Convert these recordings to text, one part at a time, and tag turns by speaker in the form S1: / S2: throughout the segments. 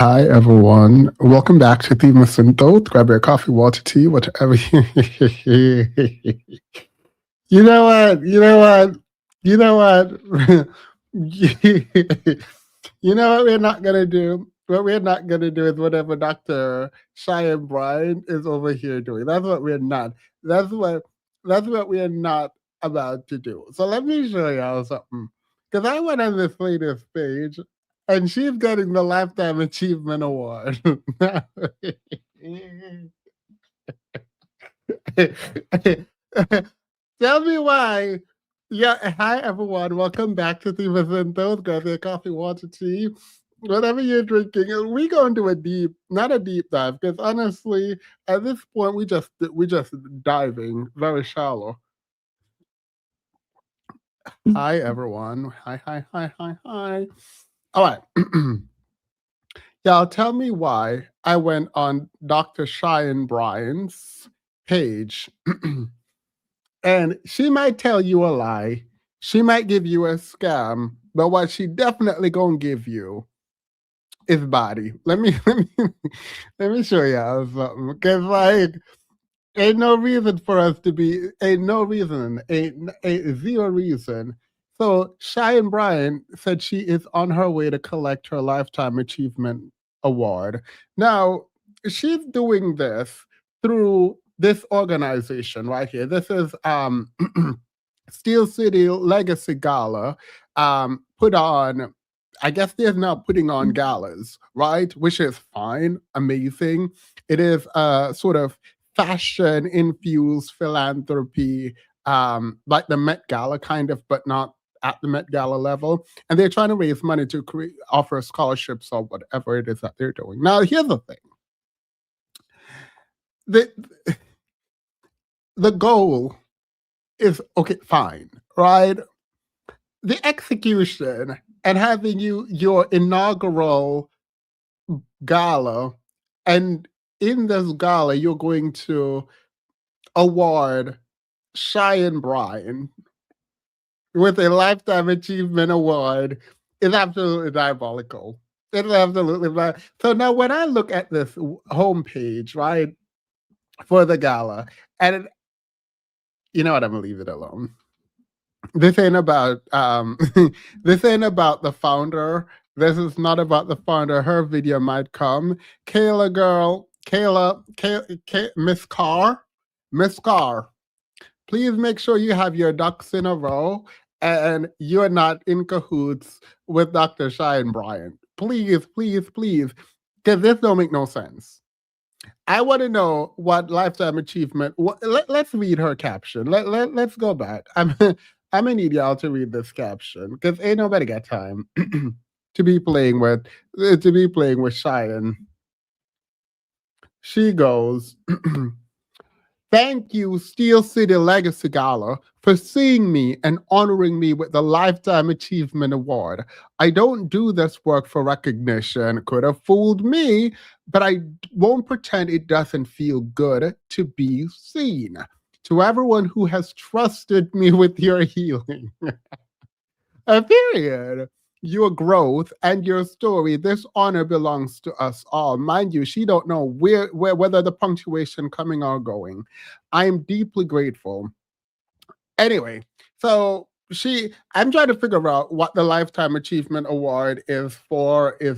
S1: Hi, everyone. Welcome back to Themas and Thought. Grab your coffee, water, tea, whatever. You know what? You know what? You know what? You know what we're not going to do? What we're not going to do is whatever Dr. Cheyenne Bryant is over here doing. That's what we're not. That's what that's what we're not about to do. So let me show y'all something. Because I went on this latest page and she's getting the Lifetime Achievement Award. Tell me why. Yeah, hi everyone. Welcome back to the Vicentos. Grab your coffee, water, tea, whatever you're drinking. And we go into not a deep dive, because honestly, at this point, we just diving very shallow. Hi everyone. Hi. All right. Y'all tell me why I went on Dr. Cheyenne Bryant's page. And she might tell you a lie. She might give you a scam, but what she definitely gonna give you is body. Let me show y'all something. Cause like ain't no reason for us to be ain't zero reason. So Cheyenne Bryant said she is on her way to collect her Lifetime Achievement Award. Now she's doing this through this organization right here. This is Steel City Legacy Gala, put on. I guess they're now putting on galas, right? Which is fine, amazing. It is a sort of fashion infused philanthropy, like the Met Gala kind of, but not at the Met Gala level. And they're trying to raise money to offer scholarships or whatever it is that they're doing. Now, here's the thing: the the goal is okay, fine, right? The execution and having your inaugural gala, and in this gala, you're going to award Cheyenne Bryant with a Lifetime Achievement Award is absolutely diabolical. It's absolutely right. So now, when I look at this homepage, right, for the gala, and you know what, I'm gonna leave it alone. This ain't about this ain't about the founder. This is not about the founder. Her video might come. Miss Carr, please make sure you have your ducks in a row and you're not in cahoots with Dr. Cheyenne Bryant. Please, because this don't make no sense. I want to know what Lifetime Achievement. Let's read her caption. Let's go back. I'm gonna need y'all to read this caption because ain't nobody got time to be playing with Cheyenne. She goes, "Thank you, Steel City Legacy Gala, for seeing me and honoring me with the Lifetime Achievement Award. I don't do this work for recognition. Could have fooled me, but I won't pretend it doesn't feel good to be seen. To everyone who has trusted me with your healing." Period. Your growth and your story. This honor belongs to us all. Mind you, she don't know whether the punctuation coming or going. I am deeply grateful. Anyway, so I'm trying to figure out what the Lifetime Achievement Award is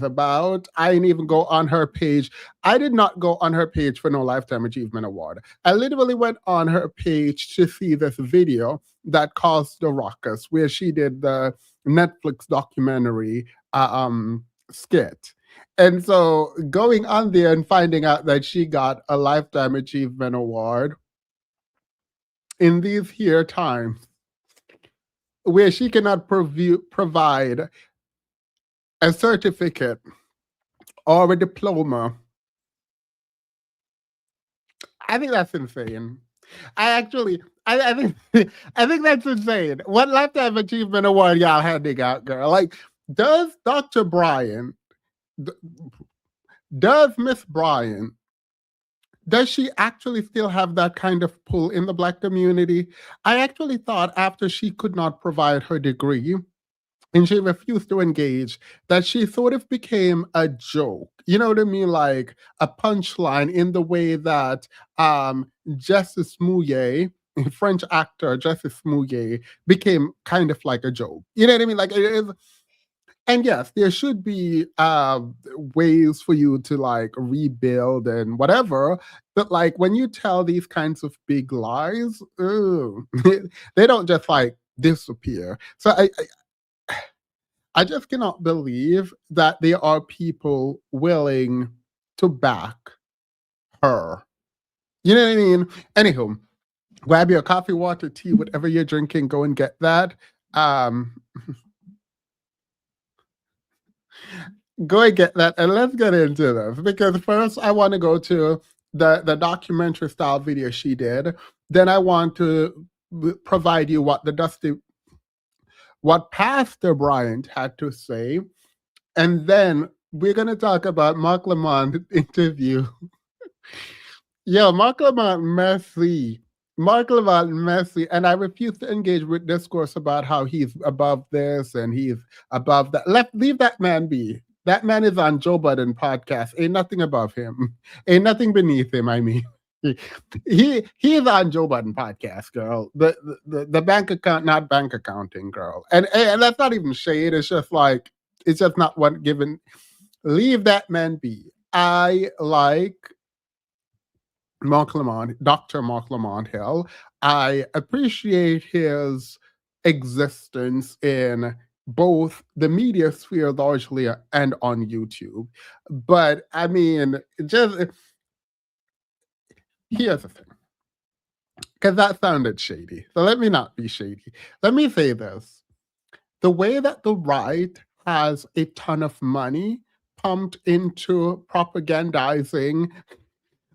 S1: about. I didn't even go on her page. I did not go on her page for no Lifetime Achievement Award. I literally went on her page to see this video that caused the ruckus, where she did the Netflix documentary skit. And so going on there and finding out that she got a Lifetime Achievement Award in these here times, where she cannot provide a certificate or a diploma. I think that's insane. I think I think that's insane. What Lifetime Achievement Award y'all handing out, girl? Like, does Dr. Bryant, does Miss Bryant, does she actually still have that kind of pull in the Black community? I actually thought after she could not provide her degree, and she refused to engage, that she sort of became a joke. You know what I mean? Like a punchline in the way that Justice Mouye, French actor Justice Mouye, became kind of like a joke. You know what I mean? Like it is, and yes, there should be ways for you to like rebuild and whatever. But like when you tell these kinds of big lies, ooh, they don't just like disappear. So I just cannot believe that there are people willing to back her. You know what I mean? Anywho, grab your coffee, water, tea, whatever you're drinking, go and get that. Um, Go and get that, and let's get into this because first I want to go to the documentary style video she did. Then I want to provide you what Pastor Bryant had to say, and then we're gonna talk about Marc Lamont interview. Yeah, Marc Lamont messy. Marc Lamont messy, and I refuse to engage with discourse about how he's above this and he's above that. Leave that man be. That man is on Joe Budden podcast. Ain't nothing above him. Ain't nothing beneath him. I mean, he is on Joe Budden podcast, girl. The bank account, not bank accounting, girl. And that's not even shade. It's just like it's just not one given. Leave that man be. I like Dr. Marc Lamont Hill. I appreciate his existence in both the media sphere largely and on YouTube. But I mean, just here's the thing, because that sounded shady. So let me not be shady. Let me say this. The way that the right has a ton of money pumped into propagandizing,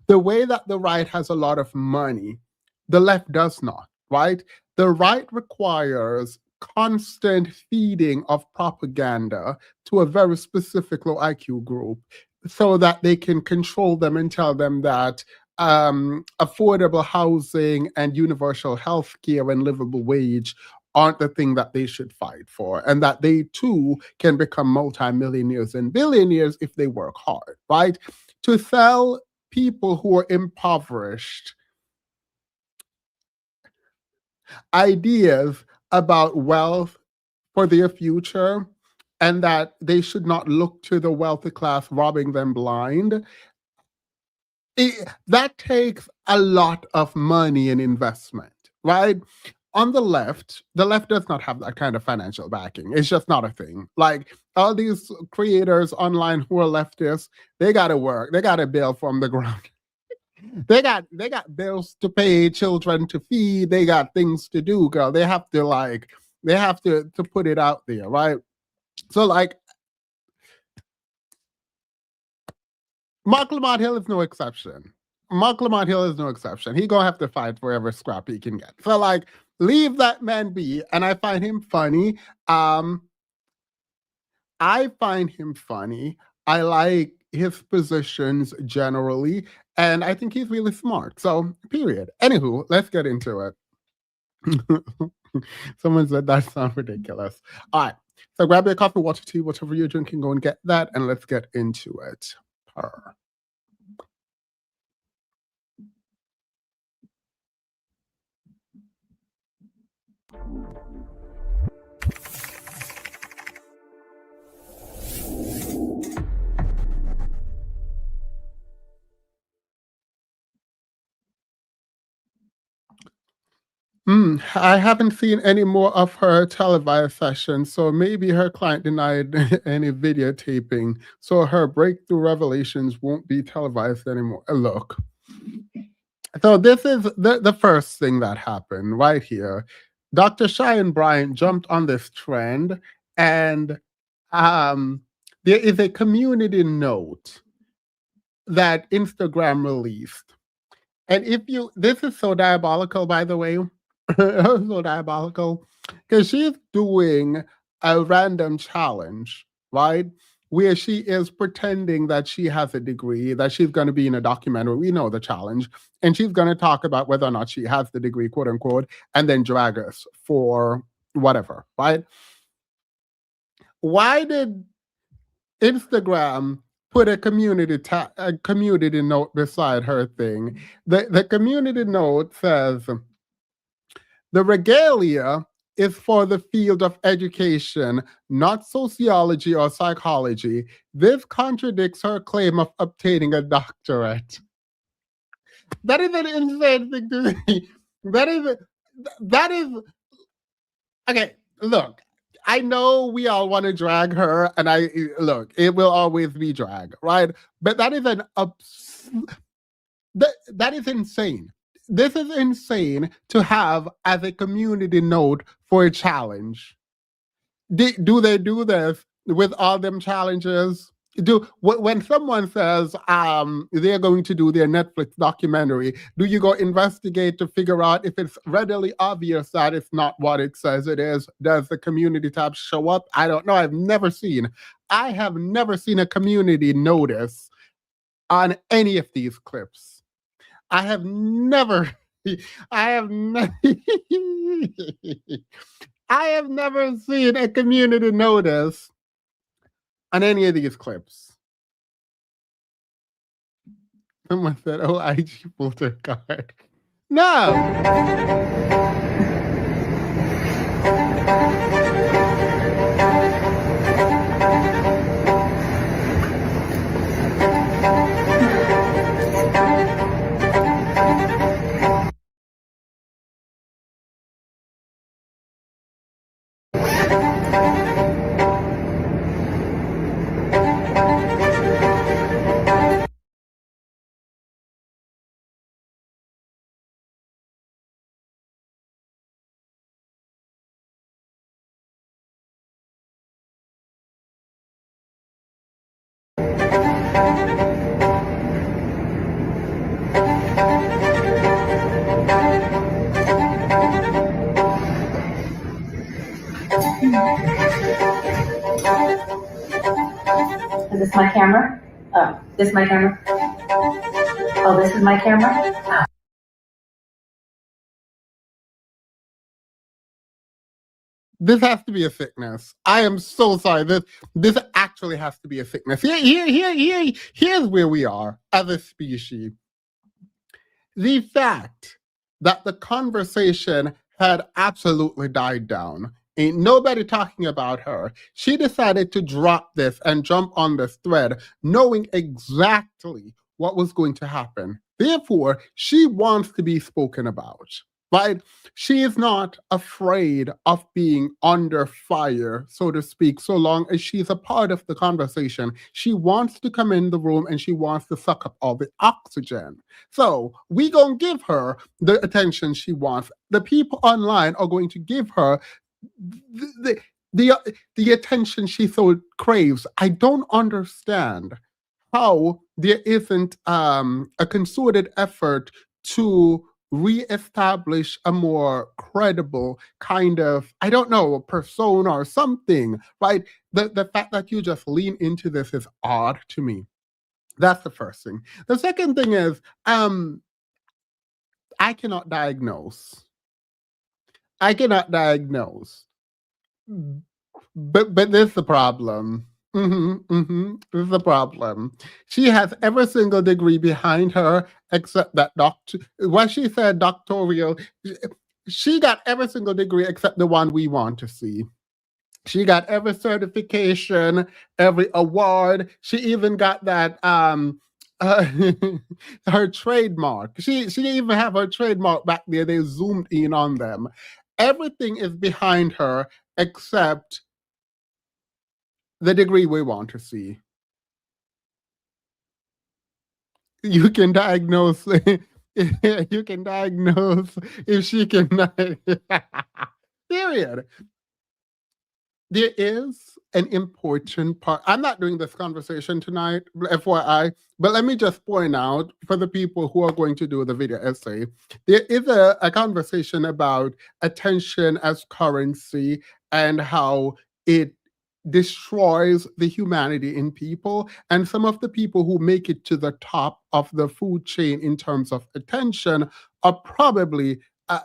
S1: the way that the right has a lot of money, the left does not, right? The right requires constant feeding of propaganda to a very specific low IQ group so that they can control them and tell them that affordable housing and universal health care and livable wage aren't the thing that they should fight for, and that they too can become multimillionaires and billionaires if they work hard, right? To sell people who are impoverished ideas about wealth for their future and that they should not look to the wealthy class robbing them blind. That takes a lot of money and investment, right? On the left does not have that kind of financial backing. It's just not a thing. Like all these creators online who are leftists, they got to work. They got to build from the ground. They got bills to pay, children to feed. They got things to do, girl. They have to put it out there, right? So like Marc Lamont Hill is no exception. Marc Lamont Hill is no exception. He gonna have to fight for every scrap he can get. So like leave that man be. And I find him funny. I find him funny. I like his positions generally, and I think he's really smart. So, period. Anywho, let's get into it. Someone said that sounds ridiculous. All right. So grab your coffee, water, tea, whatever you're drinking, go and get that, and let's get into it. Purr. I haven't seen any more of her televised sessions, so maybe her client denied any videotaping, so her breakthrough revelations won't be televised anymore. Look, so this is the first thing that happened right here. Dr. Cheyenne Bryant jumped on this trend, and um, there is a community note that Instagram released. And if you, this is so diabolical, by the way, so diabolical, because she's doing a random challenge, right? Where she is pretending that she has a degree, that she's going to be in a documentary. We know the challenge. And she's going to talk about whether or not she has the degree, quote unquote, and then drag us for whatever, right? Why did Instagram put a community note beside her thing? The community note says the regalia is for the field of education, not sociology or psychology. This contradicts her claim of obtaining a doctorate. That is an insane thing to me. That is that is okay. Look, I know we all want to drag her, and I look, it will always be drag, right? But that is that is insane. This is insane to have as a community note for a challenge. Do they do this with all them challenges? When someone says they're going to do their Netflix documentary, do you go investigate to figure out if it's readily obvious that it's not what it says it is? Does the community tab show up? I don't know. I have never seen a community notice on any of these clips. I have never I have never I have never seen a community notice on any of these clips. Someone said, "Oh, IG pulled her card." No.
S2: Is this my camera? Oh, this is my camera? Oh, this is my camera? Oh.
S1: This has to be a sickness. I am so sorry. This actually has to be a sickness. Here's where we are as a species. The fact that the conversation had absolutely died down. Ain't nobody talking about her. She decided to drop this and jump on this thread, knowing exactly what was going to happen. Therefore, she wants to be spoken about, right? She is not afraid of being under fire, so to speak, so long as she's a part of the conversation. She wants to come in the room and she wants to suck up all the oxygen. So we gonna give her the attention she wants. The people online are going to give her the attention she so craves. I don't understand how there isn't a concerted effort to reestablish a more credible kind of, I don't know, persona or something, right? The fact that you just lean into this is odd to me. That's the first thing. The second thing is, I cannot diagnose. I cannot diagnose. But this is the problem. This is the problem. She has every single degree behind her except that what she said doctoral. She got every single degree except the one we want to see. She got every certification, every award. She even got that her trademark. She even have her trademark back there. They zoomed in on them. Everything is behind her except the degree we want to see. You can diagnose. You can diagnose if she can. Period. There is an important part. I'm not doing this conversation tonight, FYI, but let me just point out for the people who are going to do the video essay, there is a conversation about attention as currency and how it destroys the humanity in people. And some of the people who make it to the top of the food chain in terms of attention are probably a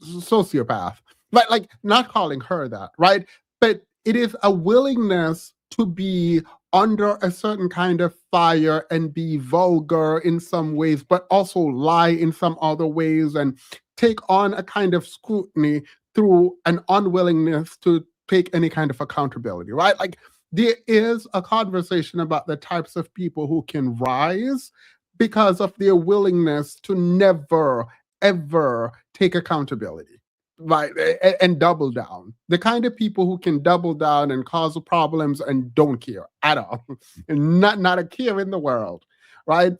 S1: sociopath. Like not calling her that, right? But It is a willingness to be under a certain kind of fire and be vulgar in some ways, but also lie in some other ways and take on a kind of scrutiny through an unwillingness to take any kind of accountability, right? Like there is a conversation about the types of people who can rise because of their willingness to never, ever take accountability. Right, and double down. The kind of people who can double down and cause problems and don't care at all, and not a care in the world, right?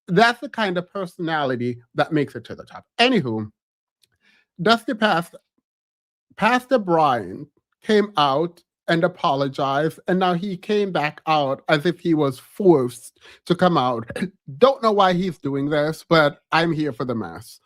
S1: That's the kind of personality that makes it to the top. Anywho, Dusty Pastor Bryant came out and apologized, and now he came back out as if he was forced to come out. Don't know why he's doing this, but I'm here for the mess.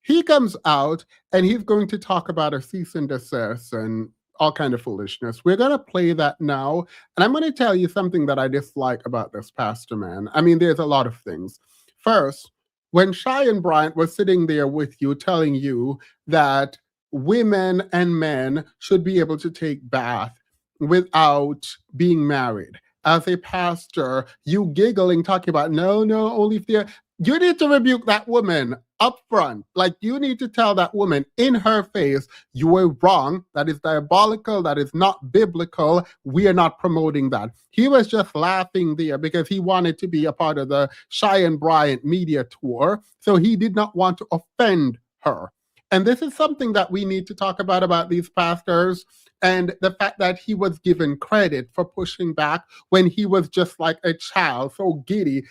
S1: He comes out and he's going to talk about a cease and desist and all kind of foolishness. We're going to play that now. And I'm going to tell you something that I dislike about this pastor, man. I mean, there's a lot of things. First, when Cheyenne Bryant was sitting there with you telling you that women and men should be able to take bath without being married. As a pastor, you giggling, talking about, no, only if they're, you need to rebuke that woman up front. Like you need to tell that woman in her face, you were wrong. That is diabolical. That is not biblical. We are not promoting that. He was just laughing there because he wanted to be a part of the Cheyenne Bryant media tour. So he did not want to offend her. And this is something that we need to talk about these pastors and the fact that he was given credit for pushing back when he was just like a child, so giddy,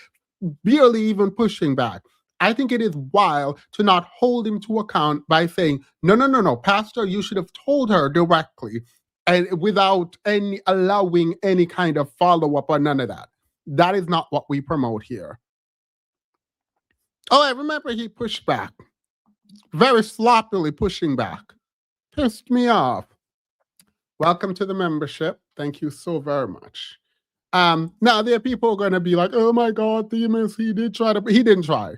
S1: barely even pushing back. I think it is wild to not hold him to account by saying, no, Pastor, you should have told her directly and without any allowing any kind of follow-up or none of that. That is not what we promote here. Oh, I remember he pushed back. Very sloppily pushing back. Pissed me off. Welcome to the membership. Thank you so very much. Now there are people going to be like, oh my God, Themis, he didn't try.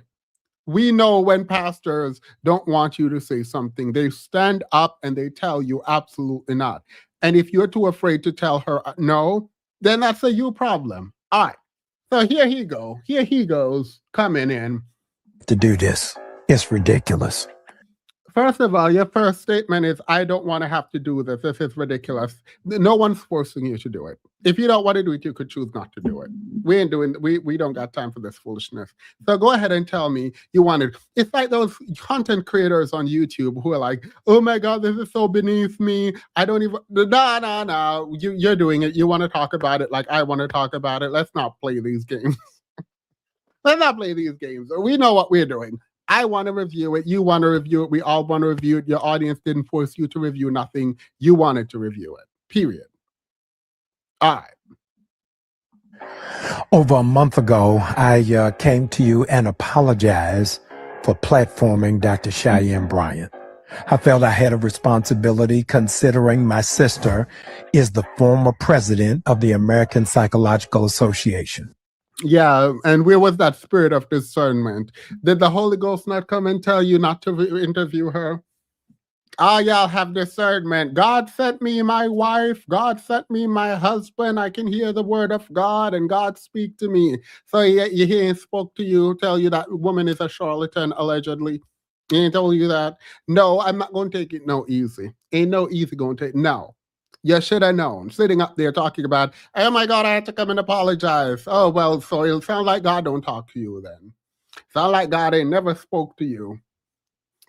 S1: We know when pastors don't want you to say something, they stand up and they tell you absolutely not. And if you're too afraid to tell her no, then that's a you problem. All right. So here he goes coming in.
S3: To do this. It's ridiculous.
S1: First of all, your first statement is, I don't want to have to do this. This is ridiculous. No one's forcing you to do it. If you don't want to do it, you could choose not to do it. We don't got time for this foolishness. So go ahead and tell me you want it. It's like those content creators on YouTube who are like, oh my God, this is so beneath me. I don't even, no. You're doing it. You want to talk about it like I want to talk about it. Let's not play these games. Let's not play these games. We know what we're doing. I want to review it. You want to review it. We all want to review it. Your audience didn't force you to review nothing. You wanted to review it. Period. All right.
S3: Over a month ago, I came to you and apologized for platforming Dr. Cheyenne Bryant. I felt I had a responsibility considering my sister is the former president of the American Psychological Association.
S1: Yeah, and where was that spirit of discernment? Did the Holy Ghost not come and tell you not to interview her? Y'all have discernment. God sent me my wife. God sent me my husband. I can hear the word of God and God speak to me. So you hear him spoke to you, tell you that woman is a charlatan, allegedly. He ain't told you that. No, I'm not going to take it no easy. Ain't no easy going to take. No. You should have known. Sitting up there talking about, oh my God, I had to come and apologize. Oh, well, so it'll sound like God don't talk to you then. Sound like God ain't never spoke to you.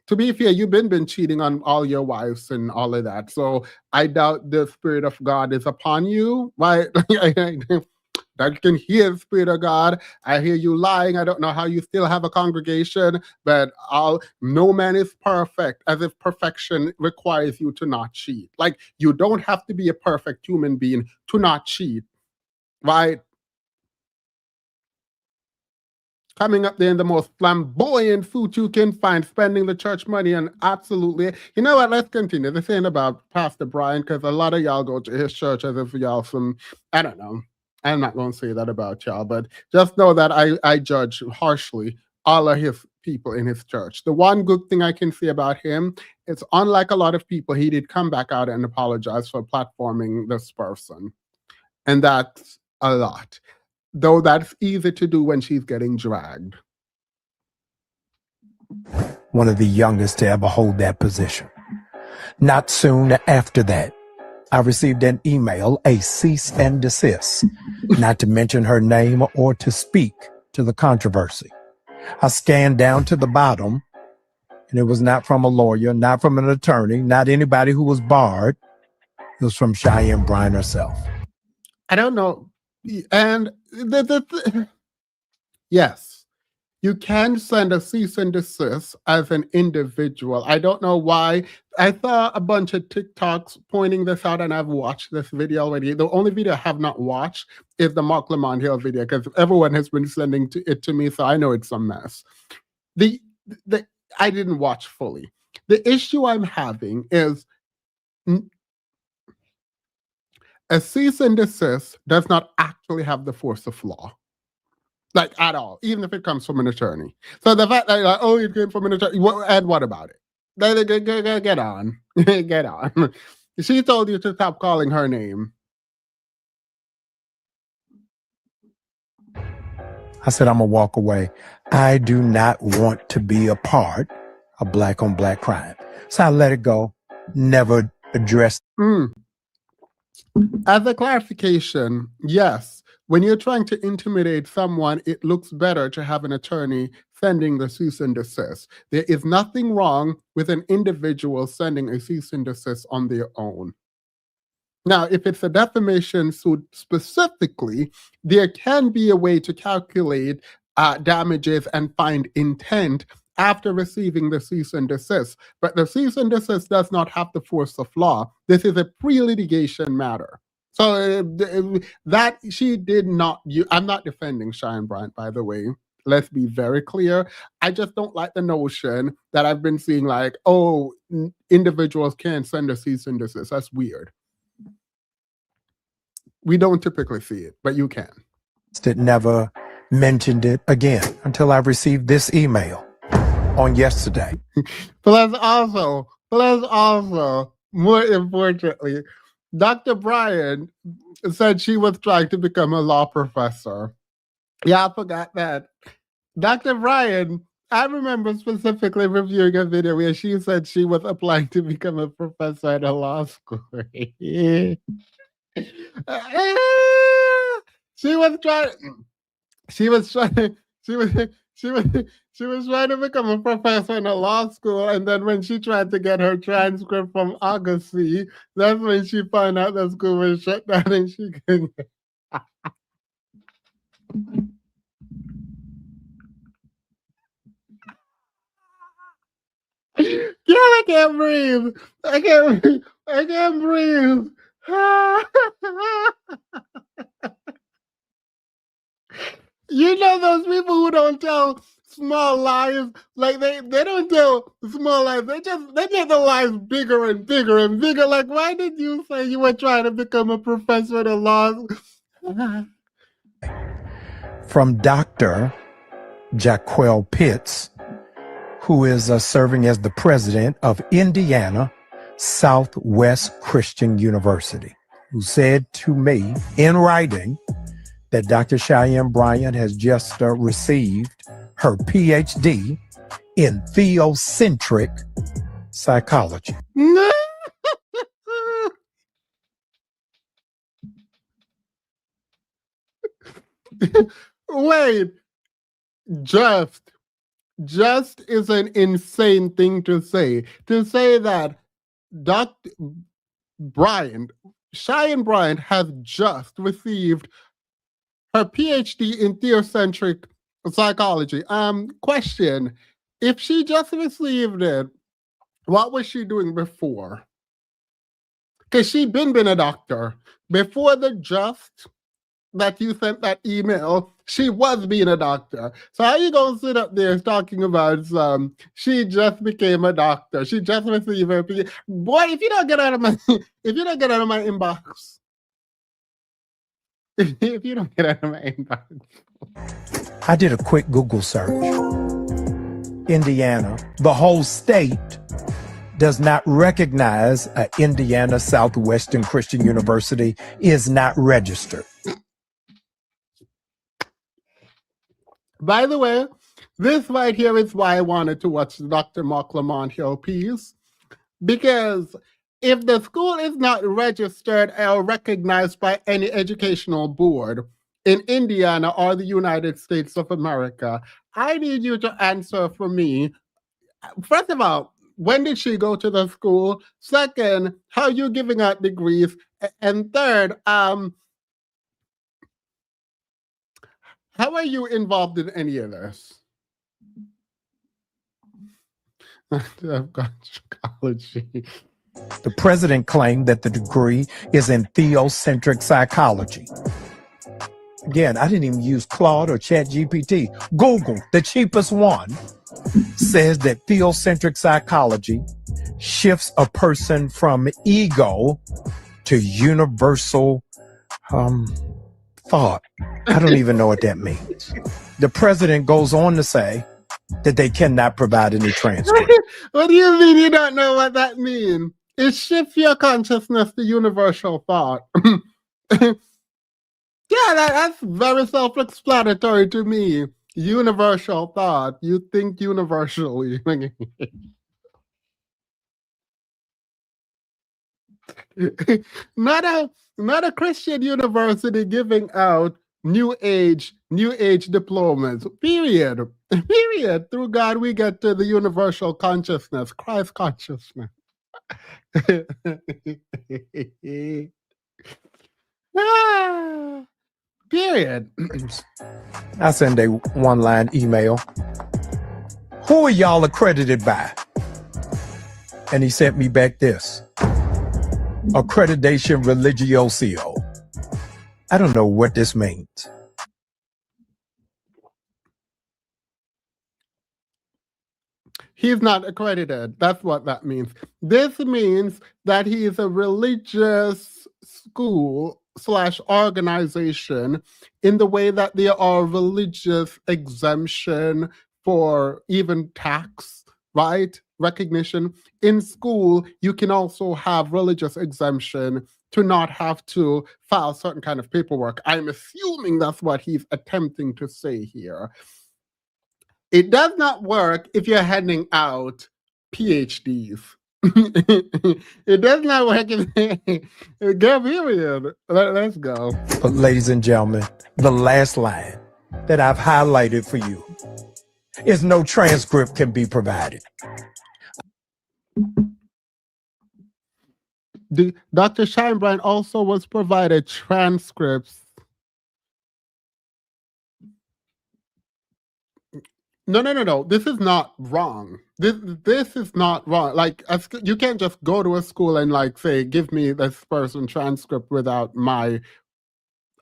S1: To be fair, you've been cheating on all your wives and all of that. So I doubt the Spirit of God is upon you, right? I can hear the Spirit of God. I hear you lying. I don't know how you still have a congregation, but no man is perfect, as if perfection requires you to not cheat. Like, you don't have to be a perfect human being to not cheat, right? Coming up there in the most flamboyant suit you can find, spending the church money, and absolutely. You know what? Let's continue. This ain't about Pastor Bryant, because a lot of y'all go to his church as if y'all some, I don't know. I'm not going to say that about y'all, but just know that I judge harshly all of his people in his church. The one good thing I can say about him is, unlike a lot of people, he did come back out and apologize for platforming this person. And that's a lot. Though that's easy to do when she's getting dragged.
S3: One of the youngest to ever hold that position. Not soon after that, I received an email, a cease and desist, not to mention her name or to speak to the controversy. I scanned down to the bottom, and it was not from a lawyer, not from an attorney, not anybody who was barred. It was from Cheyenne Bryant herself.
S1: I don't know. And yes. You can send a cease and desist as an individual. I don't know why. I saw a bunch of TikToks pointing this out, and I've watched this video already. The only video I have not watched is the Marc Lamont Hill video, because everyone has been sending it to me, so I know it's a mess. I didn't watch fully. The issue I'm having is a cease and desist does not actually have the force of law. Like, at all, even if it comes from an attorney. So the fact that, like, oh, it came from an attorney, and what about it? Get on. Get on. She told you to stop calling her name.
S3: I said, I'm going to walk away. I do not want to be a part of black on black crime. So I let it go. Never addressed.
S1: As a clarification, yes. When you're trying to intimidate someone, it looks better to have an attorney sending the cease and desist. There is nothing wrong with an individual sending a cease and desist on their own. Now, if it's a defamation suit specifically, there can be a way to calculate damages and find intent after receiving the cease and desist. But the cease and desist does not have the force of law. This is a pre-litigation matter. So that she did not, I'm not defending Cheyenne Bryant, by the way. Let's be very clear. I just don't like the notion that I've been seeing, like, oh, individuals can't send a cease and desist. That's weird. We don't typically see it, but you can.
S3: It never mentioned it again until I received this email on yesterday.
S1: Plus also, more importantly, Dr. Bryant said she was trying to become a law professor. Yeah, I forgot that. Dr. Bryant, I remember specifically reviewing a video where she said she was applying to become a professor at a law school. She was trying to become a professor in a law school, and then when she tried to get her transcript from August, that's when she found out the school was shut down and she couldn't. Yeah, I can't breathe. I can't breathe. You know those people who don't tell small lies, like they don't tell small lies. They make the lies bigger and bigger and bigger. Like, why did you say you were trying to become a professor at law?
S3: From Dr. Jaquel Pitts, who is serving as the president of Indiana Southwest Christian University, who said to me in writing that Dr. Cheyenne Bryant has just received her PhD in theocentric psychology.
S1: Wait, just is an insane thing to say. To say that Dr. Bryant, Cheyenne Bryant, has just received her PhD in theocentric psychology. Question: if she just received it, what was she doing before? Because she'd been a doctor before the just that you sent that email. She was being a doctor. So how you gonna sit up there talking about she just became a doctor? She just received her PhD. Boy, if you don't get out of my inbox. If you don't get out of my inbox.
S3: I did a quick Google search. Indiana, the whole state, does not recognize Indiana Southwestern Christian University is not registered.
S1: By the way, this right here is why I wanted to watch the Dr. Marc Lamont Hill piece, because if the school is not registered or recognized by any educational board in Indiana or the United States of America, I need you to answer for me. First of all, when did she go to the school? Second, how are you giving out degrees? And third, how are you involved in any of this? I've got psychology.
S3: The president claimed that the degree is in theocentric psychology. Again, I didn't even use Claude or ChatGPT. Google, the cheapest one, says that theocentric psychology shifts a person from ego to universal thought. I don't even know what that means. The president goes on to say that they cannot provide any transcript.
S1: What do you mean you don't know what that means? It shifts your consciousness to universal thought. Yeah, that's very self-explanatory to me. Universal thought. You think universally. Not a Christian university giving out new age diplomas. Period. Period. Through God, we get to the universal consciousness, Christ consciousness. Period.
S3: I send a one-line email. Who are y'all accredited by? And he sent me back this. Accreditation Religioso. I don't know what this means.
S1: He's not accredited. That's what that means. This means that he is a religious school / organization in the way that there are religious exemption for even tax, right? Recognition. In school, you can also have religious exemption to not have to file certain kind of paperwork. I'm assuming that's what he's attempting to say here. It does not work if you're handing out PhDs. It does not work if go period. Let's go.
S3: But ladies and gentlemen, the last line that I've highlighted for you is no transcript can be provided.
S1: Dr. Cheyenne Bryant also was provided transcripts. No. This is not wrong. This is not wrong. Like, you can't just go to a school and like say, give me this person transcript without my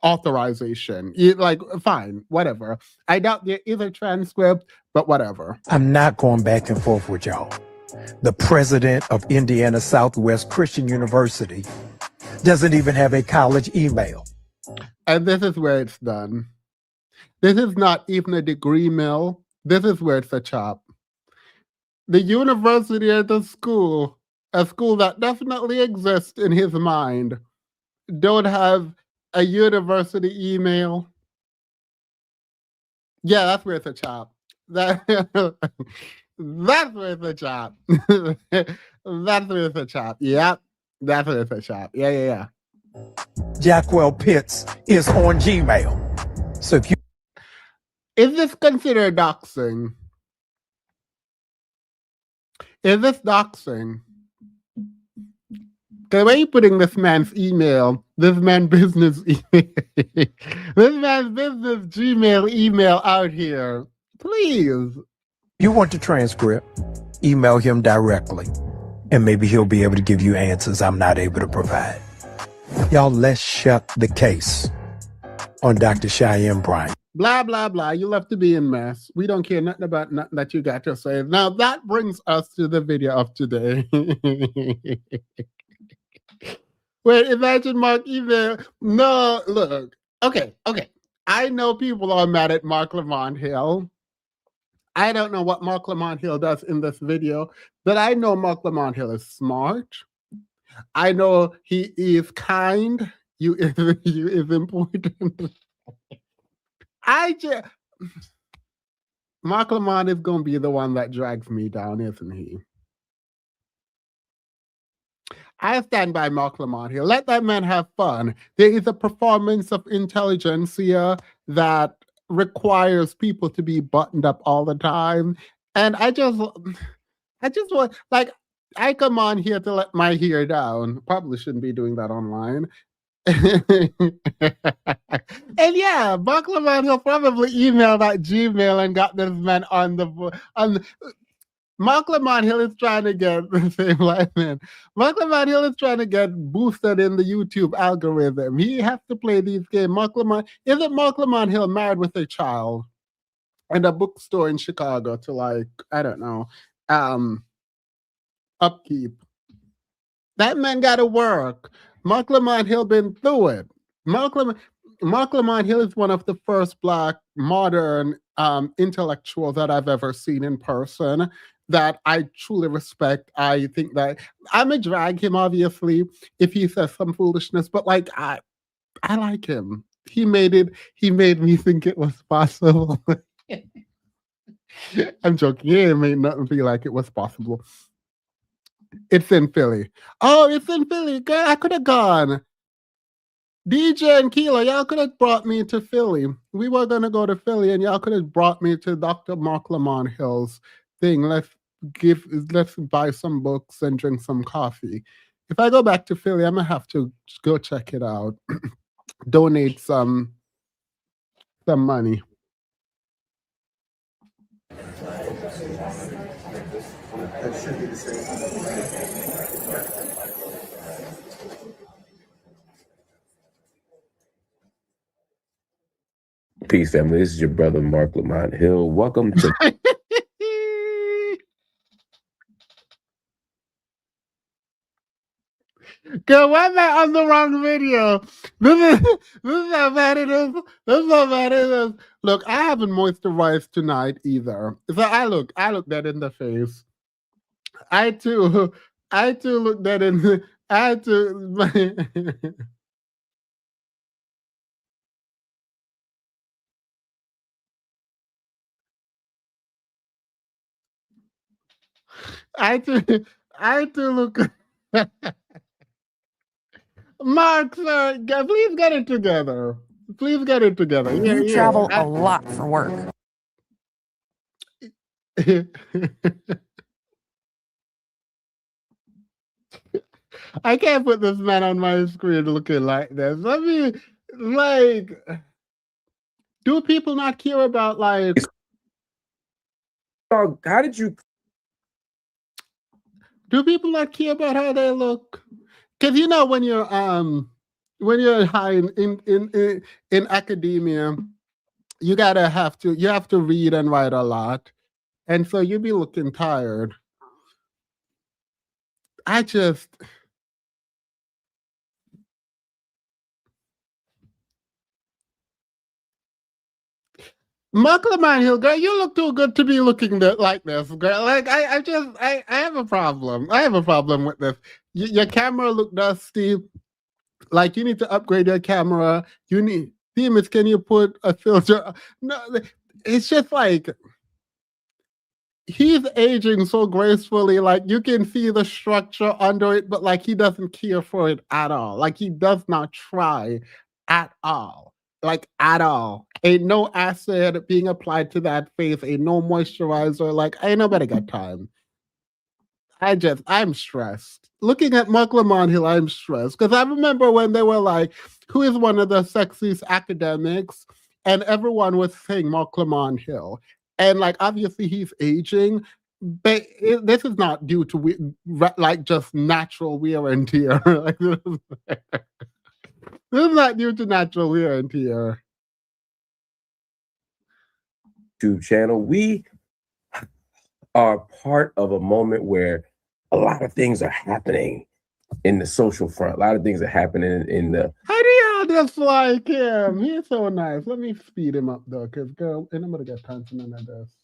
S1: authorization. Like, fine, whatever. I doubt there is a transcript, but whatever.
S3: I'm not going back and forth with y'all. The president of Indiana Southwest Christian University doesn't even have a college email.
S1: And this is where it's done. This is not even a degree mill. This is where it's a chop. The university or the school, a school that definitely exists in his mind, don't have a university email. Yeah, that's where it's a chop. That's where it's a chop. That's where it's a chop. Yep. That's where it's a chop. Yeah.
S3: Jackwell Pitts is on Gmail. So if you...
S1: Is this considered doxing? Is this doxing? The way you're putting this man's email, this man's business email, this man's business Gmail email out here, please.
S3: You want the transcript, email him directly, and maybe he'll be able to give you answers I'm not able to provide. Y'all, let's shut the case on Dr. Cheyenne Bryant.
S1: Blah, blah, blah. You love to be in mess. We don't care nothing about nothing that you got to say. Now, that brings us to the video of today. Wait, imagine Mark email. No, look. Okay. I know people are mad at Marc Lamont Hill. I don't know what Marc Lamont Hill does in this video, but I know Marc Lamont Hill is smart. I know he is kind. You is important. I just Marc Lamont is going to be the one that drags me down, isn't he? I stand by Marc Lamont Hill. Let that man have fun. There is a performance of intelligentsia that requires people to be buttoned up all the time. And I just want, like, I come on here to let my hair down. Probably shouldn't be doing that online. And yeah, Marc Lamont Hill probably emailed that Gmail and got this man on. Marc Lamont Hill is trying to get the same life, man. Marc Lamont Hill is trying to get boosted in the YouTube algorithm. He has to play these games. Isn't Marc Lamont Hill married with a child and a bookstore in Chicago to, like, I don't know, upkeep? That man got to work. Marc Lamont Hill been through it. Marc Lamont Hill is one of the first Black modern intellectuals that I've ever seen in person that I truly respect. I think that I'm gonna drag him, obviously, if he says some foolishness, but like I like him. He made me think it was possible. I'm joking. He made nothing feel like it was possible. It's in Philly. Oh, it's in Philly. Girl, I could have gone. DJ and Keela, y'all could have brought me to Philly. We were gonna go to Philly, and y'all could have brought me to Dr. Marc Lamont Hill's thing. Let's buy some books and drink some coffee. If I go back to Philly, I'm gonna have to go check it out. Donate some money.
S4: Peace, family. This is your brother, Marc Lamont Hill. Welcome to...
S1: Girl, why am I on the wrong video? This is how bad it is. This is how bad it is. Look, I haven't moisturized tonight either. So I look dead in the face. I too look dead in the... I too... I too look... Mark, sir, please get it together. Please get it together.
S5: You travel a lot for work.
S1: I can't put this man on my screen looking like this. I mean, like, do people not care about, like...
S4: How did you...
S1: Do people not care about how they look? Because you know when you're high in academia, you have to read and write a lot, and so you be looking tired. Marc Lamont Hill, girl, you look too good to be looking like this, girl. Like I have a problem. I have a problem with this. Your camera look dusty. Like you need to upgrade your camera. You need, Demus, can you put a filter? No, it's just like he's aging so gracefully. Like you can see the structure under it, but like he doesn't care for it at all. Like he does not try at all. Like at all. Ain't no acid being applied to that face. Ain't no moisturizer. Like ain't nobody got time. I'm stressed. Looking at Marc Lamont Hill, I'm stressed. Because I remember when they were like, who is one of the sexiest academics? And everyone was saying Marc Lamont Hill. And like, obviously he's aging, but this is not due to like just natural wear and tear. Like, this is not due to natural wear and tear.
S4: YouTube channel. We are part of a moment where a lot of things are happening in the social front. A lot of things are happening in the...
S1: How do y'all just like him? He's so nice. Let me speed him up though, because girl, ain't nobody got time for none of this.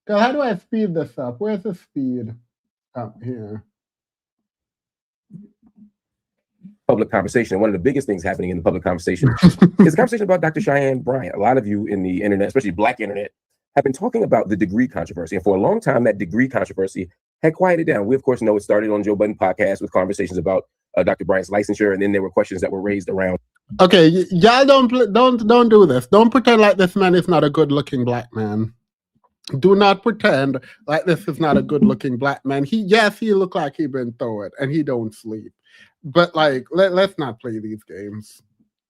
S1: Girl, how do I speed this up? Where's the speed? Up here.
S4: Public conversation. One of the biggest things happening in the public conversation is a conversation about Dr. Cheyenne Bryant. A lot of you in the internet, especially Black internet, have been talking about the degree controversy. And for a long time, that degree controversy had quieted down. We, of course, know it started on Joe Budden podcast with conversations about Dr. Bryant's licensure. And then there were questions that were raised around.
S1: Okay, y'all don't do this. Don't pretend like this man is not a good-looking Black man. Do not pretend like this is not a good-looking Black man. He look like he been through it and he don't sleep. But like, let's not play these games.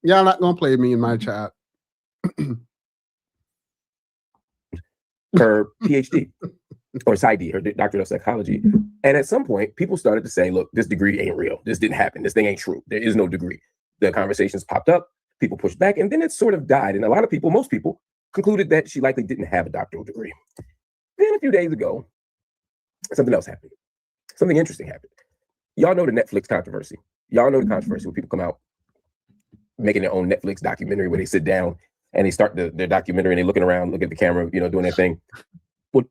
S1: Y'all not gonna play me in my chat.
S4: Her PhD or PsyD, her doctorate of psychology. And at some point, people started to say, look, this degree ain't real. This didn't happen. This thing ain't true. There is no degree. The conversations popped up, people pushed back, and then it sort of died. And a lot of people, most people, concluded that she likely didn't have a doctoral degree. Then a few days ago, something else happened. Something interesting happened. Y'all know the Netflix controversy. Y'all know the controversy when people come out making their own Netflix documentary where they sit down and they start their documentary and they're looking around, look at the camera, doing their thing. Well,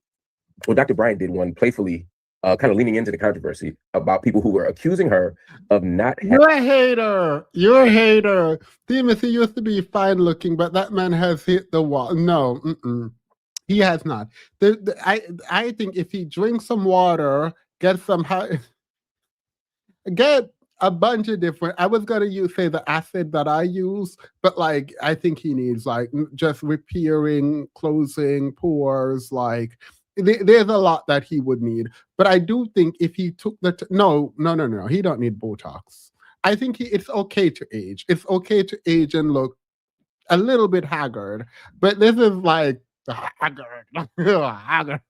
S4: Dr. Bryant did one playfully, kind of leaning into the controversy about people who were accusing her of not having...
S1: You're a hater. You're a hater. Timothy used to be fine looking, but that man has hit the wall. No, he has not. I think if he drinks some water, get a bunch of different. I was gonna say the acid that I use, but like I think he needs like just repairing, closing pores. Like there's a lot that he would need. But I do think if he took no, he don't need Botox. I think it's okay to age. It's okay to age and look a little bit haggard. But this is like haggard. Haggard.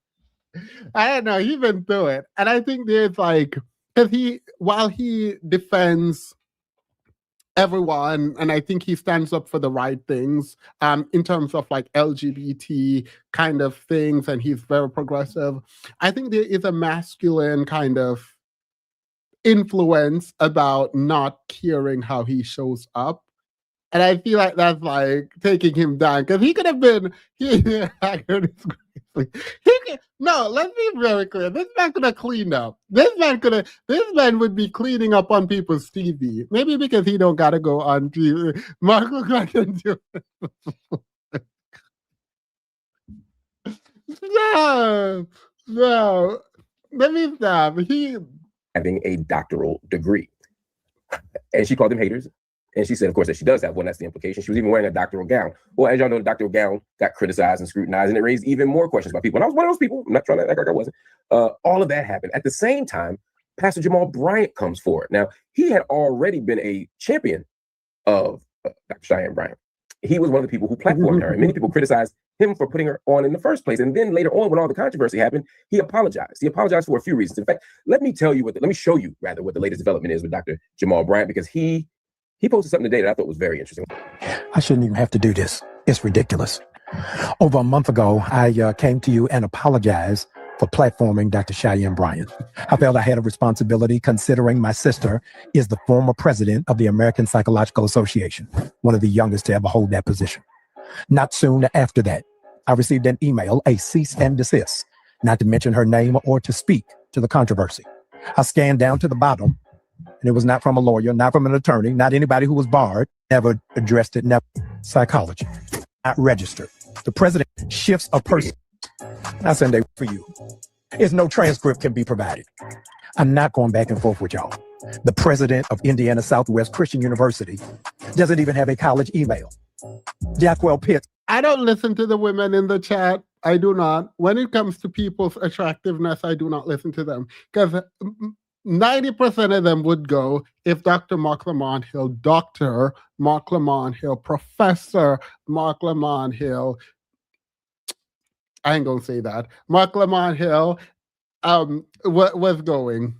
S1: I don't know. He's been through it, and I think there's like. Because while he defends everyone, and I think he stands up for the right things, in terms of like LGBT kind of things, and he's very progressive, I think there is a masculine kind of influence about not caring how he shows up. And I feel like that's like taking him down because he could have been. No, let's be very clear. This man could have cleaned up. This man would be cleaning up on people's TV. Maybe because he don't gotta go on TV. Mark look like him do. No. Let me stop. He
S4: having a doctoral degree. And she called them haters. And she said, of course, that she does have one. That's the implication. She was even wearing a doctoral gown. Well, as y'all know, the doctoral gown got criticized and scrutinized, and it raised even more questions by people. And I was one of those people. I'm not trying to act like I wasn't. All of that happened. At the same time, Pastor Jamal Bryant comes forward. Now, he had already been a champion of Dr. Cheyenne Bryant. He was one of the people who platformed her, and many people criticized him for putting her on in the first place. And then later on, when all the controversy happened, he apologized. He apologized for a few reasons. In fact, let me show you what the latest development is with Dr. Jamal Bryant, because he posted something today that I thought was very interesting.
S3: I shouldn't even have to do this. It's ridiculous. Over a month ago, I came to you and apologized for platforming Dr. Cheyenne Bryant. I felt I had a responsibility considering my sister is the former president of the American Psychological Association, one of the youngest to ever hold that position. Not soon after that, I received an email, a cease and desist, not to mention her name or to speak to the controversy. I scanned down to the bottom, and it was not from a lawyer, not from an attorney, not anybody who was barred, never addressed it, never. Psychology, not registered. The president shifts a person. I send a for you. There's no transcript can be provided. I'm not going back and forth with y'all. The president of Indiana Southwest Christian University doesn't even have a college email. Jackwell Pitts.
S1: I don't listen to the women in the chat. I do not. When it comes to people's attractiveness, I do not listen to them because 90% of them would go if Dr. Marc Lamont Hill, Dr. Marc Lamont Hill, Professor Marc Lamont Hill, I ain't gonna say that, Marc Lamont Hill was going.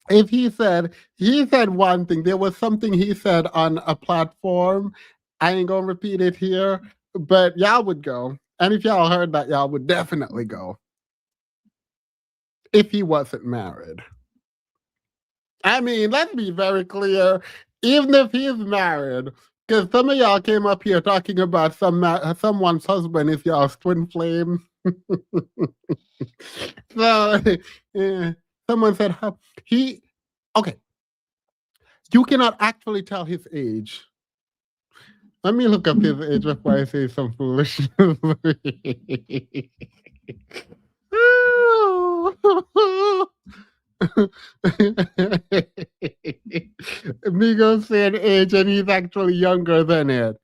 S1: If he said one thing, there was something he said on a platform, I ain't gonna repeat it here, but y'all would go. And if y'all heard that, y'all would definitely go. If he wasn't married. I mean, let's be very clear. Even if he's married, Because some of y'all came up here talking about someone's husband is y'all's twin flame. So, yeah, someone said okay. You cannot actually tell his age. Let me look up his age before I say some foolishness. Migo said age and he's actually younger than it.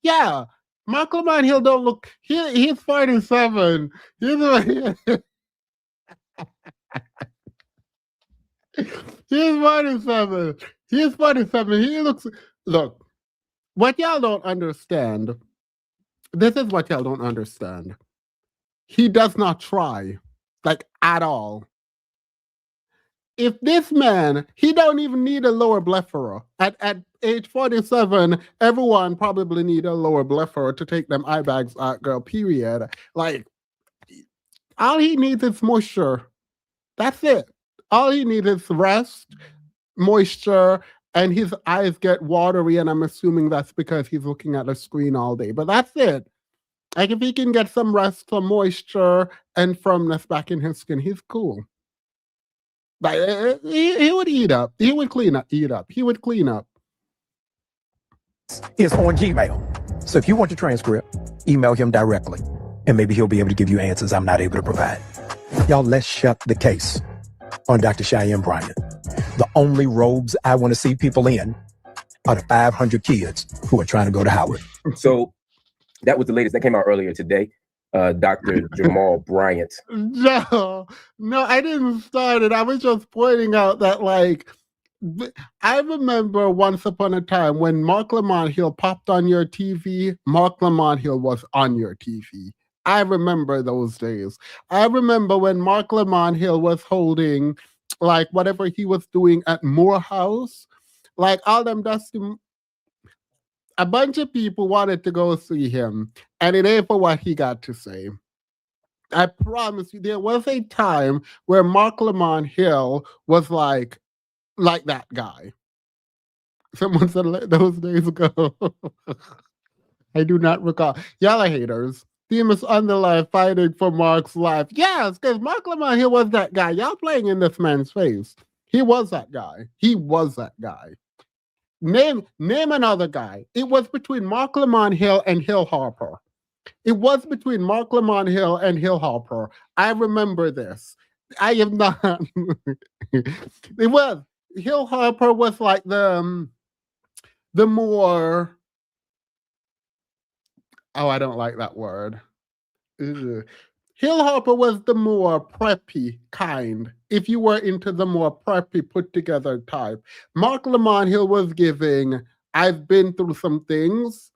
S1: Yeah. Marc Lamont Hill don't look he's 47. He's 47. He's 47. He looks look. What y'all don't understand. This is what y'all don't understand. He does not try, like at all. If this man, he don't even need a lower blepharon. At age 47, everyone probably need a lower blepharon to take them eye bags out, girl, period. Like, all he needs is moisture. That's it. All he needs is rest, moisture, and his eyes get watery, and I'm assuming that's because he's looking at the screen all day. But that's it. Like, if he can get some rest, some moisture, and firmness back in his skin, he's cool. Like, he would eat up. He would eat up. He would clean up.
S3: Is on Gmail. So if you want your transcript, email him directly, and maybe he'll be able to give you answers I'm not able to provide. Y'all, let's shut the case on Dr. Cheyenne Bryant. The only robes I want to see people in are the 500 kids who are trying to go to Howard.
S4: So that was the latest. That came out earlier today. Dr. Jamal Bryant.
S1: No, I didn't start it. I was just pointing out that, like, I remember once upon a time when Marc Lamont Hill popped on your TV, Marc Lamont Hill was on your TV. I remember those days. I remember when Marc Lamont Hill was holding, like, whatever he was doing at Morehouse, like, all them dusty... A bunch of people wanted to go see him, and it ain't for what he got to say. I promise you, there was a time where Marc Lamont Hill was like that guy. Someone said those days ago. I do not recall. Y'all are haters. Team is on the live fighting for Mark's life. Yes, because Marc Lamont Hill was that guy. Y'all playing in this man's face. He was that guy. He was that guy. Name another guy. It was between Marc Lamont Hill and Hill Harper. It was between Marc Lamont Hill and Hill Harper. I remember this. I am not. It was Hill Harper was like the more. Oh, I don't like that word. Ugh. Hill Harper was the more preppy kind, if you were into the more preppy, put-together type. Marc Lamont Hill was giving, I've been through some things.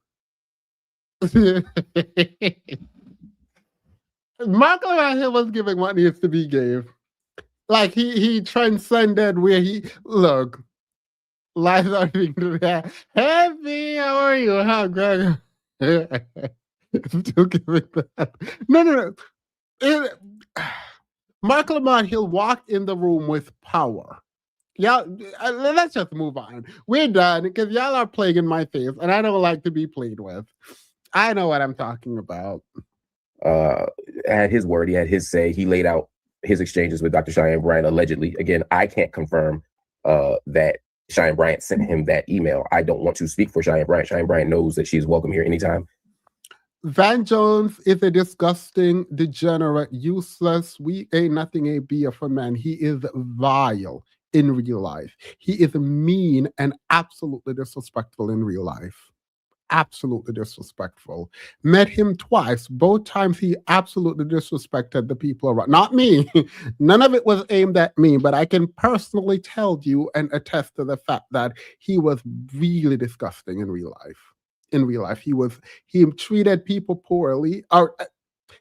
S1: Marc Lamont Hill was giving what needs to be gave. Like, he transcended where he... Look, lives are being to that. Happy, how are you? How Greg? Still giving that. No. Marc Lamont Hill walked in the room with power. Y'all, let's just move on. We're done because y'all are playing in my face, and I don't like to be played with. I know what I'm talking about.
S4: Had his word. He had his say. He laid out his exchanges with Dr. Cheyenne Bryant, allegedly. Again, I can't confirm that Cheyenne Bryant sent him that email. I don't want to speak for Cheyenne Bryant. Cheyenne Bryant knows that she is welcome here anytime.
S1: Van Jones is a disgusting, degenerate, useless, we ain't nothing a beer for man. He is vile in real life. He is mean and absolutely disrespectful in real life. Absolutely disrespectful. Met him twice. Both times he absolutely disrespected the people around. Not me. None of it was aimed at me, but I can personally tell you and attest to the fact that he was really disgusting in real life. In real life, he treated people poorly, or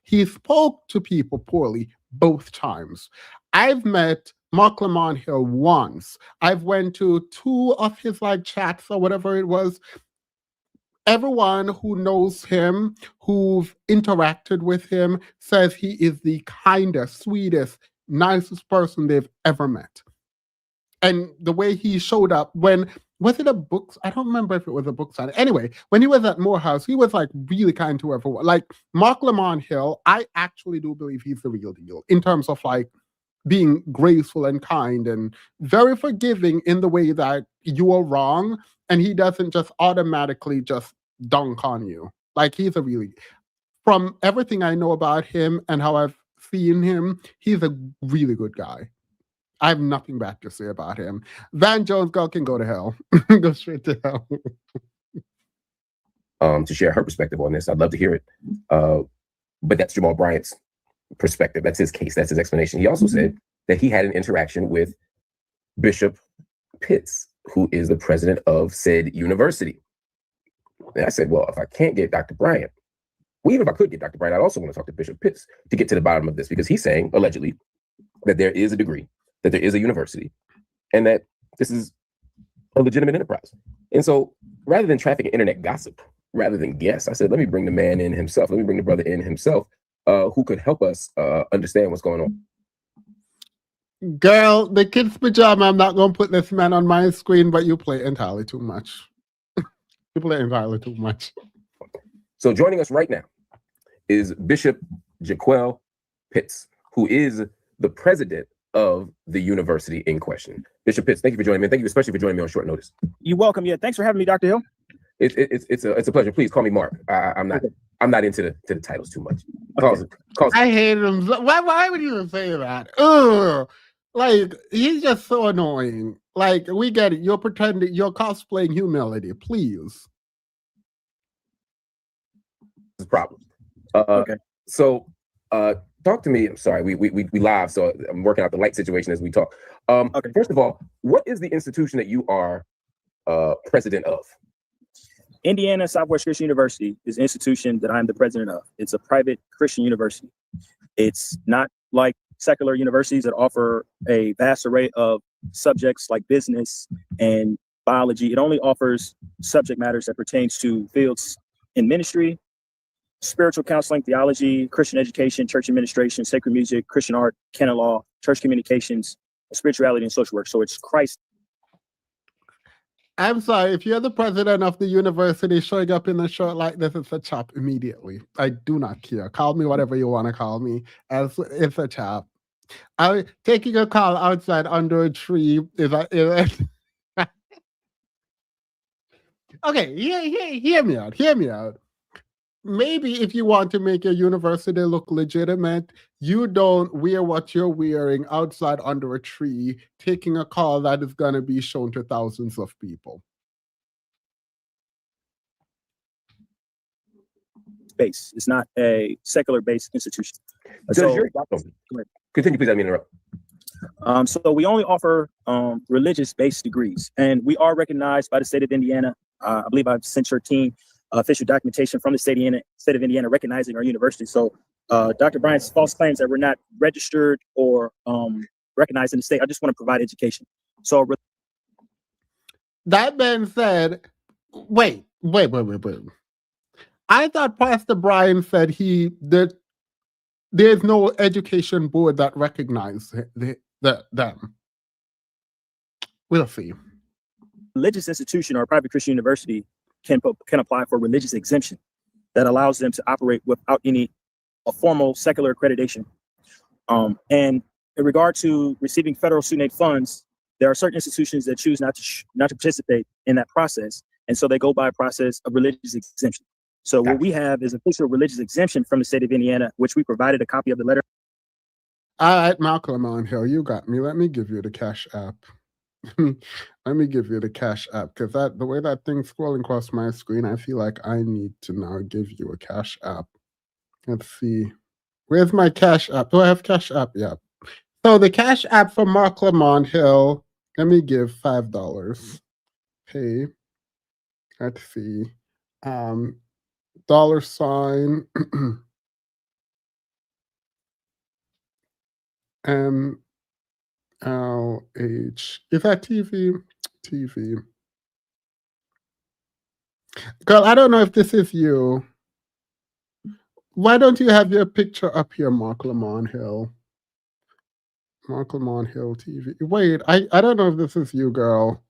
S1: he spoke to people poorly both times. I've met Marc Lamont Hill once. I've went to 2 of his like chats or whatever it was. Everyone who knows him, who've interacted with him, says he is the kindest, sweetest, nicest person they've ever met. And the way he showed up when was it a book? I don't remember if it was a book signing. Anyway, when he was at Morehouse, he was like really kind to everyone. Like Marc Lamont Hill, I actually do believe he's the real deal in terms of like being graceful and kind and very forgiving in the way that you are wrong, and he doesn't just automatically just dunk on you. Like he's a really, from everything I know about him and how I've seen him, he's a really good guy. I have nothing bad to say about him. Van Jones girl can go to hell. Go straight to hell.
S4: To share her perspective on this, I'd love to hear it. But that's Jamal Bryant's perspective. That's his case. That's his explanation. He also said that he had an interaction with Bishop Pitts, who is the president of said university. And I said, well, if I can't get Dr. Bryant, well, even if I could get Dr. Bryant, I'd also want to talk to Bishop Pitts to get to the bottom of this, because he's saying, allegedly, that there is a degree, that there is a university, and that this is a legitimate enterprise. And so rather than trafficking internet gossip, rather than guess, I said, let me bring the man in himself. Let me bring the brother in himself, who could help us understand what's going on.
S1: Girl, the kid's pajama, I'm not going to put this man on my screen, but you play entirely too much. You play entirely too much.
S4: So joining us right now is Bishop Jaquel Pitts, who is the president of the university in question. Bishop Pitts, thank you for joining me. Thank you especially for joining me on short notice.
S6: You're welcome. Yeah, thanks for having me, Dr. Hill.
S4: It's a pleasure. Please call me Mark. I'm not into the titles too much.
S1: I hate him. Why would you even say that? Ugh. Like, he's just so annoying. Like, we get it. You're pretending, you're cosplaying humility. Please.
S4: Problem.
S6: Okay.
S4: So talk to me. I'm sorry, we live, so I'm working out the light situation as we talk.
S6: Okay.
S4: First of all, what is the institution that you are president of?
S6: Indiana Southwest Christian University is an institution that I'm the president of. It's a private Christian university. It's not like secular universities that offer a vast array of subjects like business and biology. It only offers subject matters that pertains to fields in ministry, spiritual counseling, theology, Christian education, church administration, sacred music, Christian art, canon law, church communications, spirituality, and social work. So it's Christ.
S1: I'm sorry, if you're the president of the university showing up in a shirt like this, it's a chop immediately. I do not care. Call me whatever you want to call me. It's a chop. Taking a call outside under a tree is okay, hear me out. Hear me out. Maybe if you want to make your university look legitimate, you don't wear what you're wearing outside under a tree, taking a call that is going to be shown to thousands of people.
S6: Base. It's not a secular-based institution.
S4: Continue, please. I mean, interrupt.
S6: So we only offer religious-based degrees, and we are recognized by the state of Indiana. I believe I've sent your team official documentation from the state of Indiana recognizing our university. So Dr. Bryant's false claims that we're not registered or recognized in the state, I just want to provide education. So
S1: that being said, wait. I thought Pastor Brian said that there's no education board that recognizes them. We'll see.
S6: Religious institution or a private Christian university can apply for religious exemption that allows them to operate without any formal secular accreditation. And in regard to receiving federal student aid funds, there are certain institutions that choose not to participate in that process, and so they go by a process of religious exemption. So what we have is official religious exemption from the state of Indiana, which we provided a copy of the letter.
S1: All right, Marc Lamont Hill, you got me. Let me give you the Cash App. Let me give you the Cash App, because the way that thing's scrolling across my screen, I feel like I need to now give you a Cash App. Let's see. Where's my Cash App? Do I have Cash App? Yeah. So the Cash App for Marc Lamont Hill, let me give $5. Pay. Let's see. $sign MLH. Is that TV? TV. Girl, I don't know if this is you. Why don't you have your picture up here, Marc Lamont Hill? Marc Lamont Hill TV. Wait, I don't know if this is you, girl.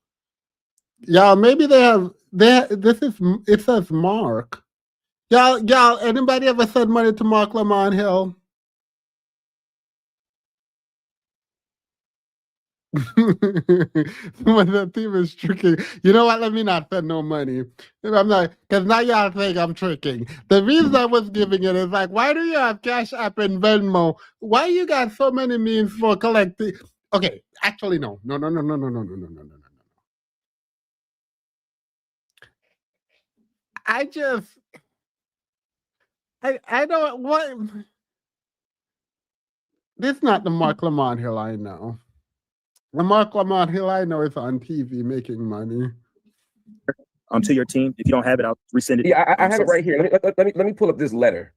S1: Yeah, maybe they have. It says Mark. Y'all. Anybody ever send money to Marc Lamont Hill? The team is tricking. You know what? Let me not send no money. I'm not, because now y'all think I'm tricking. The reason I was giving it is like, why do you have Cash App and Venmo? Why you got so many means for collecting? Okay, actually, no. I just, I don't, what? This is not the Marc Lamont Hill I know. The Marc Lamont Hill I know is on TV making money.
S6: To your team. If you don't have it, I'll resend it.
S4: Yeah, I have it right here. Let me pull up this letter,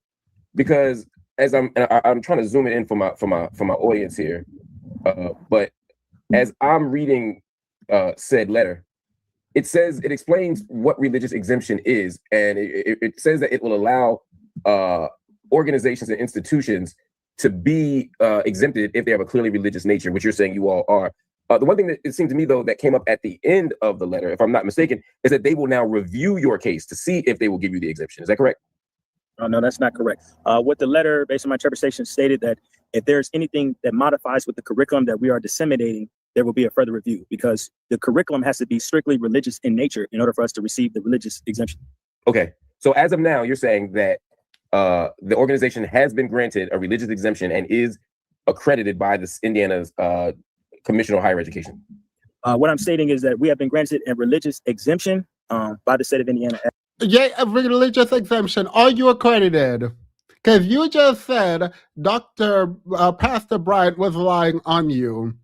S4: because as I'm trying to zoom it in for my audience here, but as I'm reading said letter, it explains what religious exemption is, and it says that it will allow organizations and institutions to be exempted if they have a clearly religious nature, which you're saying you all are. The one thing that it seemed to me, though, that came up at the end of the letter, if I'm not mistaken, is that they will now review your case to see if they will give you the exemption. Is that correct?
S6: No, that's not correct. What the letter, based on my interpretation, stated that if there's anything that modifies with the curriculum that we are disseminating, there will be a further review, because the curriculum has to be strictly religious in nature in order for us to receive the religious exemption.
S4: Okay. So as of now, you're saying that the organization has been granted a religious exemption and is accredited by the Indiana's Commission on Higher Education.
S6: What I'm stating is that we have been granted a religious exemption by the state of Indiana.
S1: Yeah, a religious exemption. Are you accredited? Because you just said Pastor Bryant was lying on you.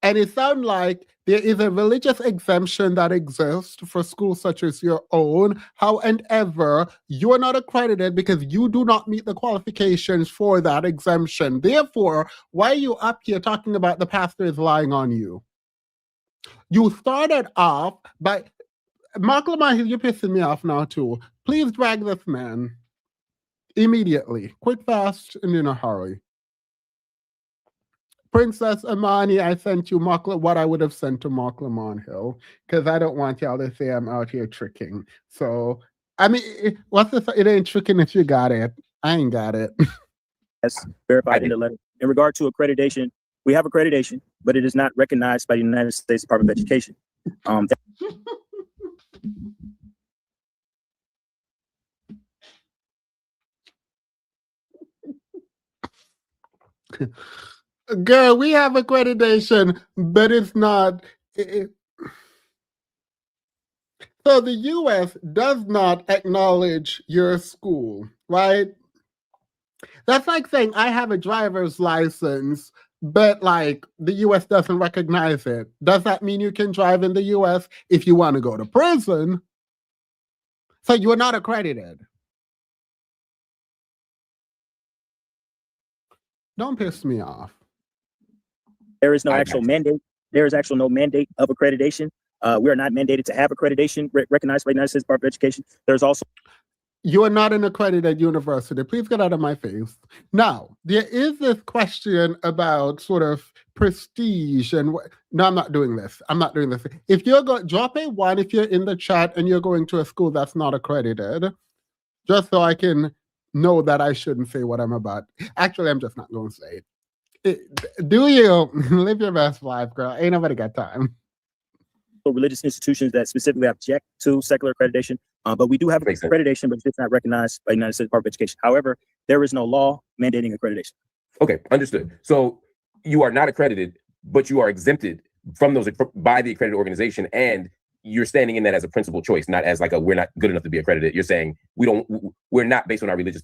S1: And it sounds like there is a religious exemption that exists for schools such as your own. However, you are not accredited because you do not meet the qualifications for that exemption. Therefore, why are you up here talking about the pastor is lying on you? You started off by... Marc Lamont Hill, you're pissing me off now too. Please drag this man immediately. Quick, fast, and in a hurry. Princess Amani, I sent you what I would have sent to Marc Lamont Hill, because I don't want y'all to say I'm out here tricking. So, I mean, what's this? It ain't tricking if you got it. I ain't got it.
S6: As verified in the letter. In regard to accreditation, we have accreditation, but it is not recognized by the United States Department of Education.
S1: Girl, we have accreditation, but it's not. So the U.S. does not acknowledge your school, right? That's like saying I have a driver's license, but like the U.S. doesn't recognize it. Does that mean you can drive in the U.S. if you want to go to prison? So you're not accredited. Don't piss me off.
S6: There is no actual mandate. There is actually no mandate of accreditation. We are not mandated to have accreditation recognized by the United States Department of Education. There's also...
S1: You are not an accredited university. Please get out of my face. Now, there is this question about sort of prestige and no, I'm not doing this. I'm not doing this. If you're going, drop a 1 if you're in the chat and you're going to a school that's not accredited, just so I can know that I shouldn't say what I'm about. Actually, I'm just not going to say it. Do you live your best life, girl? Ain't nobody got time.
S6: Religious institutions that specifically object to secular accreditation, but we do have accreditation, but it's not recognized by the United States Department of Education. However, there is no law mandating accreditation.
S4: Okay, understood. So you are not accredited, but you are exempted from those by the accredited organization, and you're standing in that as a principal choice, not as like a we're not good enough to be accredited. You're saying we're not based on our religious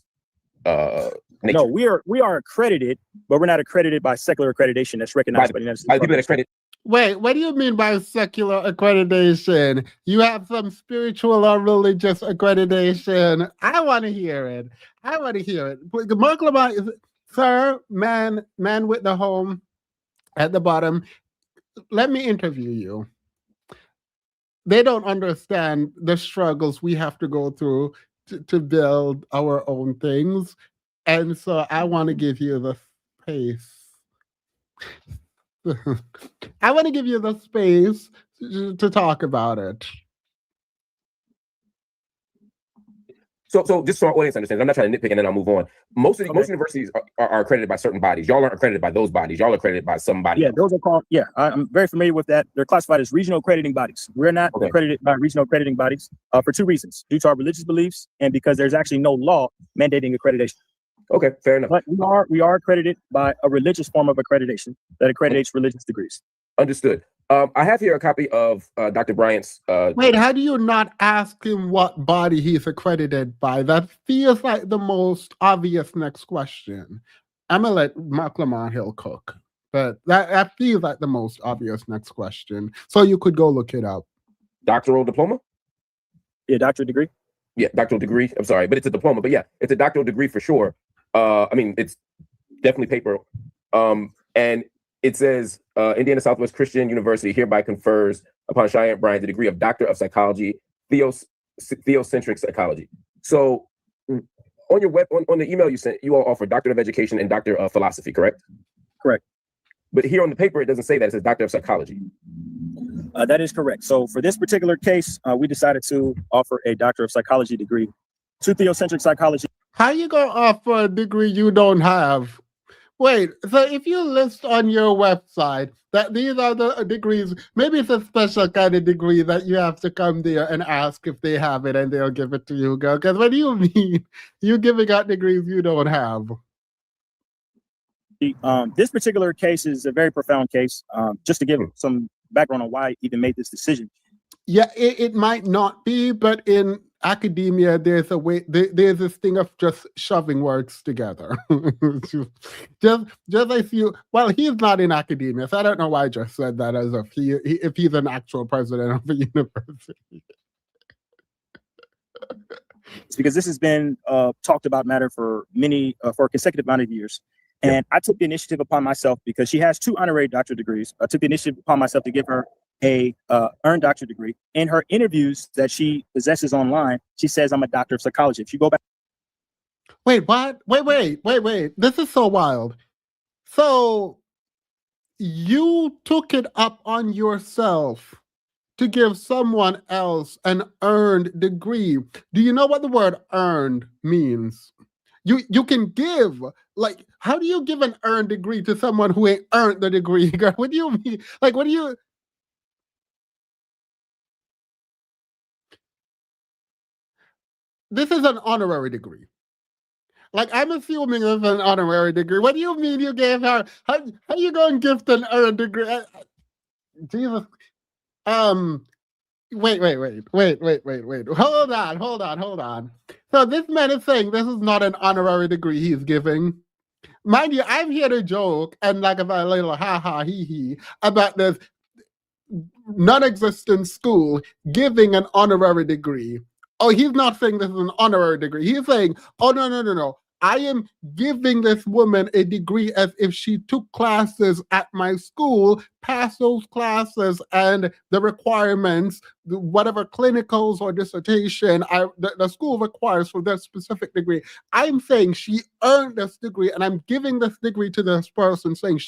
S4: nature.
S6: No, we are accredited, but we're not accredited by secular accreditation that's recognized by the United States.
S4: People that accredit.
S1: Wait, what do you mean by secular accreditation? You have some spiritual or religious accreditation. I want to hear it. I want to hear it. Marc Lamont, sir, man with the home at the bottom, let me interview you. They don't understand the struggles we have to go through to build our own things. And so I want to give you the space. I want to give you the space to talk about it.
S4: So just so our audience understands, I'm not trying to nitpick and then I'll move on. Most universities are accredited by certain bodies. Y'all aren't accredited by those bodies. Y'all are accredited by some body.
S6: Yeah, those are called, I'm very familiar with that. They're classified as regional accrediting bodies. We're not accredited by regional accrediting bodies for two reasons: due to our religious beliefs and because there's actually no law mandating accreditation.
S4: Okay, fair enough.
S6: But we are accredited by a religious form of accreditation that accreditates religious degrees.
S4: Understood. I have here a copy of Dr. Bryant's.
S1: Wait, how do you not ask him what body he's accredited by? That feels like the most obvious next question. I'm gonna let Marc Lamont Hill cook, but that feels like the most obvious next question. So you could go look it up.
S4: Doctoral diploma?
S6: Yeah, doctorate degree.
S4: Yeah, doctoral degree. I'm sorry, but it's a diploma. But yeah, it's a doctoral degree for sure. I mean, it's definitely paper. And it says Indiana Southwest Christian University hereby confers upon Cheyenne Bryant the degree of Doctor of Psychology, Theocentric Psychology. So on your on the email you sent, you all offer Doctor of Education and Doctor of Philosophy, correct?
S6: Correct.
S4: But here on the paper, it doesn't say that. It says Doctor of Psychology.
S6: That is correct. So for this particular case, we decided to offer a Doctor of Psychology degree to Theocentric Psychology.
S1: How you gonna offer a degree you don't have? Wait, so if you list on your website that these are the degrees, maybe it's a special kind of degree that you have to come there and ask if they have it and they'll give it to you, girl. Because what do you mean you giving out degrees you don't have?
S6: This particular case is a very profound case. Just to give some background on why I even made this decision.
S1: Yeah, it might not be, but in academia, there's a way. There's this thing of just shoving words together. just as you. Well, he's not in academia, so I don't know why I just said that as if he's an actual president of a university.
S6: It's because this has been talked about matter for a consecutive amount of years. And I took the initiative upon myself because she has 2 honorary doctorate degrees. I took the initiative upon myself to give her a earned doctorate degree. In her interviews that she possesses online, she says, I'm a doctor of psychology. If you go back.
S1: Wait, what? Wait. This is so wild. So you took it up on yourself to give someone else an earned degree. Do you know what the word earned means? You can give, like, how do you give an earned degree to someone who ain't earned the degree? What do you mean? Like, what do you... This is an honorary degree. Like, I'm assuming this is an honorary degree. What do you mean you gave her? How you going to gift an earned degree? Jesus. Wait. Hold on. So this man is saying this is not an honorary degree he's giving. Mind you, I'm here to joke and like about a little ha hee about this non-existent school giving an honorary degree. Oh, he's not saying this is an honorary degree. He's saying, oh, no. I am giving this woman a degree as if she took classes at my school, passed those classes and the requirements, whatever clinicals or dissertation the school requires for that specific degree. I'm saying she earned this degree and I'm giving this degree to this person saying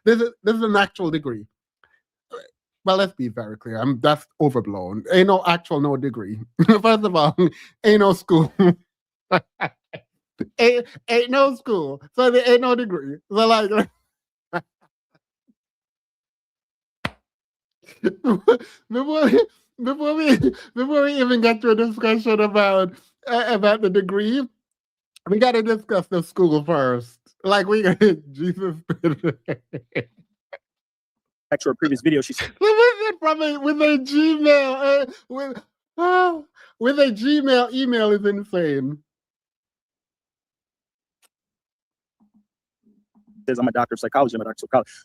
S1: this is an actual degree. Well, let's be very clear. That's overblown. Ain't no degree. First of all, ain't no school. ain't no school. So there ain't no degree. So like before we even get to a discussion about the degree, we got to discuss the school first. Like Jesus.
S6: Back to her previous video, she said
S1: with a Gmail with a Gmail email is insane.
S6: Says I'm a doctor of psychology.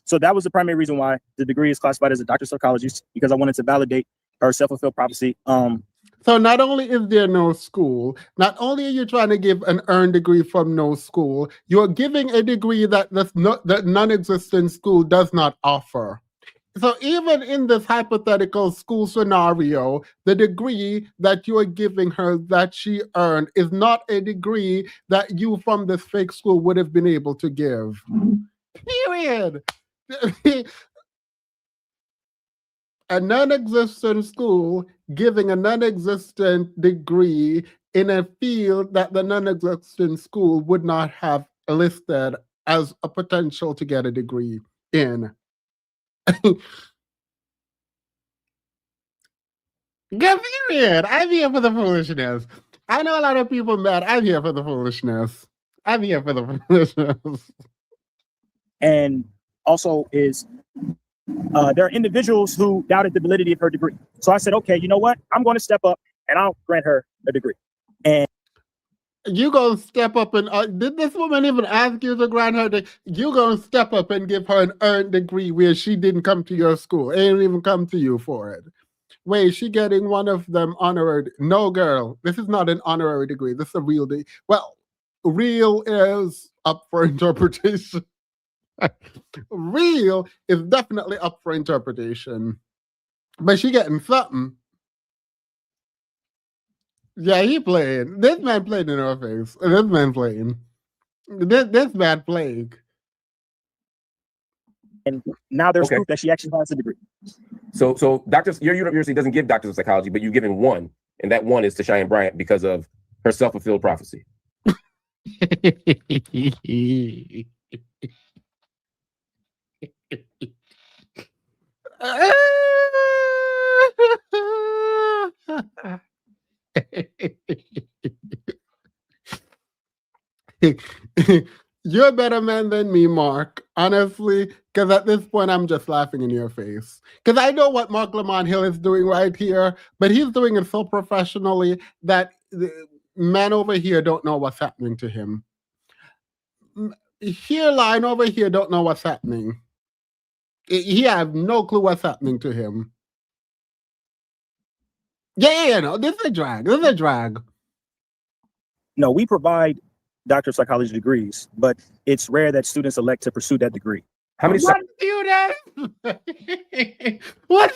S6: So that was the primary reason why the degree is classified as a doctor of psychology, because I wanted to validate her self-fulfilled prophecy.
S1: So not only is there no school, not only are you trying to give an earned degree from no school, you're giving a degree that that non-existent school does not offer. So even in this hypothetical school scenario, the degree that you are giving her that she earned is not a degree that you from this fake school would have been able to give. Period. a non-existent school giving a non-existent degree in a field that the non-existent school would not have listed as a potential to get a degree in. Get period. I'm here for the foolishness. I know a lot of people mad. I'm here for the foolishness. I'm here for the foolishness.
S6: And also is there are individuals who doubted the validity of her degree. So I said, okay, you know what? I'm going to step up and I'll grant her a degree. And
S1: you gonna step up and did this woman even ask you to grant her? You gonna step up and give her an earned degree where she didn't come to your school? It didn't even come to you for it. Wait, she getting one of them honorary? No, girl, this is not an honorary degree. This is a real degree. Well, real is up for interpretation. Real is definitely up for interpretation, but she getting something. Yeah, he playing. This man playing in her face. This man playing. This man playing.
S6: And now there's
S4: Okay.
S6: proof that she actually has a degree.
S4: So your university doesn't give doctors of psychology, but you've given one, and that one is to Cheyenne Bryant because of her self-fulfilled prophecy.
S1: You're a better man than me, Mark. Honestly, because at this point, I'm just laughing in your face. Because I know what Marc Lamont Hill is doing right here, but he's doing it so professionally that the man over here don't know what's happening to him. Here, line over here, don't know what's happening. He have no clue what's happening to him. Yeah, no, this is a drag. This is a drag.
S6: No, we provide doctor of psychology degrees, but it's rare that students elect to pursue that degree.
S4: How many?
S1: What students? What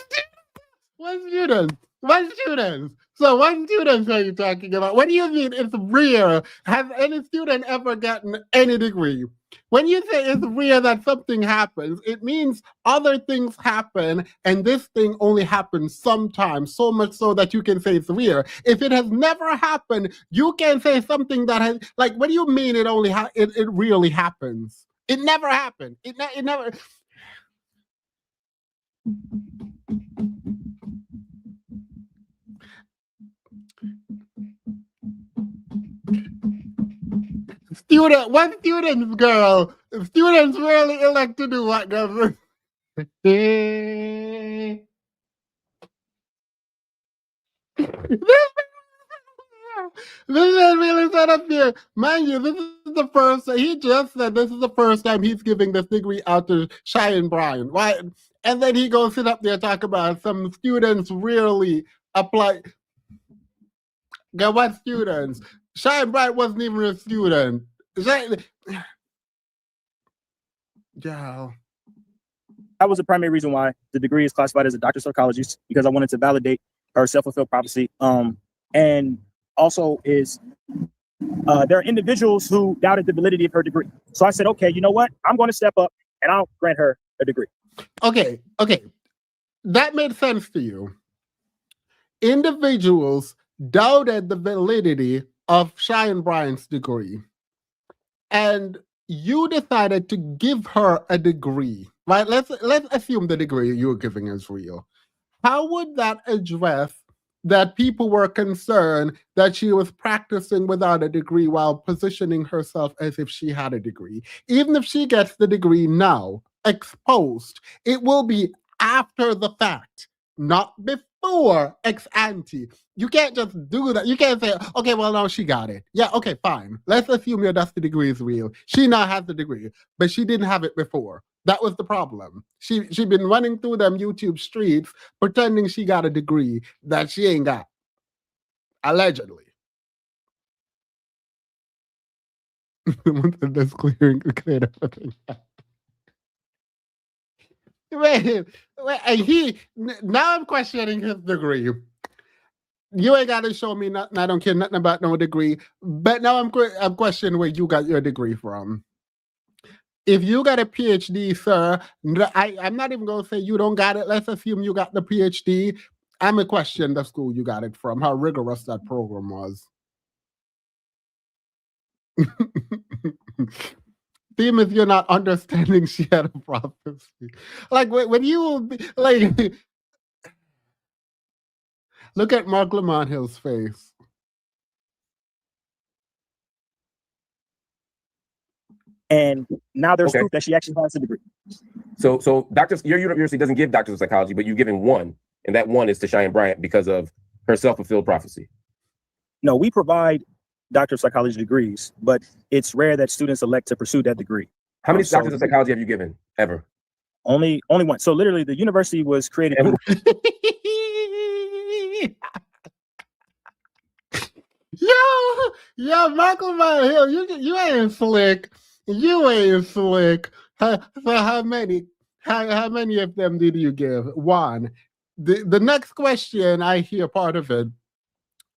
S1: students? What students? So what students are you talking about? What do you mean it's rare? Has any student ever gotten any degree? When you say it's rare that something happens, it means other things happen, and this thing only happens sometimes, so much so that you can say it's rare. If it has never happened, you can say something that has, like, what do you mean it only it really happens? It never happened. It never. What students, girl? Students rarely elect to do what, girl? This is really set up here. Mind you, this is the first, he just said this is the first time he's giving this degree out to Cheyenne Bryant, right? And then he goes sit up there talk about some students rarely apply. Girl, what students? Cheyenne Bryant wasn't even a student. Yeah.
S6: That was the primary reason why the degree is classified as a doctor of psychology, because I wanted to validate her self-fulfilled prophecy. And also is there are individuals who doubted the validity of her degree. So I said, okay, you know what? I'm going to step up and I'll grant her a degree.
S1: Okay. That made sense to you. Individuals doubted the validity of Cheyenne Bryant's degree. And you decided to give her a degree, right? Let's assume the degree you were giving is real. How would that address that people were concerned that she was practicing without a degree while positioning herself as if she had a degree? Even if she gets the degree now, exposed, it will be after the fact, not before ex ante. You can't just do that. You can't say, okay, well, no, she got it. Yeah, okay, fine. Let's assume your dusty degree is real. She now has the degree, but she didn't have it before. That was the problem. She'd been running through them YouTube streets pretending she got a degree that she ain't got. Allegedly. That's clearing. Wait, now I'm questioning his degree. You ain't got to show me nothing. I don't care nothing about no degree. But now I'm questioning where you got your degree from. If you got a PhD, sir, I'm not even going to say you don't got it. Let's assume you got the PhD. I'm going to question the school you got it from, how rigorous that program was. Theme is you're not understanding shadow prophecy. Like when you like look at Marc Lamont Hill's face.
S6: And now there's proof that she actually has a degree.
S4: So your university doesn't give doctors of psychology, but you've given one, and that one is to Cheyenne Bryant because of her self-fulfilled prophecy.
S6: No, we provide doctor of psychology degrees, but it's rare that students elect to pursue that dedegree.
S4: How many doctors of psychology have you given ever?
S6: Only one. So literally, the university was created.
S1: Yo, Marc Lamont Hill, you ain't slick. You ain't slick. So how many of them did you give? One. The next question, I hear part of it.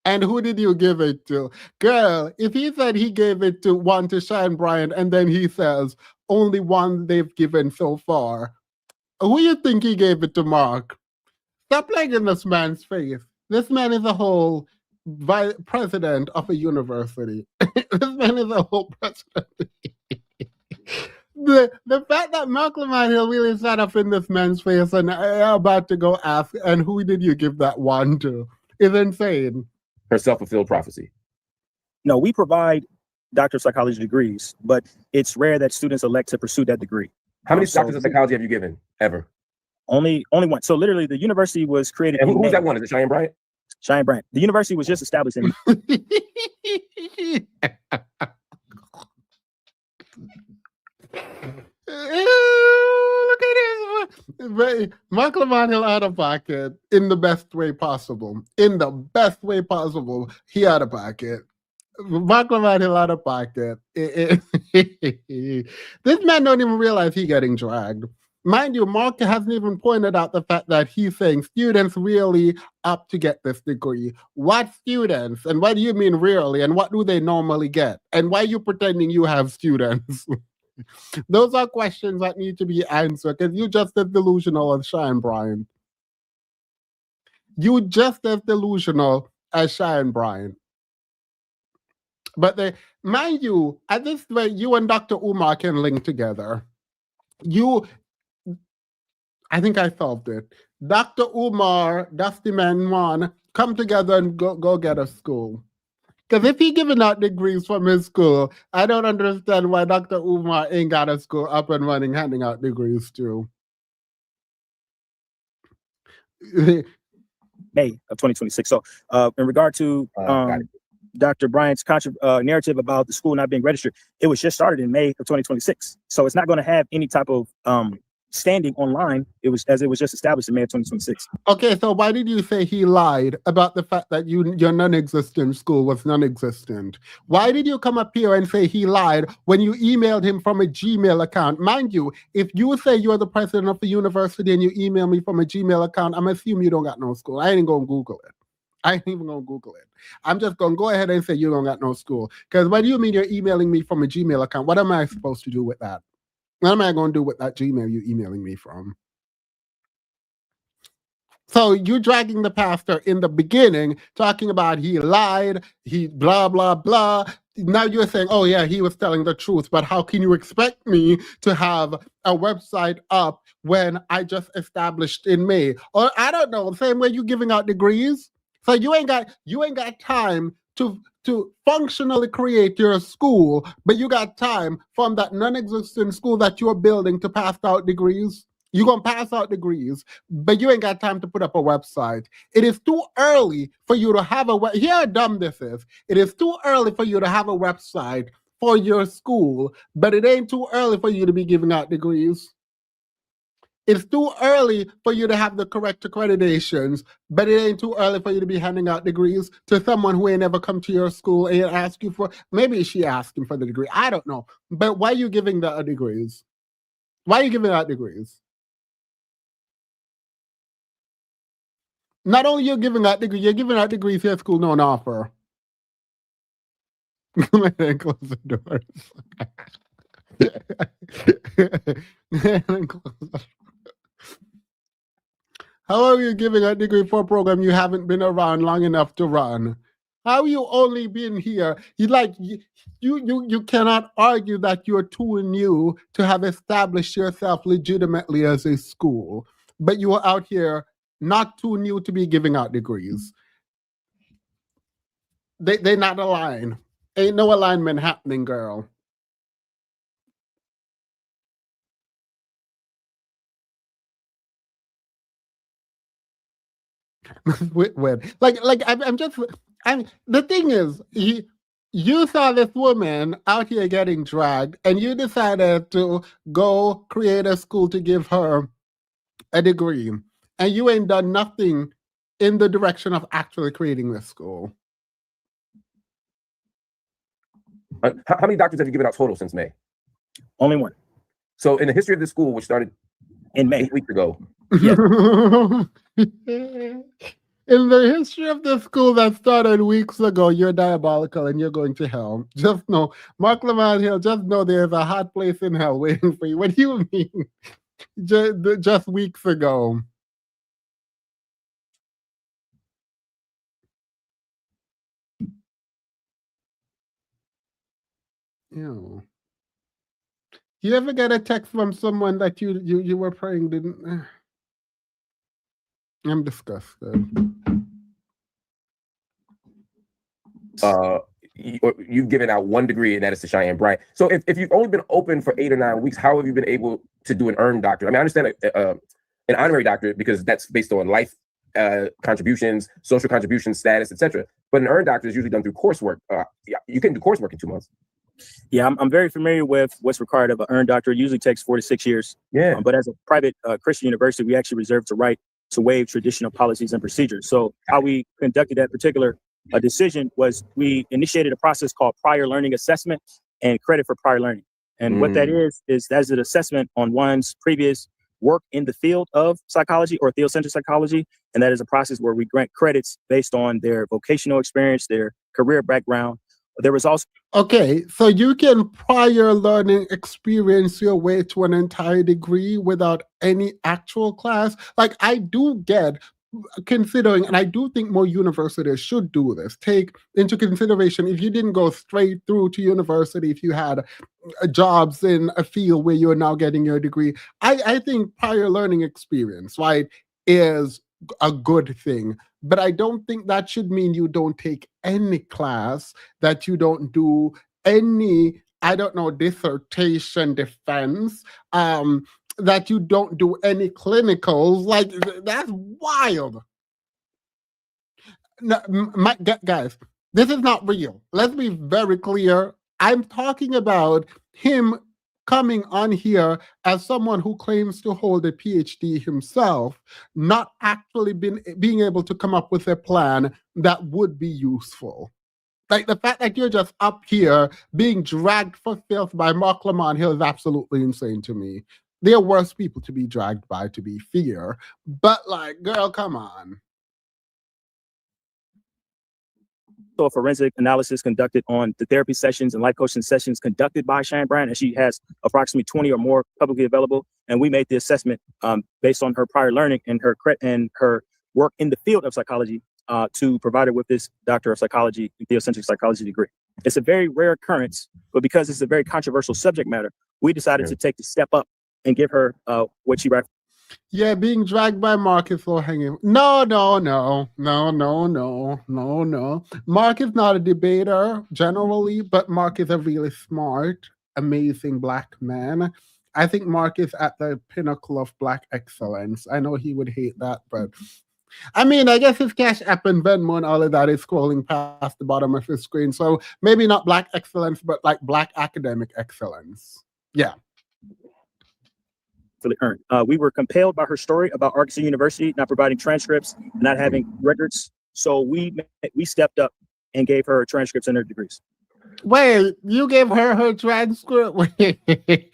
S1: And who did you give it to? Girl, if he said he gave it to one to Cheyenne Bryant, and then he says only one they've given so far, who you think he gave it to, Mark? Stop playing in this man's face. This man is a whole president of a university. This man is a whole president. The fact that Marc Lamont Hill really sat up in this man's face and about to go ask, and who did you give that one to, is insane.
S4: Her self-fulfilled prophecy.
S6: No, we provide doctor of psychology degrees, but it's rare that students elect to pursue that degree.
S4: How many doctors of psychology have you given ever?
S6: Only one. So literally, the university was created.
S4: And who's that one? Is it Cheyenne Bryant?
S6: Cheyenne Bryant. The university was just established in.
S1: Look at this. Marc Lamont Hill out of pocket in the best way possible. In the best way possible, he out of pocket. Marc Lamont Hill out of pocket. This man don't even realize he getting dragged. Mind you, Mark hasn't even pointed out the fact that he's saying students really up to get this degree. What students? And what do you mean really? And what do they normally get? And why are you pretending you have students? Those are questions that need to be answered because you're just as delusional as Cheyenne Bryant. You just as delusional as Cheyenne Bryant. But mind you, at this way, you and Dr. Umar can link together. I think I solved it. Dr. Umar, Dusty Man One, come together and go get a school. Because if he giving out degrees from his school, I don't understand why Dr. Umar ain't got a school up and running, handing out degrees too.
S6: May of 2026. So in regard to Dr. Bryant's narrative about the school not being registered, it was just started in May of 2026. So it's not going to have any type of standing online. It was just established in May of 2026.
S1: Okay, so why did you say he lied about the fact that your non-existent school was non-existent? Why did you come up here and say he lied when you emailed him from a Gmail account? Mind you, if you say you're the president of the university and you email me from a Gmail account, I'm assuming you don't got no school. I ain't gonna Google it. I ain't even gonna Google it. I'm just gonna go ahead and say you don't got no school. Because what do you mean you're emailing me from a Gmail account? What am I supposed to do with that? What am I going to do with that Gmail you emailing me from? So you're dragging the pastor in the beginning, talking about he lied, he blah, blah, blah. Now you're saying, oh yeah, he was telling the truth, but how can you expect me to have a website up when I just established in May? Or I don't know, the same way you're giving out degrees. So you ain't got time to functionally create your school, but you got time from that non-existent school that you're building to pass out degrees. You're going to pass out degrees, but you ain't got time to put up a website. It is too early for you to have here how dumb this is. It is too early for you to have a website for your school, but it ain't too early for you to be giving out degrees. It's too early for you to have the correct accreditations, but it ain't too early for you to be handing out degrees to someone who ain't ever come to your school and ask you for, maybe she asked him for the degree. I don't know. But why are you giving the degrees? Why are you giving out degrees? Not only you're giving out degrees, you're giving out degrees your school don't offer. Come ahead and close the doors. How are you giving a degree for a program you haven't been around long enough to run? How you only been here? You cannot argue that you're too new to have established yourself legitimately as a school, but you are out here not too new to be giving out degrees. They not align. Ain't no alignment happening, girl. When I'm just the thing is you saw this woman out here getting dragged and you decided to go create a school to give her a degree, and you ain't done nothing in the direction of actually creating this school.
S4: How many doctors have you given out total since May?
S6: Only one.
S4: So in the history of the school, which started
S6: in May
S4: 8 weeks ago.
S6: Yes.
S1: In the history of the school that started weeks ago, you're diabolical and you're going to hell. Just know, Marc Lamont Hill, just know there's a hot place in hell waiting for you. What do you mean? Just weeks ago. Ew. You ever get a text from someone that you were praying didn't? I'm disgusted.
S4: You've given out one degree, and that is to Cheyenne Bryant. So if you've only been open for 8 or 9 weeks, how have you been able to do an earned doctorate? I mean, I understand an honorary doctorate because that's based on life contributions, social contributions, status, etc. But an earned doctorate is usually done through coursework. You can do coursework in 2 months.
S6: Yeah, I'm very familiar with what's required of an earned doctorate. It usually takes 4 to 6 years.
S4: Yeah.
S6: But as a private Christian university, we actually reserve the right to waive traditional policies and procedures. So how we conducted that particular decision was we initiated a process called prior learning assessment and credit for prior learning. And what that is that's an assessment on one's previous work in the field of psychology or theocentric psychology. And that is a process where we grant credits based on their vocational experience, their career background. There was also
S1: okay, so you can prior learning experience your way to an entire degree without any actual class. Like I do get considering, and I do think more universities should do this, take into consideration if you didn't go straight through to university, if you had jobs in a field where you're now getting your degree, I think prior learning experience, right, is a good thing. But I don't think that should mean you don't take any class, that you don't do any, I don't know, dissertation defense, that you don't do any clinicals. Like, that's wild. No, guys, this is not real. Let's be very clear. I'm talking about him coming on here as someone who claims to hold a PhD himself, not actually being able to come up with a plan that would be useful. Like the fact that you're just up here being dragged for filth by Marc Lamont Hill is absolutely insane to me. There are worse people to be dragged by, to be fair. But like, girl, come on.
S6: a forensic analysis conducted on the therapy sessions and life coaching sessions conducted by Cheyenne Bryant, and she has approximately 20 or more publicly available. And we made the assessment based on her prior learning and her work in the field of psychology to provide her with this Doctor of Psychology and Theocentric Psychology degree. It's a very rare occurrence, but because it's a very controversial subject matter, we decided to take the step up and give her what she referenced.
S1: Yeah, being dragged by Marc is low hanging. No. Marc is not a debater generally, but Marc is a really smart, amazing Black man. I think Marc is at the pinnacle of Black excellence. I know he would hate that, but I mean, I guess his Cash App and Venmo and all of that is scrolling past the bottom of his screen. So maybe not Black excellence, but like Black academic excellence. Yeah.
S6: Earned. We were compelled by her story about Arkansas University not providing transcripts, not having records. So we stepped up and gave her transcripts and her degrees.
S1: Wait, you gave her transcript? Wait.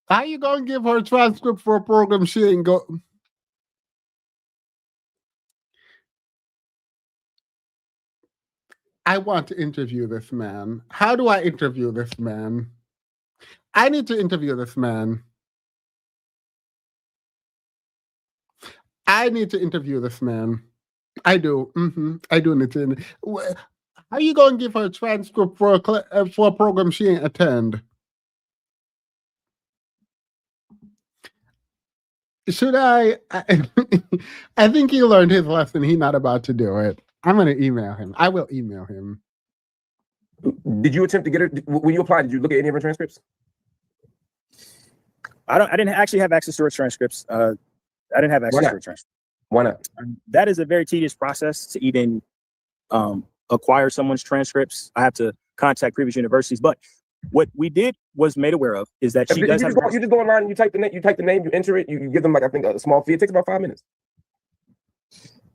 S1: How you gonna give her a transcript for a program she ain't go? I want to interview this man. How do I interview this man? I need to interview this man. I need to interview this man. I do. I do need to. How you gonna give her a transcript for a program she ain't attend? Should I? I think he learned his lesson. He's not about to do it. I'm gonna email him. I will email him.
S4: Did you attempt to get her when you applied? Did you look at any of her transcripts?
S6: I didn't actually have access to her transcripts. I didn't have access to her transcripts.
S4: Why not?
S6: That is a very tedious process to even acquire someone's transcripts. I have to contact previous universities. But what we did was made aware of is that she does have.
S4: You just go online and you type the name, you enter it, you give them like I think a small fee. It takes about 5 minutes.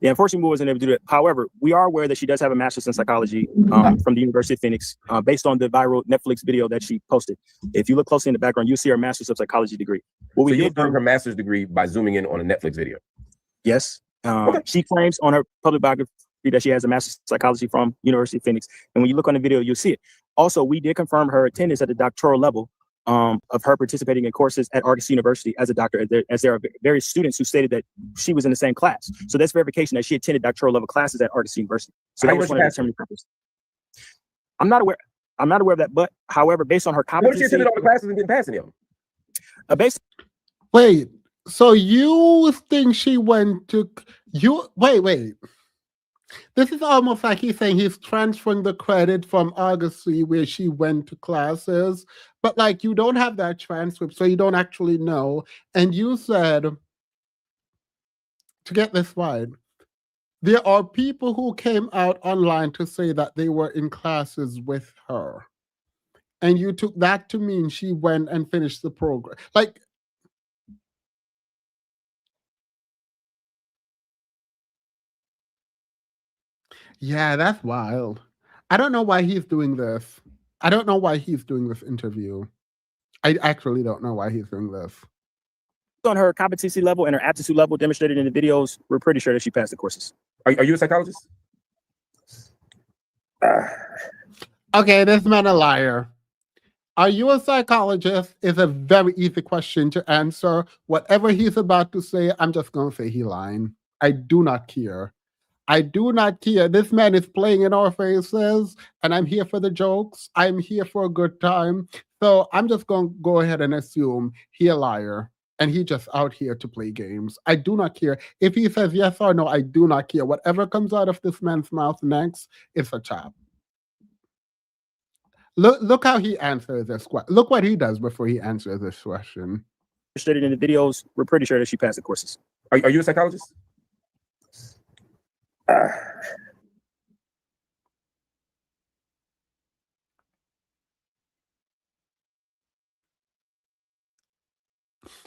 S6: Yeah, unfortunately, we wasn't able to do that. However, we are aware that she does have a master's in psychology from the University of Phoenix, based on the viral Netflix video that she posted. If you look closely in the background, you'll see her master's of psychology degree.
S4: What we did earn her master's degree by zooming in on a Netflix video.
S6: Yes. She claims on her public biography that she has a master's in psychology from University of Phoenix. And when you look on the video, you'll see it. Also, we did confirm her attendance at the doctoral level of her participating in courses at Argus University as a doctor, as there are various students who stated that she was in the same class. So that's verification that she attended doctoral level classes at Argus University. So that was one of the determining purposes. I'm not aware of that, but however, based on her competency.
S4: What if she attended all the classes and didn't pass any of them?
S1: Wait, so you think she went to wait. This is almost like he's saying he's transferring the credit from August where she went to classes, but like you don't have that transcript, so you don't actually know. And you said, to get this right, there are people who came out online to say that they were in classes with her. And you took that to mean she went and finished the program. Like, yeah, that's wild. I don't know why he's doing this. I don't know why he's doing this interview. I actually don't know why he's doing this.
S6: On her competency level and her aptitude level demonstrated in the videos, we're pretty sure that she passed the courses.
S4: Are you a psychologist?
S1: Okay, this man a liar. Are you a psychologist is a very easy question to answer. Whatever he's about to say, I'm just going to say he's lying. I do not care. I do not care. This man is playing in our faces, and I'm here for the jokes. I'm here for a good time. So I'm just going to go ahead and assume he's a liar, and he just out here to play games. I do not care. If he says yes or no, I do not care. Whatever comes out of this man's mouth next is a chap. Look how he answers this question. Look what he does before he answers this question.
S6: Demonstrated in the videos, we're pretty sure that she passed the courses.
S4: Are you a psychologist?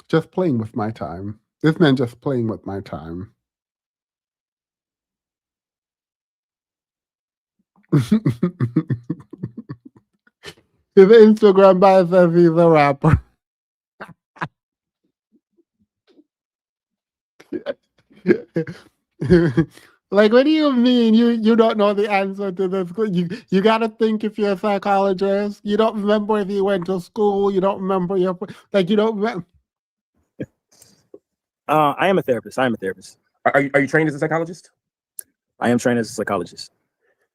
S1: Just playing with my time. This man just playing with my time. His Instagram bio says he's a rapper. Like, what do you mean you don't know the answer to this? You got to think if you're a psychologist. You don't remember if you went to school. You don't remember you don't remember.
S6: I am a therapist. Are
S4: you trained as a psychologist?
S6: I am trained as a psychologist.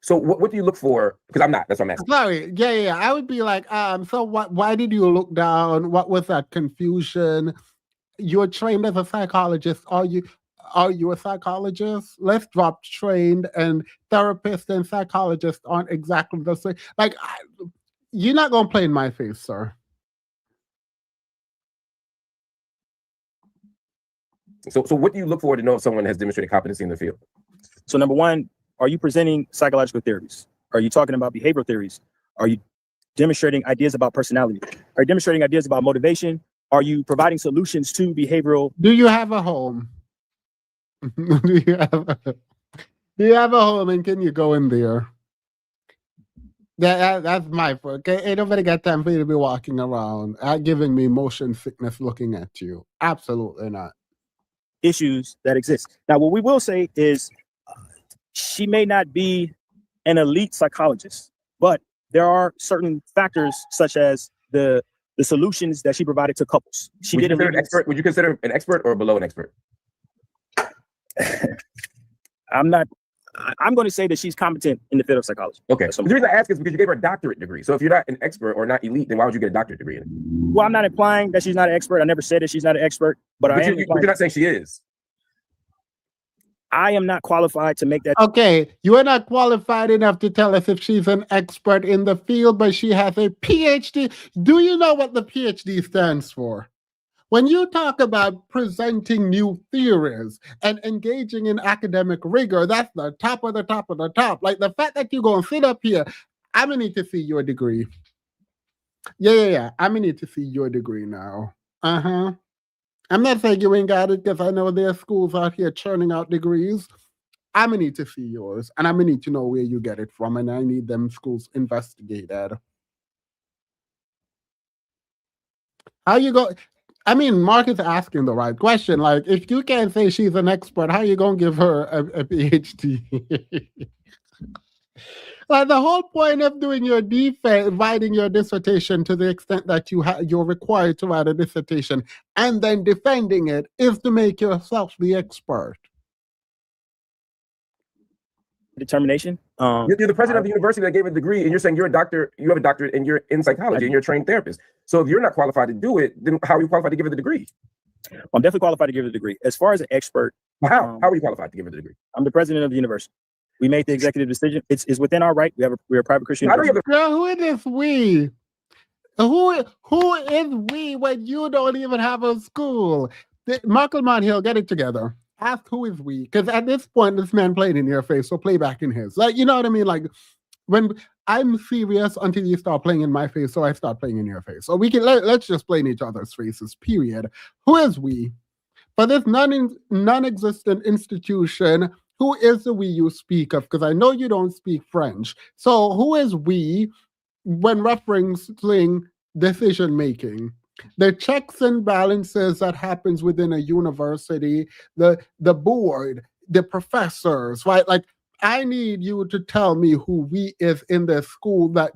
S4: So what do you look for? Because I'm not. That's what I'm asking.
S1: Sorry. Yeah. I would be like, so what? Why did you look down? What was that confusion? You're trained as a psychologist. Are you a psychologist? Let's drop trained and therapist and psychologist aren't exactly the same. Like, you're not gonna play in my face, sir.
S4: So what do you look for to know if someone has demonstrated competency in the field?
S6: So number one, are you presenting psychological theories? Are you talking about behavioral theories? Are you demonstrating ideas about personality? Are you demonstrating ideas about motivation? Are you providing solutions to behavioral?
S1: Do you have a home? Do you have a home and can you go in there? That's my fault. Okay? Ain't nobody got time for you to be walking around giving me motion sickness looking at you. Absolutely not.
S6: Issues that exist. Now, what we will say is she may not be an elite psychologist, but there are certain factors such as the the solutions that she provided to couples. She
S4: Would you
S6: didn't
S4: consider an expert? Would you consider an expert or below an expert?
S6: I'm going to say that she's competent in the field of psychology.
S4: Okay. The reason I ask is because you gave her a doctorate degree. So if you're not an expert or not elite, then why would you get a doctorate degree in it?
S6: Well, I'm not implying that she's not an expert. I never said that she's not an expert, but
S4: you're not saying she is.
S6: I am not qualified to make that.
S1: Okay, you are not qualified enough to tell us if she's an expert in the field, but she has a PhD. Do you know what the PhD stands for? When you talk about presenting new theories and engaging in academic rigor, that's the top of the top of the top. Like the fact that you're going to sit up here, I'm going to need to see your degree. Yeah. I'm going to need to see your degree now. I'm not saying you ain't got it because I know there's schools out here churning out degrees. I'm going to need to see yours, and I'm going to need to know where you get it from, and I need them schools investigated. How you go? I mean, Mark is asking the right question. Like, if you can't say she's an expert, how you going to give her a PhD? Like, the whole point of doing your defense, writing your dissertation to the extent that you're required to write a dissertation and then defending it is to make yourself the expert.
S6: Determination.
S4: You're the president of the university that gave a degree, and you're saying you're a doctor, you have a doctorate, and you're in psychology, and you're a trained therapist. So if you're not qualified to do it, then how are you qualified to give her the degree?
S6: Well, I'm definitely qualified to give her the degree. As far as an expert,
S4: how are you qualified to give her the deguee?
S6: I'm the president of the university. We made the executive decision. It's within our right. We're a private Christian university.
S1: Girl, who is we? Who is we when you don't even have a school? Marc Lamont Hill, get it together. Ask who is we, because at this point, this man played in your face, so play back in his. Like, you know what I mean? Like, when I'm serious until you start playing in my face, so I start playing in your face. So we can let's just play in each other's faces. Period. Who is we? For this non-existent institution, who is the we you speak of? Because I know you don't speak French. So who is we when referencing decision making? The checks and balances that happens within a university, the board, the professors, right? Like, I need you to tell me who we is in the school that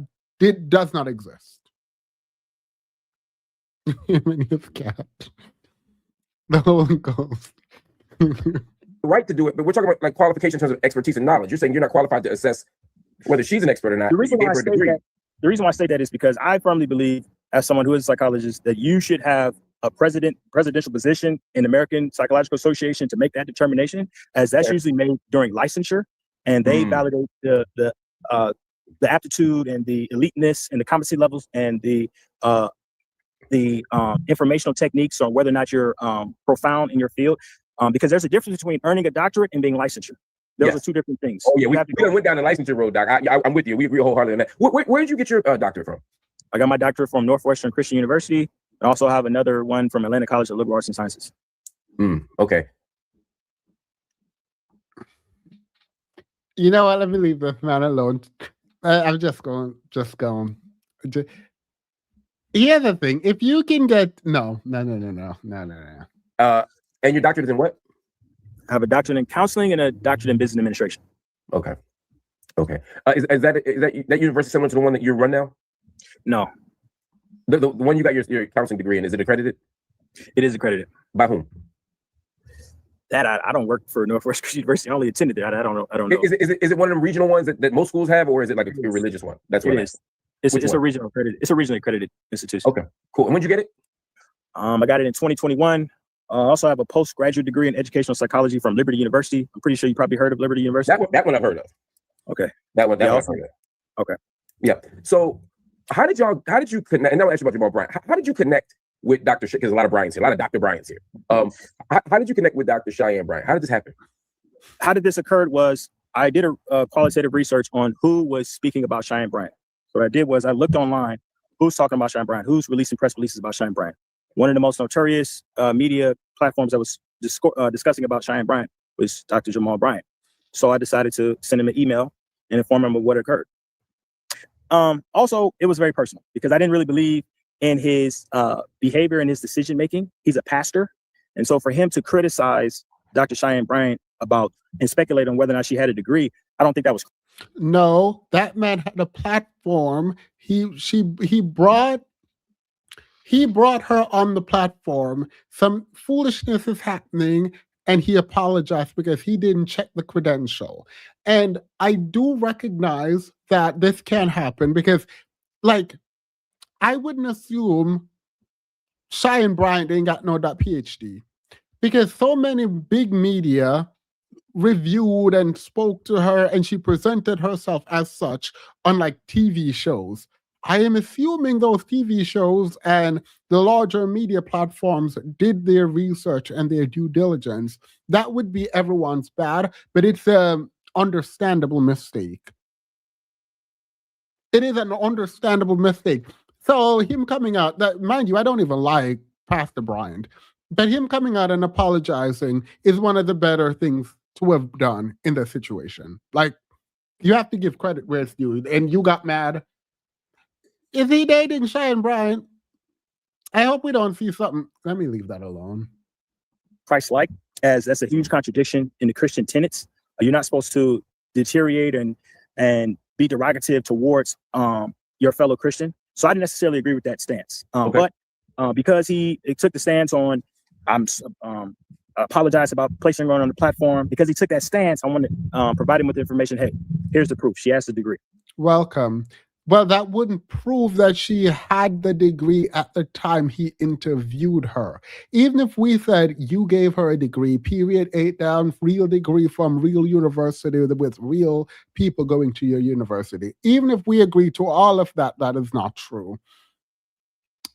S1: does not exist. Him and his cat. The Holy Ghost.
S4: Right to do it, but we're talking about like qualifications in terms of expertise and knowledge. You're saying you're not qualified to assess whether she's an expert or not.
S6: The reason why I say that is because I firmly believe, as someone who is a psychologist, that you should have a presidential position in the American Psychological Association to make that determination, as that's usually made during licensure, and they validate the aptitude and the eliteness and the competency levels and the informational techniques on whether or not you're profound in your field. Because there's a difference between earning a doctorate and being licensure. Those are two different things.
S4: Oh yeah, we went down the licensure road, Doc. I'm with you. We agree wholeheartedly on that. Where did you get your doctorate from?
S6: I got my doctorate from Northwestern Christian University. I also have another one from Atlanta College of Liberal Arts and Sciences.
S4: Okay.
S1: You know what? Let me leave this man alone. I'm just going. Here's the thing. If you can get no.
S4: And your doctorate is in what?
S6: I have a doctorate in counseling and a doctorate in business administration.
S4: Okay. Is that university similar to the one that you run now?
S6: No.
S4: The one you got your counseling degree in, is it accredited?
S6: It is accredited.
S4: By whom?
S6: That I don't work for Northwestern University. I only attended there. I don't know.
S4: Is it one of them regional ones that most schools have, or is it like a religious one? That's what it is.
S6: It's a regional accredited. It's a regionally accredited institution.
S4: Okay, cool. And when did you get it?
S6: I got it in 2021. I also have a postgraduate degree in educational psychology from Liberty University. I'm pretty sure you probably heard of Liberty University.
S4: That one I've heard of.
S6: Okay.
S4: That one I've heard of.
S6: Okay.
S4: Yeah. So how did you connect? And now I'll ask you about Jamal Bryant. How did you connect with Dr. Because a lot of Bryants here, a lot of Dr. Bryants here. How did you connect with Dr. Cheyenne Bryant? How did this happen?
S6: How did this occur was I did a qualitative research on who was speaking about Cheyenne Bryant. So what I did was I looked online, who's talking about Cheyenne Bryant, who's releasing press releases about Cheyenne Bryant. One of the most notorious media platforms that was discussing about Cheyenne Bryant was Dr. Jamal Bryant. So I decided to send him an email and inform him of what occurred. Also, it was very personal because I didn't really believe in his behavior and his decision making. He's a pastor. And so for him to criticize Dr. Cheyenne Bryant about and speculate on whether or not she had a degree, I don't think that was.
S1: No, that man had a platform. He brought He brought her on the platform. Some foolishness is happening, and he apologized because he didn't check the credential. And I do recognize that this can happen because, like, I wouldn't assume Cheyenne Bryant ain't got no that PhD because so many big media reviewed and spoke to her, and she presented herself as such on like TV shows. I am assuming those TV shows and the larger media platforms did their research and their due diligence. That would be everyone's bad, but it's an understandable mistake. It is an understandable mistake. So him coming out, that mind you, I don't even like Pastor Bryant, but him coming out and apologizing is one of the better things to have done in the situation. Like, you have to give credit where it's due. And you got mad. Is he dating Cheyenne Bryant? I hope we don't see something. Let me leave that alone.
S6: Christ-like, as that's a huge contradiction in the Christian tenets. You're not supposed to deteriorate and be derogative towards your fellow Christian. So I didn't necessarily agree with that stance.
S4: Okay.
S6: But because he took the stance on, I'm apologize about placing her on the platform, because he took that stance, I want to provide him with information. Hey, here's the proof. She has the degree.
S1: Welcome. Well, that wouldn't prove that she had the degree at the time he interviewed her. Even if we said you gave her a degree, period, 8 down, real degree from real university with real people going to your university. Even if we agree to all of that, that is not true.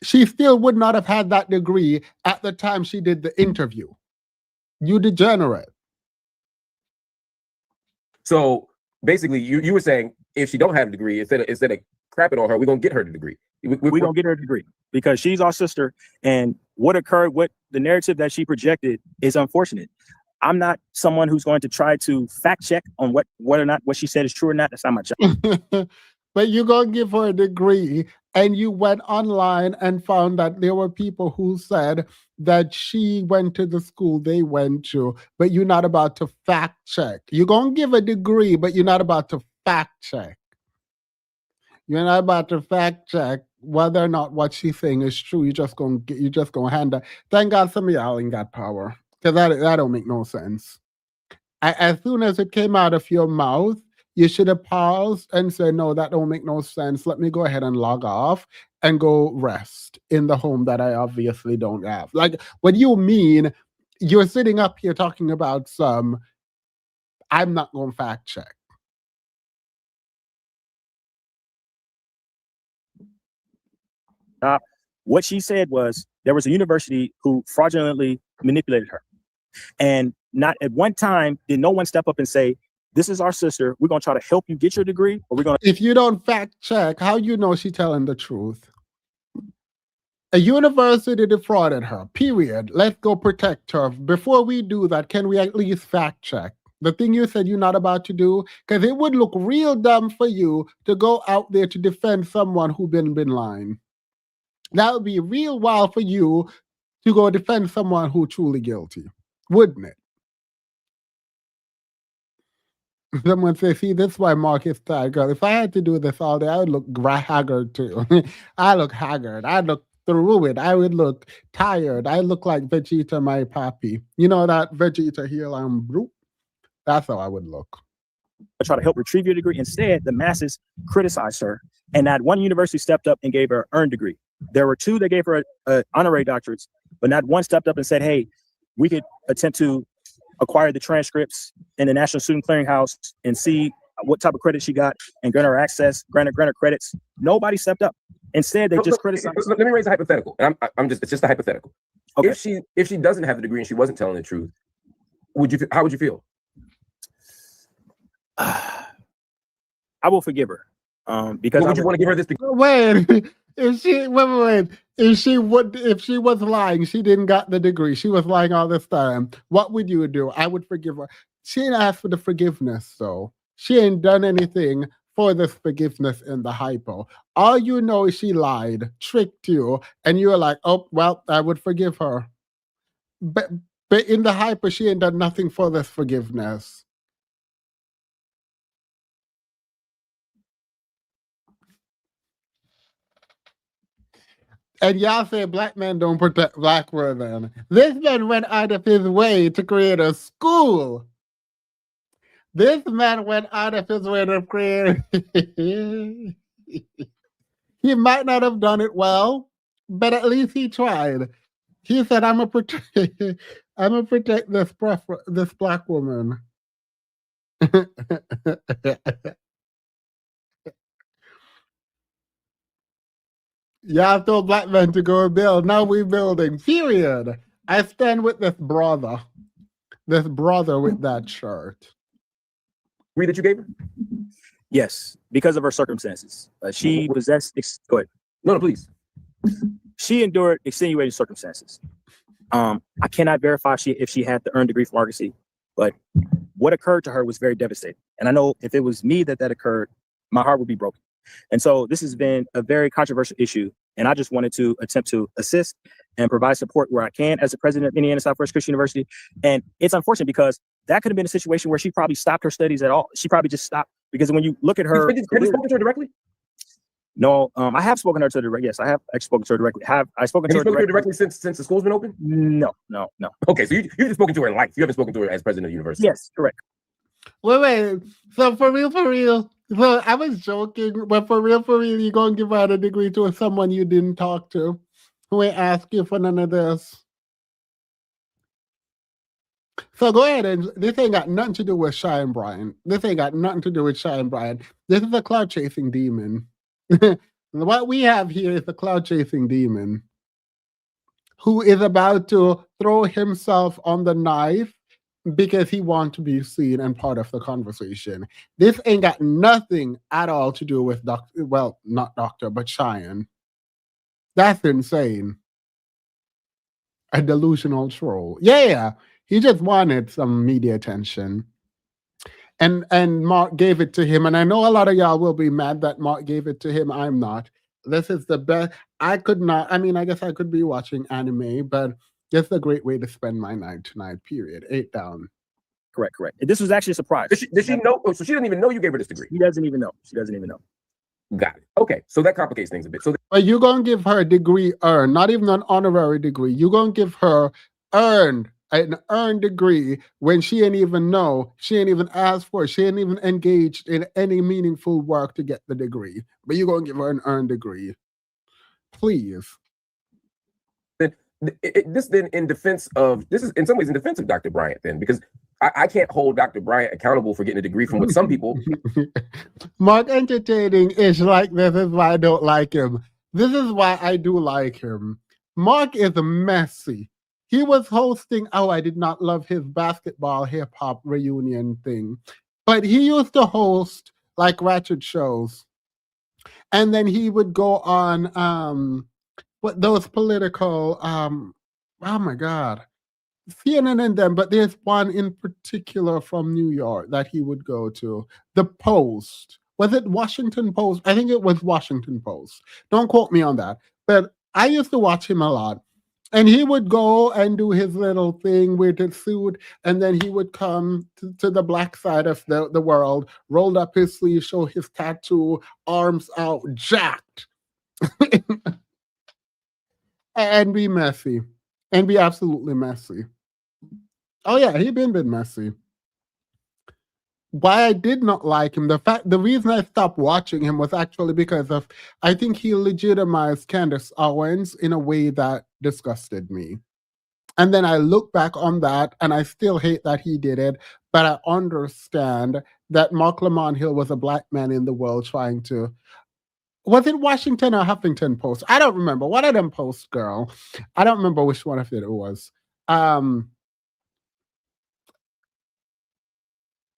S1: She still would not have had that degree at the time she did the interview. You degenerate.
S4: So basically, you were saying if she don't have a degree, instead of crapping on her, we're gonna get her the degree.
S6: We're gonna get her a degree because she's our sister. And what occurred, what the narrative that she projected is unfortunate. I'm not someone who's going to try to fact check on whether or not what she said is true or not. That's not my job.
S1: But you're going to give her a degree, and you went online and found that there were people who said that she went to the school they went to, but you're not about to fact check. You're going to give a degree, but you're not about to fact check. You're not about to fact check whether or not what she's saying is true. You're just going to hand her. Thank God some of y'all ain't got power, because that don't make no sense. As soon as it came out of your mouth, you should have paused and said, no, that don't make no sense. Let me go ahead and log off and go rest in the home that I obviously don't have. Like, what do you mean? You're sitting up here talking about I'm not going to fact check.
S6: What she said was there was a university who fraudulently manipulated her. And not at one time did no one step up and say, this is our sister. We're going to try to help you get your degree. Or we're going to.
S1: If you don't fact check, how you know she's telling the truth? A university defrauded her, period. Let's go protect her. Before we do that, can we at least fact check? The thing you said you're not about to do, because it would look real dumb for you to go out there to defend someone who's been lying. That would be real wild for you to go defend someone who's truly guilty, wouldn't it? Someone says, see, this is why Mark is tired, girl. If I had to do this all day, I would look haggard too. I look haggard. I'd look through it. I would look tired. I look like Vegeta, my papi. You know that Vegeta here, that's how I would look.
S6: Try to help retrieve your degree. Instead, the masses criticized her. And not one university stepped up and gave her an earned degree. There were two that gave her honorary doctorates, but not one stepped up and said, hey, we could attempt to acquire the transcripts in the National Student Clearinghouse and see what type of credit she got and grant her access, grant her credits. Nobody stepped up. Instead, they just criticized.
S4: Let me raise a hypothetical. And it's just a hypothetical.
S6: Okay.
S4: If she doesn't have the degree and she wasn't telling the truth, how would you feel?
S6: I will forgive her. Because
S4: would you want to give her this degree?
S1: Wait. If she was lying, she didn't got the degree. She was lying all this time. What would you do? I would forgive her. She didn't ask for the forgiveness, though. She ain't done anything for this forgiveness in the hypo. All you know is she lied, tricked you, and you're like, oh, well, I would forgive her. But in the hypo, she ain't done nothing for this forgiveness. And y'all say black men don't protect black women. This man went out of his way to create a school. This man went out of his way to create. He might not have done it well, but at least he tried. He said, "I'm gonna protect. I'm gonna protect this black woman." Y'all told black men to go build. Now we building. Period. I stand with this brother. This brother with that shirt.
S4: Degree that you gave her?
S6: Yes, because of her circumstances. She possessed. Go ahead.
S4: No, please.
S6: She endured extenuating circumstances. I cannot verify if she had the earned degree from Argosy, but what occurred to her was very devastating. And I know if it was me that occurred, my heart would be broken. And so this has been a very controversial issue. And I just wanted to attempt to assist and provide support where I can as the president of Indiana Southwest Christian University. And it's unfortunate because that could have been a situation where she probably stopped her studies at all. She probably just stopped because when you look at her.
S4: Have you spoken to her directly?
S6: No, I have spoken to her directly. Yes, I have spoken to her directly. Have I spoken to her
S4: directly since the school's been open?
S6: No.
S4: Okay, so you've just spoken to her in life. You haven't spoken to her as president of the university.
S6: Yes, correct.
S1: Wait. So for real. So I was joking, but for real, you gonna give out a degree to someone you didn't talk to, who ain't ask you for none of this. So go ahead, and this ain't got nothing to do with Cheyenne Bryant. This is a cloud chasing demon. What we have here is a cloud chasing demon who is about to throw himself on the knife because he wants to be seen and part of the conversation. This ain't got nothing at all to do with Cheyenne. That's insane. A delusional troll. Yeah. He just wanted some media attention. And Mark gave it to him. And I know a lot of y'all will be mad that Mark gave it to him. I'm not. This is the best. I guess I could be watching anime, but it's a great way to spend my night tonight, period. 8 down.
S6: Correct. This was actually a surprise.
S4: Did she know? Oh, so she doesn't even know you gave her this degree?
S6: She doesn't even know.
S4: Got it. Okay, so that complicates things a bit. So
S1: but you're going to give her a degree earned, not even an honorary degree. You're going to give her an earned degree when she ain't even know, she ain't even asked for it, she ain't even engaged in any meaningful work to get the degree. But you're going to give her an earned degree. Please.
S4: This is in some ways in defense of Dr. Bryant then, because I can't hold Dr. Bryant accountable for getting a degree from what some people.
S1: Mark entertaining is like this is why I don't like him. This is why I do like him. Mark is messy. He was hosting, I did not love his basketball hip hop reunion thing, but he used to host like ratchet shows. And then he would go on those political oh my God, CNN and them, but there's one in particular from New York that he would go to. The Post. Was it Washington Post? I think it was Washington Post. Don't quote me on that. But I used to watch him a lot. And he would go and do his little thing with his suit, and then he would come to the black side of the world, rolled up his sleeve, show his tattoo, arms out, jacked. And be messy. And be absolutely messy. Oh yeah, he been messy. Why I did not like him, the reason I stopped watching him was actually because of, I think he legitimized Candace Owens in a way that disgusted me. And then I look back on that and I still hate that he did it, but I understand that Marc Lamont Hill was a black man in the world trying to, was it Washington or Huffington Post? I don't remember. One of them posts, girl. I don't remember which one of it was.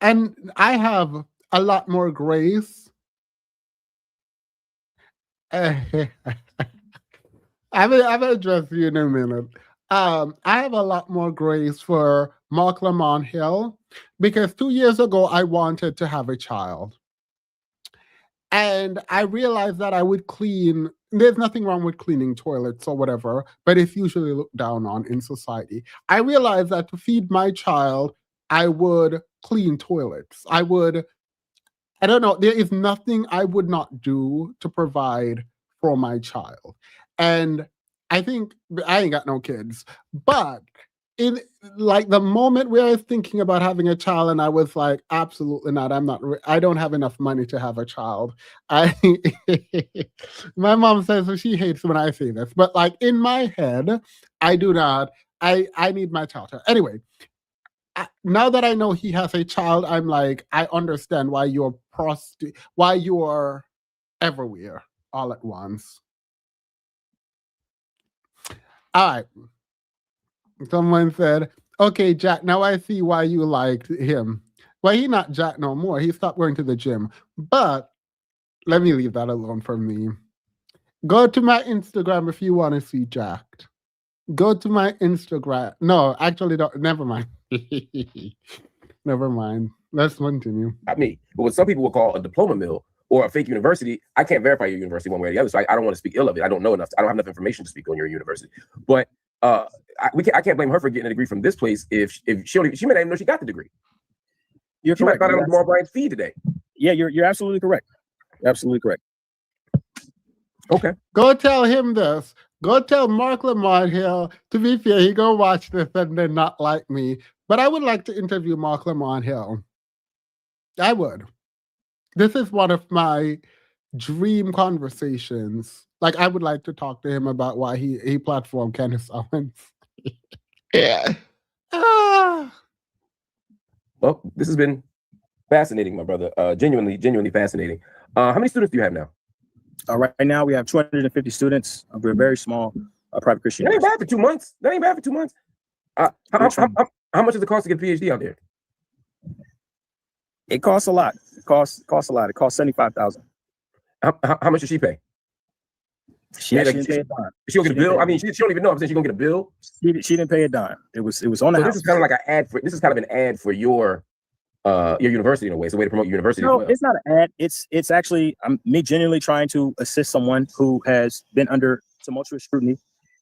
S1: And I have a lot more grace. I will address you in a minute. I have a lot more grace for Marc Lamont Hill because 2 years ago, I wanted to have a child. And I realized that I would clean, there's nothing wrong with cleaning toilets or whatever, but it's usually looked down on in society. I realized that to feed my child, I would clean toilets. I don't know, there is nothing I would not do to provide for my child. And I think I ain't got no kids, but in like the moment where I was thinking about having a child, and I was like, absolutely not. I don't have enough money to have a child. I, my mom says she hates when I say this, but like in my head, I do not. I need my child. Anyway, now that I know he has a child, I'm like, I understand why why you are everywhere all at once. All right. Someone said, okay, Jack, now I see why you liked him. Well, he not Jack no more. He stopped going to the gym. But let me leave that alone for me. Go to my Instagram if you want to see Jack. Go to my Instagram. No, actually, don't. Never mind. Never mind. Let's continue.
S4: Not me, but what some people will call a diploma mill or a fake university. I can't verify your university one way or the other, so I don't want to speak ill of it. I don't know enough. I don't have enough information to speak on your university. But I can't blame her for getting a degree from this place if she may not even know she got the degree.
S6: You're
S4: she
S6: correct.
S4: might have thought it was Jamal Bryant's fee today.
S6: Yeah, you're absolutely correct. Absolutely correct.
S4: Okay.
S1: Go tell him this. Go tell Marc Lamont Hill. To be fair, he go watch this and then not like me. But I would like to interview Marc Lamont Hill. I would. This is one of my dream conversations. Like, I would like to talk to him about why he platformed Candace Owens. Yeah.
S4: Well, this has been fascinating, my brother. Genuinely fascinating. How many students do you have now?
S6: Right now, we have 250 students. We're very small, private Christian.
S4: That ain't bad for 2 months. How much does it cost to get a PhD out there?
S6: It costs a lot. It costs a lot. It costs $75,000.
S4: How much does she pay?
S6: She didn't pay a dime.
S4: She gonna get a bill? I mean, she don't even know. I'm saying she's gonna get a bill.
S6: She didn't pay a dime. It was on the house.
S4: This is kind of like an ad for. This is kind of an ad for your university in a way. It's a way to promote your university.
S6: No,
S4: as well.
S6: It's not an ad. It's actually me genuinely trying to assist someone who has been under tumultuous scrutiny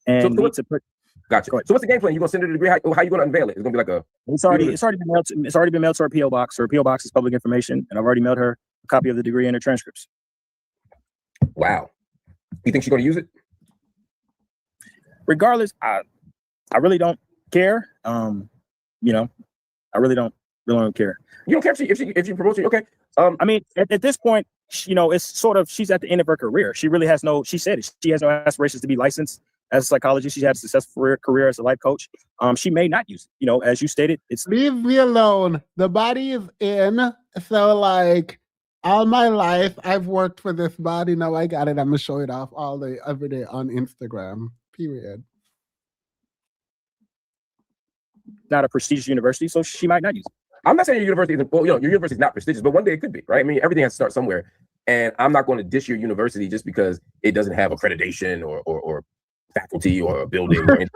S6: and needs to put.
S4: Gotcha. So what's the game plan? You gonna send her the degree? How you gonna unveil it? It's gonna be like a.
S6: It's already been mailed. It's already been mailed to her PO box. Her PO box is public information, and I've already mailed her a copy of the degree and her transcripts.
S4: Wow. You think she's gonna use it?
S6: Regardless, I really don't care. I really don't care.
S4: You don't care if she promotes you? Okay.
S6: I mean, at this point, it's sort of she's at the end of her career. She really has no. She said it. She has no aspirations to be licensed as a psychologist. She had a successful career as a life coach. She may not use it. As you stated, it's
S1: leave me alone. The body is in. So like all my life, I've worked for this body. Now I got it. I'm gonna show it off all day, every day on Instagram. Period.
S6: Not a prestigious university, so she might not use it.
S4: I'm not saying your university isn't. Well, your university is not prestigious, but one day it could be, right? I mean, everything has to start somewhere. And I'm not going to dish your university just because it doesn't have accreditation or faculty or a building. Or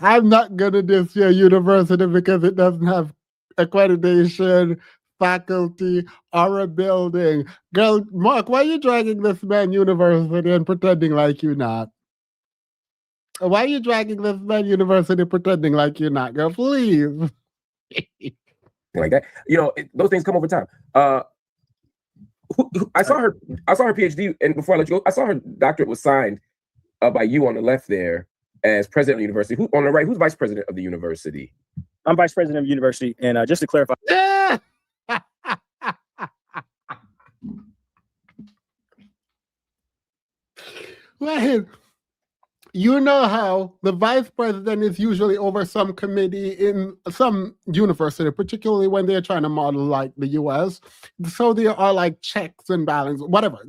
S1: I'm not going to dish your university because it doesn't have accreditation, faculty, or a building. Girl, Mark, why are you dragging this man university and pretending like you're not? Why are you dragging this man university pretending like you're not, girl? Please.
S4: Like that. Those things come over time. I saw her PhD, and before I let you go, I saw her doctorate was signed by you on the left there as president of the university. Who on the right? Who's vice president of the university?
S6: I'm vice president of the university, and just to clarify.
S1: Well, you know how the vice president is usually over some committee in some university, particularly when they're trying to model like the US. So there are like checks and balances, whatever.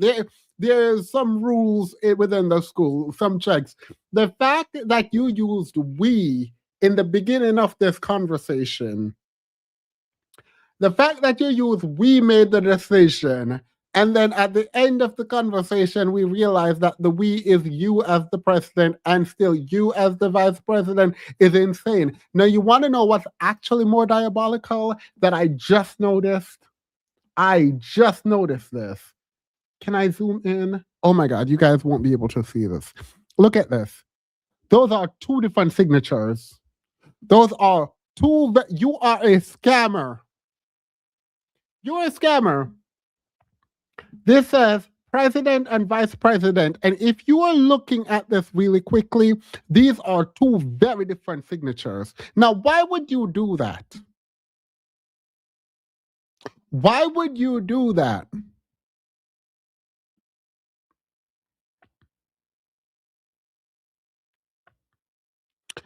S1: There's some rules within the school, some checks. The fact that you used we in the beginning of this conversation, the fact that you used we made the decision, and then at the end of the conversation, we realized that the we is you as the president and still you as the vice president is insane. Now, you want to know what's actually more diabolical that I just noticed? I just noticed this. Can I zoom in? Oh my God, you guys won't be able to see this. Look at this. Those are two different signatures. Those are two. You are a scammer. You're a scammer. This says president and vice president. And if you are looking at this really quickly, these are two very different signatures. Now, why would you do that? Why would you do that?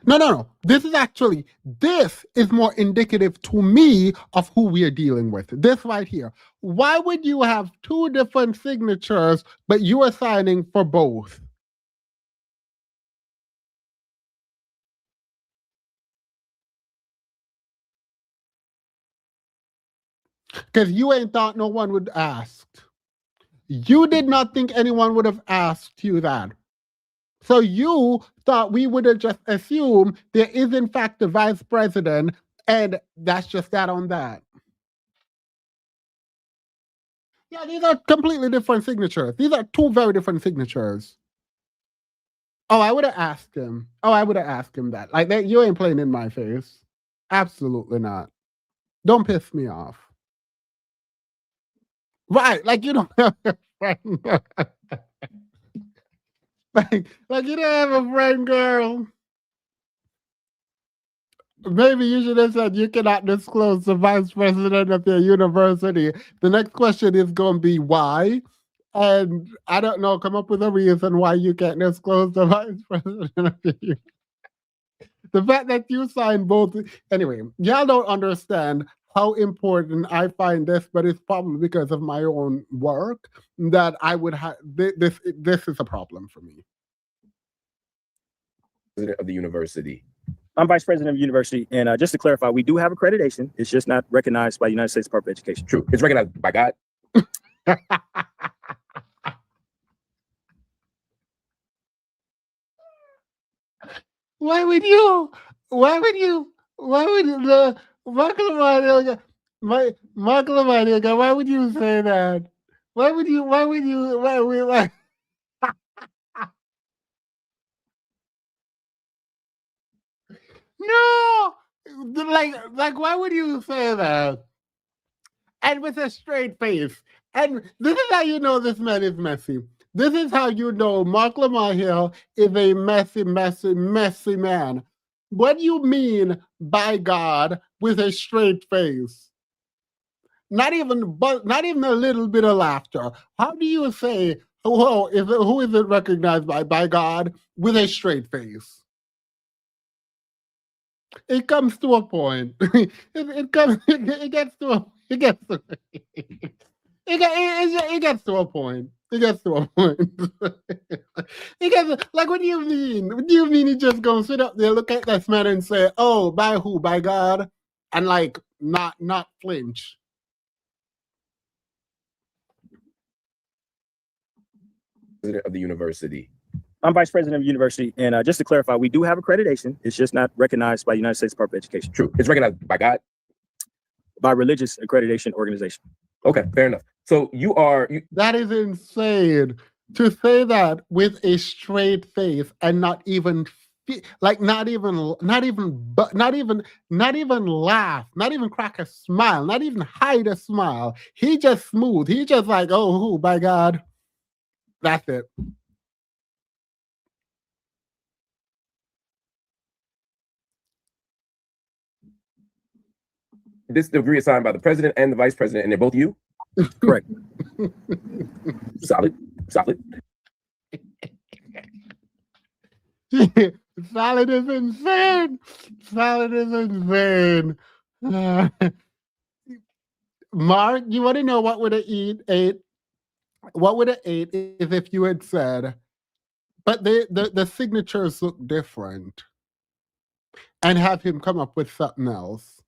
S1: No. This is more indicative to me of who we are dealing with. This right here. Why would you have two different signatures, but you are signing for both? Because you ain't thought no one would ask. You did not think anyone would have asked you that. So you thought we would have just assumed there is in fact the vice president, and that's just that on that. Yeah, these are completely different signatures. These are two very different signatures. Oh, I would have asked him. Oh, I would have asked him that. Like that, you ain't playing in my face. Absolutely not. Don't piss me off. Right, like you don't have a friend. like you don't have a friend, girl. Maybe you should have said you cannot disclose the vice president of your university. The next question is going to be why. And I don't know, come up with a reason why you can't disclose the vice president of your university. The fact that you signed both. Anyway, y'all don't understand how important I find this, but it's probably because of my own work that I would have. This is a problem for me.
S4: President of the university.
S6: I'm vice president of the university, and just to clarify, we do have accreditation. It's just not recognized by the United States Department of Education.
S4: True. It's recognized by God.
S1: Why would the Marc Lamont Hill, Marc Lamont Hill, why would you say that? Why would you? No, like why would you say that? And with a straight face. And this is how you know this man is messy. This is how you know Marc Lamont Hill is a messy man. What do you mean by God with a straight face? Not even a little bit of laughter. How do you say, who is it recognized by God with a straight face? It comes to a point. It gets to a point. Like, what do you mean? What do you mean he just gonna sit up there, look at this man and say, oh, by who? By God? And like not flinch.
S4: President of the university.
S6: I'm vice president of the university, and just to clarify, we do have accreditation. It's just not recognized by the United States Department of Education.
S4: True. It's recognized by God.
S6: By religious accreditation organization.
S4: Okay, fair enough. So you are.
S1: That is insane to say that with a straight face and not even laugh, not even crack a smile, not even hide a smile. He just smooth. He just like, oh, who? By God. That's it.
S4: This degree is signed by the president and the vice president, and they're both you?
S6: Correct.
S4: Solid.
S1: Solid is insane. Mark, you want to know what would have ate? What would have ate is if you had said, but the signatures look different, and have him come up with something else.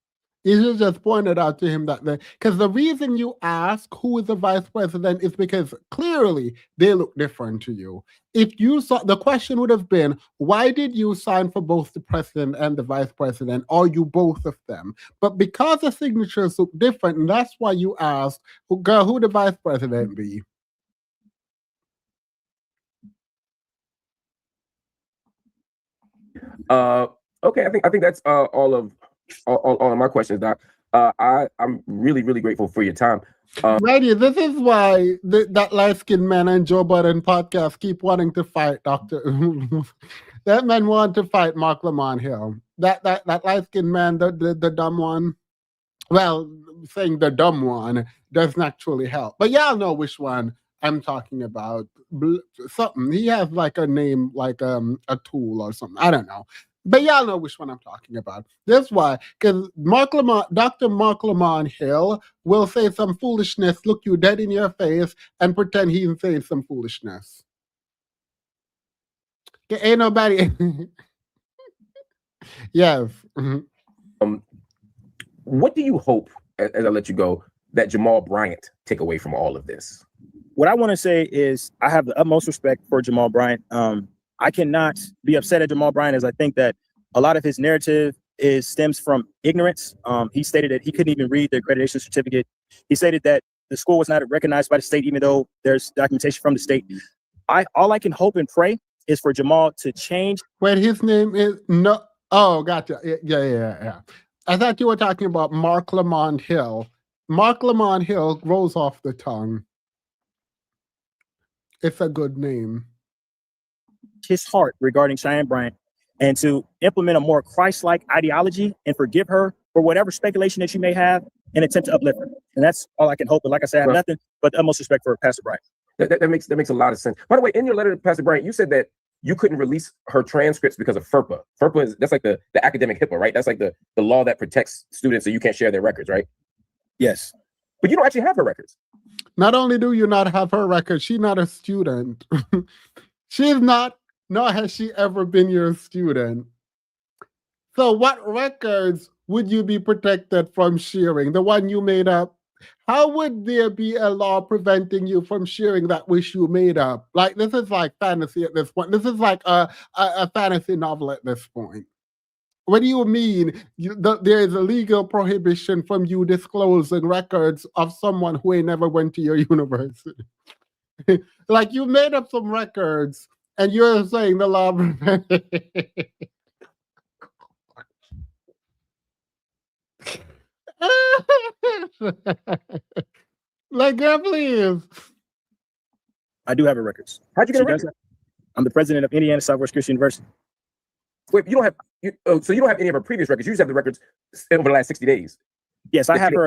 S1: You should just pointed out to him that because the reason you ask who is the vice president is because clearly they look different to you. If you saw, the question would have been, why did you sign for both the president and the vice president? Are you both of them? But because the signatures look different, and that's why you asked, girl, who the vice president be?
S4: Okay, I think that's all of my questions, Doc. I'm really, really grateful for your time.
S1: Righty, this is why that light-skinned man and Joe Budden podcast keep wanting to fight Dr. That man want to fight Marc Lamont Hill. That light-skinned man, the dumb one. Well, saying the dumb one doesn't actually help. But y'all know which one I'm talking about. Something. He has like a name like a tool or something. I don't know. But y'all know which one I'm talking about. That's why, because Dr. Marc Lamont Hill will say some foolishness, look you dead in your face, and pretend he's saying some foolishness. Ain't nobody. Yes. Mm-hmm.
S4: What do you hope, as I let you go, that Jamal Bryant take away from all of this?
S6: What I want to say is I have the utmost respect for Jamal Bryant. I cannot be upset at Jamal Bryant, as I think that a lot of his narrative stems from ignorance. He stated that he couldn't even read the accreditation certificate. He stated that the school was not recognized by the state, even though there's documentation from the state. All I can hope and pray is for Jamal to change.
S1: Wait, his name is no. Oh, gotcha. Yeah. I thought you were talking about Marc Lamont Hill. Marc Lamont Hill rolls off the tongue. It's a good name.
S6: His heart regarding Cheyenne Bryant and to implement a more Christ-like ideology and forgive her for whatever speculation that you may have and attempt to uplift her. And that's all I can hope. But like I said, I have nothing but the utmost respect for Pastor Bryant.
S4: That makes a lot of sense. By the way, in your letter to Pastor Bryant, you said that you couldn't release her transcripts because of FERPA. FERPA that's like the academic HIPAA, right? That's like the law that protects students so you can't share their records, right?
S6: Yes.
S4: But you don't actually have her records.
S1: Not only do you not have her records, she's not a student. She's not, nor has she ever been your student. So what records would you be protected from sharing? The one you made up? How would there be a law preventing you from sharing that which you made up? Like, this is like fantasy at this point. This is like a fantasy novel at this point. What do you mean there is a legal prohibition from you disclosing records of someone who ain't never went to your university? Like, you made up some records and you're saying the law like, girl, please.
S6: I do have her records.
S4: How'd you get her records?
S6: I'm the president of Indiana Southwest Christian University.
S4: Wait, you don't have so you don't have any of her previous records. You just have the records over the last 60 days.
S6: Yes, I have her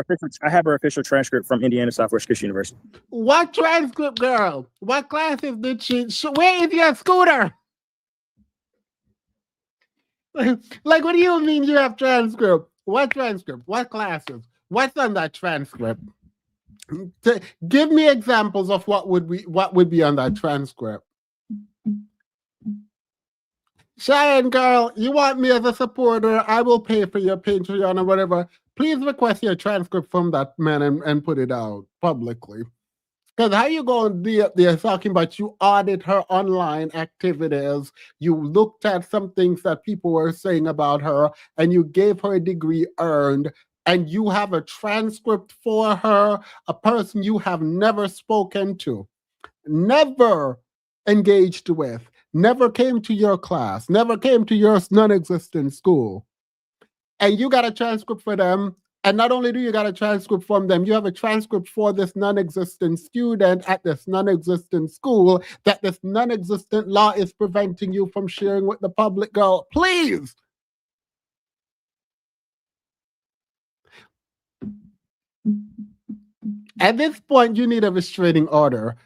S6: official transcript from Indiana Southwest Christian University.
S1: What transcript, girl? What classes did she? Where is your scooter? Like, what do you mean you have transcript? What transcript? What classes? What's on that transcript? Give me examples of what would be on that transcript. Cheyenne girl, you want me as a supporter? I will pay for your Patreon or whatever. Please request your transcript from that man and put it out publicly. Because how you going to be up there talking about you audit her online activities, you looked at some things that people were saying about her, and you gave her a degree earned, and you have a transcript for her, a person you have never spoken to, never engaged with, never came to your class, never came to your non-existent school. And you got a transcript for them. And not only do you got a transcript from them, you have a transcript for this non-existent student at this non-existent school that this non-existent law is preventing you from sharing with the public. Girl, please. At this point, you need a restraining order.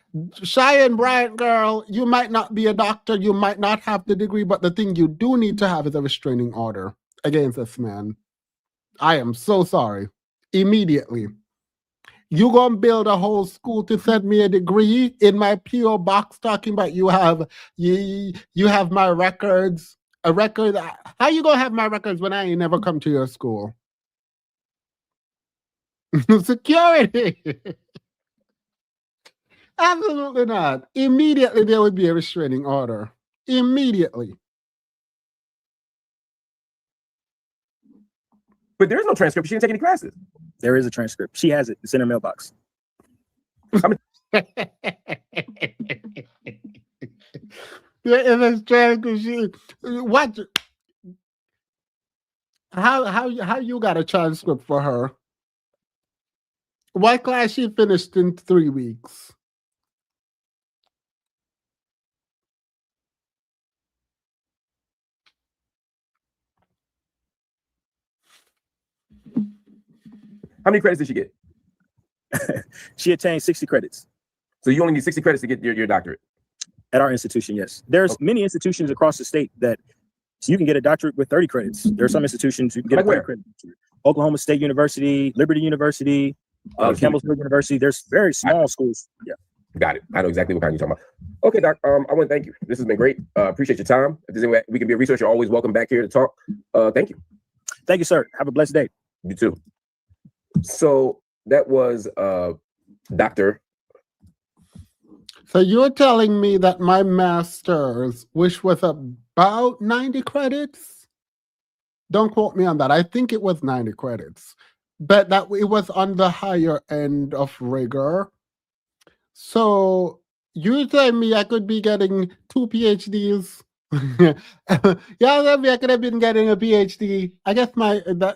S1: Cheyenne Bryant, girl, you might not be a doctor, you might not have the degree, but the thing you do need to have is a restraining order against this man. I am so sorry. Immediately. You gonna build a whole school to send me a degree in my P.O. box talking about you have my records, a record. How you gonna have my records when I ain't never come to your school? Security. Absolutely not. Immediately there would be a restraining order. Immediately.
S4: But there is no transcript. She didn't take any classes.
S6: There is a transcript. She has it. It's in her mailbox.
S1: There is a transcript. What? How you got a transcript for her? What class she finished in 3 weeks?
S4: How many credits did she get?
S6: She attained 60 credits.
S4: So you only need 60 credits to get your doctorate?
S6: At our institution, yes. There's many institutions across the state that you can get a doctorate with 30 credits. There are some institutions you can get
S4: Like
S6: a 30
S4: where?
S6: credit. Oklahoma State University, Liberty University, Campbellsburg University. There's very small schools. Yeah.
S4: Got it. I know exactly what kind you're talking about. Okay, Doc. I want to thank you. This has been great. Appreciate your time. If there's any way we can be a resource, you're always welcome back here to talk. Thank you.
S6: Thank you, sir. Have a blessed day.
S4: You too. So that was Dr.
S1: So you're telling me that my master's, which was about 90 credits, don't quote me on that. I think it was 90 credits, but that it was on the higher end of rigor. So you're telling me I could be getting 2 PhDs? Yeah, I could have been getting a PhD. I guess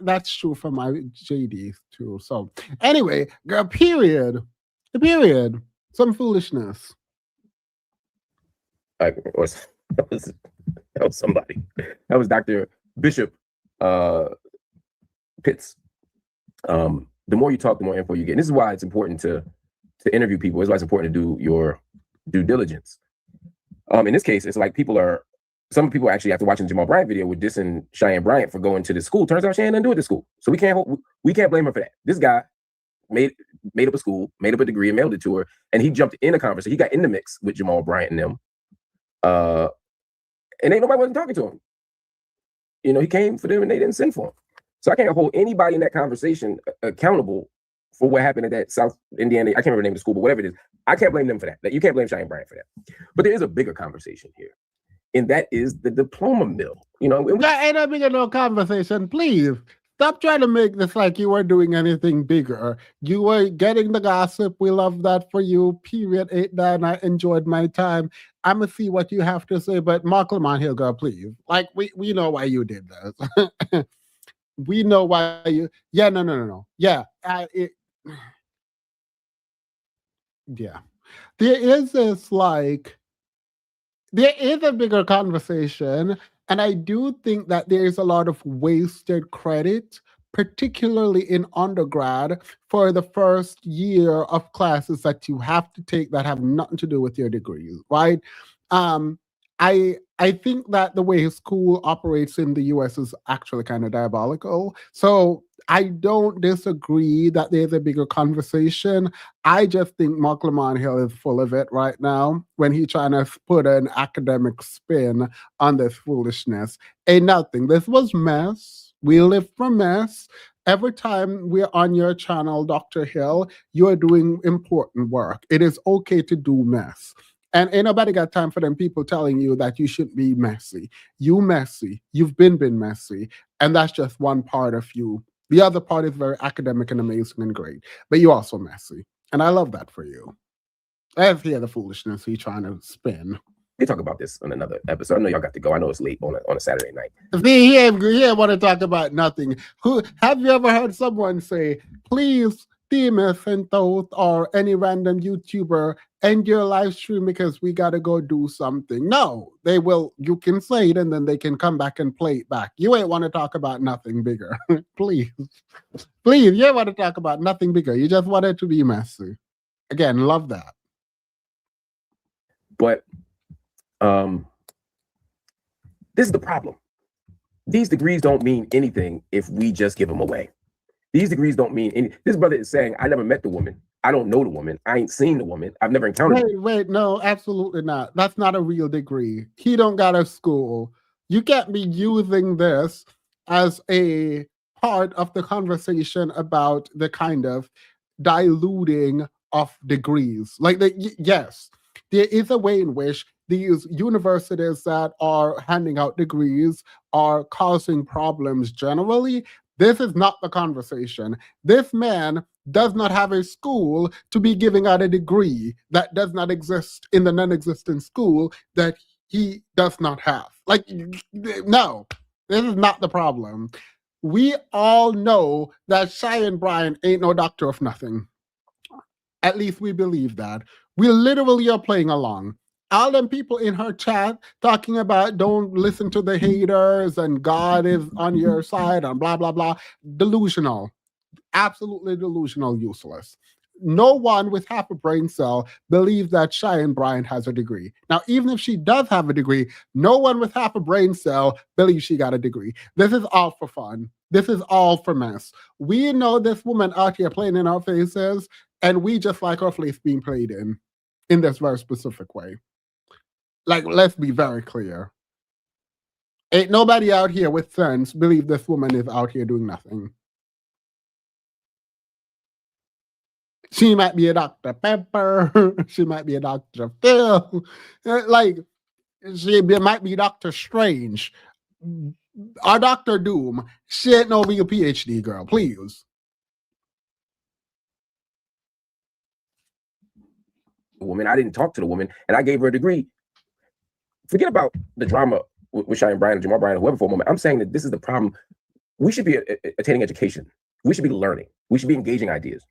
S1: that's true for my JD too. So anyway, period. Some foolishness.
S4: That was somebody. That was Dr. Bishop Pitts. The more you talk, the more info you get. And this is why it's important to interview people. It's why it's important to do your due diligence. In this case, it's like some people actually, after watching the Jamal Bryant video, were dissing Cheyenne Bryant for going to the school. Turns out Cheyenne didn't do it to school. So we can't blame her for that. This guy made up a school, made up a degree, and mailed it to her. And he jumped in a conversation. He got in the mix with Jamal Bryant and them. And ain't nobody wasn't talking to him. You know, he came for them and they didn't send for him. So I can't hold anybody in that conversation accountable for what happened at that South Indiana. I can't remember the name of the school, but whatever it is, I can't blame them for that. You can't blame Cheyenne Bryant for that. But there is a bigger conversation here. And that is the diploma mill. You know,
S1: that ain't a bigger no conversation. Please stop trying to make this like you were doing anything bigger. You were getting the gossip. We love that for you. Period. 8-9. I enjoyed my time. I'm gonna see what you have to say. But Marc Lamont Hill, girl, please. Like we know why you did this. We know why you. Yeah, no. Yeah, yeah. There is this like. There is a bigger conversation, and I do think that there is a lot of wasted credit, particularly in undergrad, for the first year of classes that you have to take that have nothing to do with your degrees, right? I think that the way school operates in the US is actually kind of diabolical. So I don't disagree that there's a bigger conversation. I just think Marc Lamont Hill is full of it right now when he's trying to put an academic spin on this foolishness. Ain't nothing. This was mess. We live from mess. Every time we're on your channel, Dr. Hill, you're doing important work. It is okay to do mess. And ain't nobody got time for them people telling you that you shouldn't be messy. You messy. You've been messy. And that's just one part of you. The other part is very academic and amazing and great. But you're also messy. And I love that for you. Let's hear the foolishness he's trying to spin.
S4: We talk about this on another episode. I know y'all got to go. I know it's late on a Saturday night.
S1: See, he ain't want to talk about nothing. Have you ever heard someone say, please, Demus and Thoth or any random YouTuber, end your live stream because we got to go do something? No, they will. You can say it and then they can come back and play it back. You ain't want to talk about nothing bigger. Please, you ain't want to talk about nothing bigger. You just want it to be messy. Again, love that.
S4: But this is the problem. These degrees don't mean anything if we just give them away. These degrees don't mean any. This brother is saying, I never met the woman. I don't know the woman. I ain't seen the woman. I've never encountered her.
S1: Wait, no, absolutely not. That's not a real degree. He don't got a school. You can't be using this as a part of the conversation about the kind of diluting of degrees. Like, yes, there is a way in which these universities that are handing out degrees are causing problems generally. This is not the conversation. This man does not have a school to be giving out a degree that does not exist in the non-existent school that he does not have. Like, no, this is not the problem. We all know that Cheyenne Bryant ain't no doctor of nothing. At least we believe that. We literally are playing along. All them people in her chat talking about don't listen to the haters and God is on your side and blah, blah, blah. Delusional. Absolutely delusional, useless. No one with half a brain cell believes that Cheyenne Bryant has a degree. Now, even if she does have a degree, no one with half a brain cell believes she got a degree. This is all for fun. This is all for mess. We know this woman out here playing in our faces, and we just like our face being played in this very specific way. Like, let's be very clear. Ain't nobody out here with sense believe this woman is out here doing nothing. She might be a Dr. Pepper. She might be a Dr. Phil. Like, she might be Dr. Strange or Dr. Doom. She ain't no real PhD girl, please.
S4: Woman, I didn't talk to the woman, and I gave her a degree. Forget about the drama with Cheyenne Bryant, Jamal Bryant, or whoever for a moment. I'm saying that this is the problem. We should be attaining education. We should be learning. We should be engaging ideas.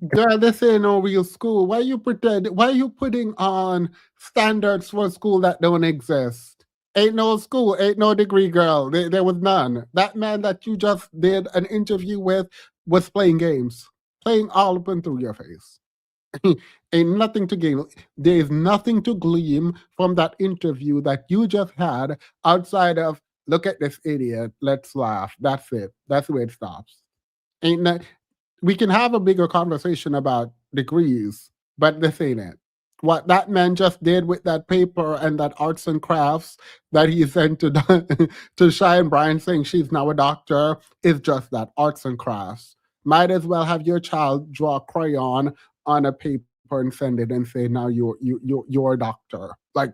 S1: Girl, this ain't no real school. Why you putting on standards for a school that don't exist? Ain't no school, ain't no degree, girl. There was none. That man that you just did an interview with was playing games, playing all up and through your face. Ain't nothing to gain. There is nothing to glean from that interview that you just had outside of, look at this idiot, let's laugh. That's it. That's where it stops. Ain't that. We can have a bigger conversation about degrees, but this ain't it. What that man just did with that paper and that arts and crafts that he sent to Cheyenne Bryant saying she's now a doctor is just that, arts and crafts. Might as well have your child draw a crayon on a paper and send it and say, now you're a doctor. Like,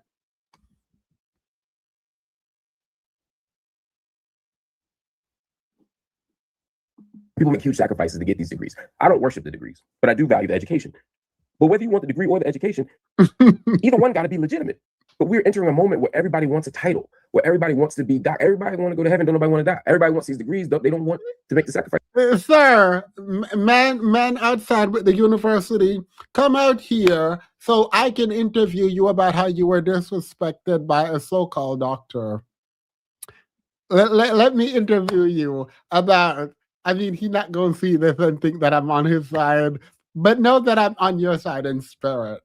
S4: people make huge sacrifices to get these degrees. I don't worship the degrees, but I do value the education. But whether you want the degree or the education, either one got to be legitimate. But we're entering a moment where everybody wants a title, where everybody wants to be doc. Everybody want to go to heaven. Don't nobody want to die. Everybody wants these degrees. They don't want to make the sacrifice.
S1: Sir, man outside with the university, come out here so I can interview you about how you were disrespected by a so-called doctor. Let me interview you about, I mean, he's not going to see this and think that I'm on his side, but know that I'm on your side in spirit.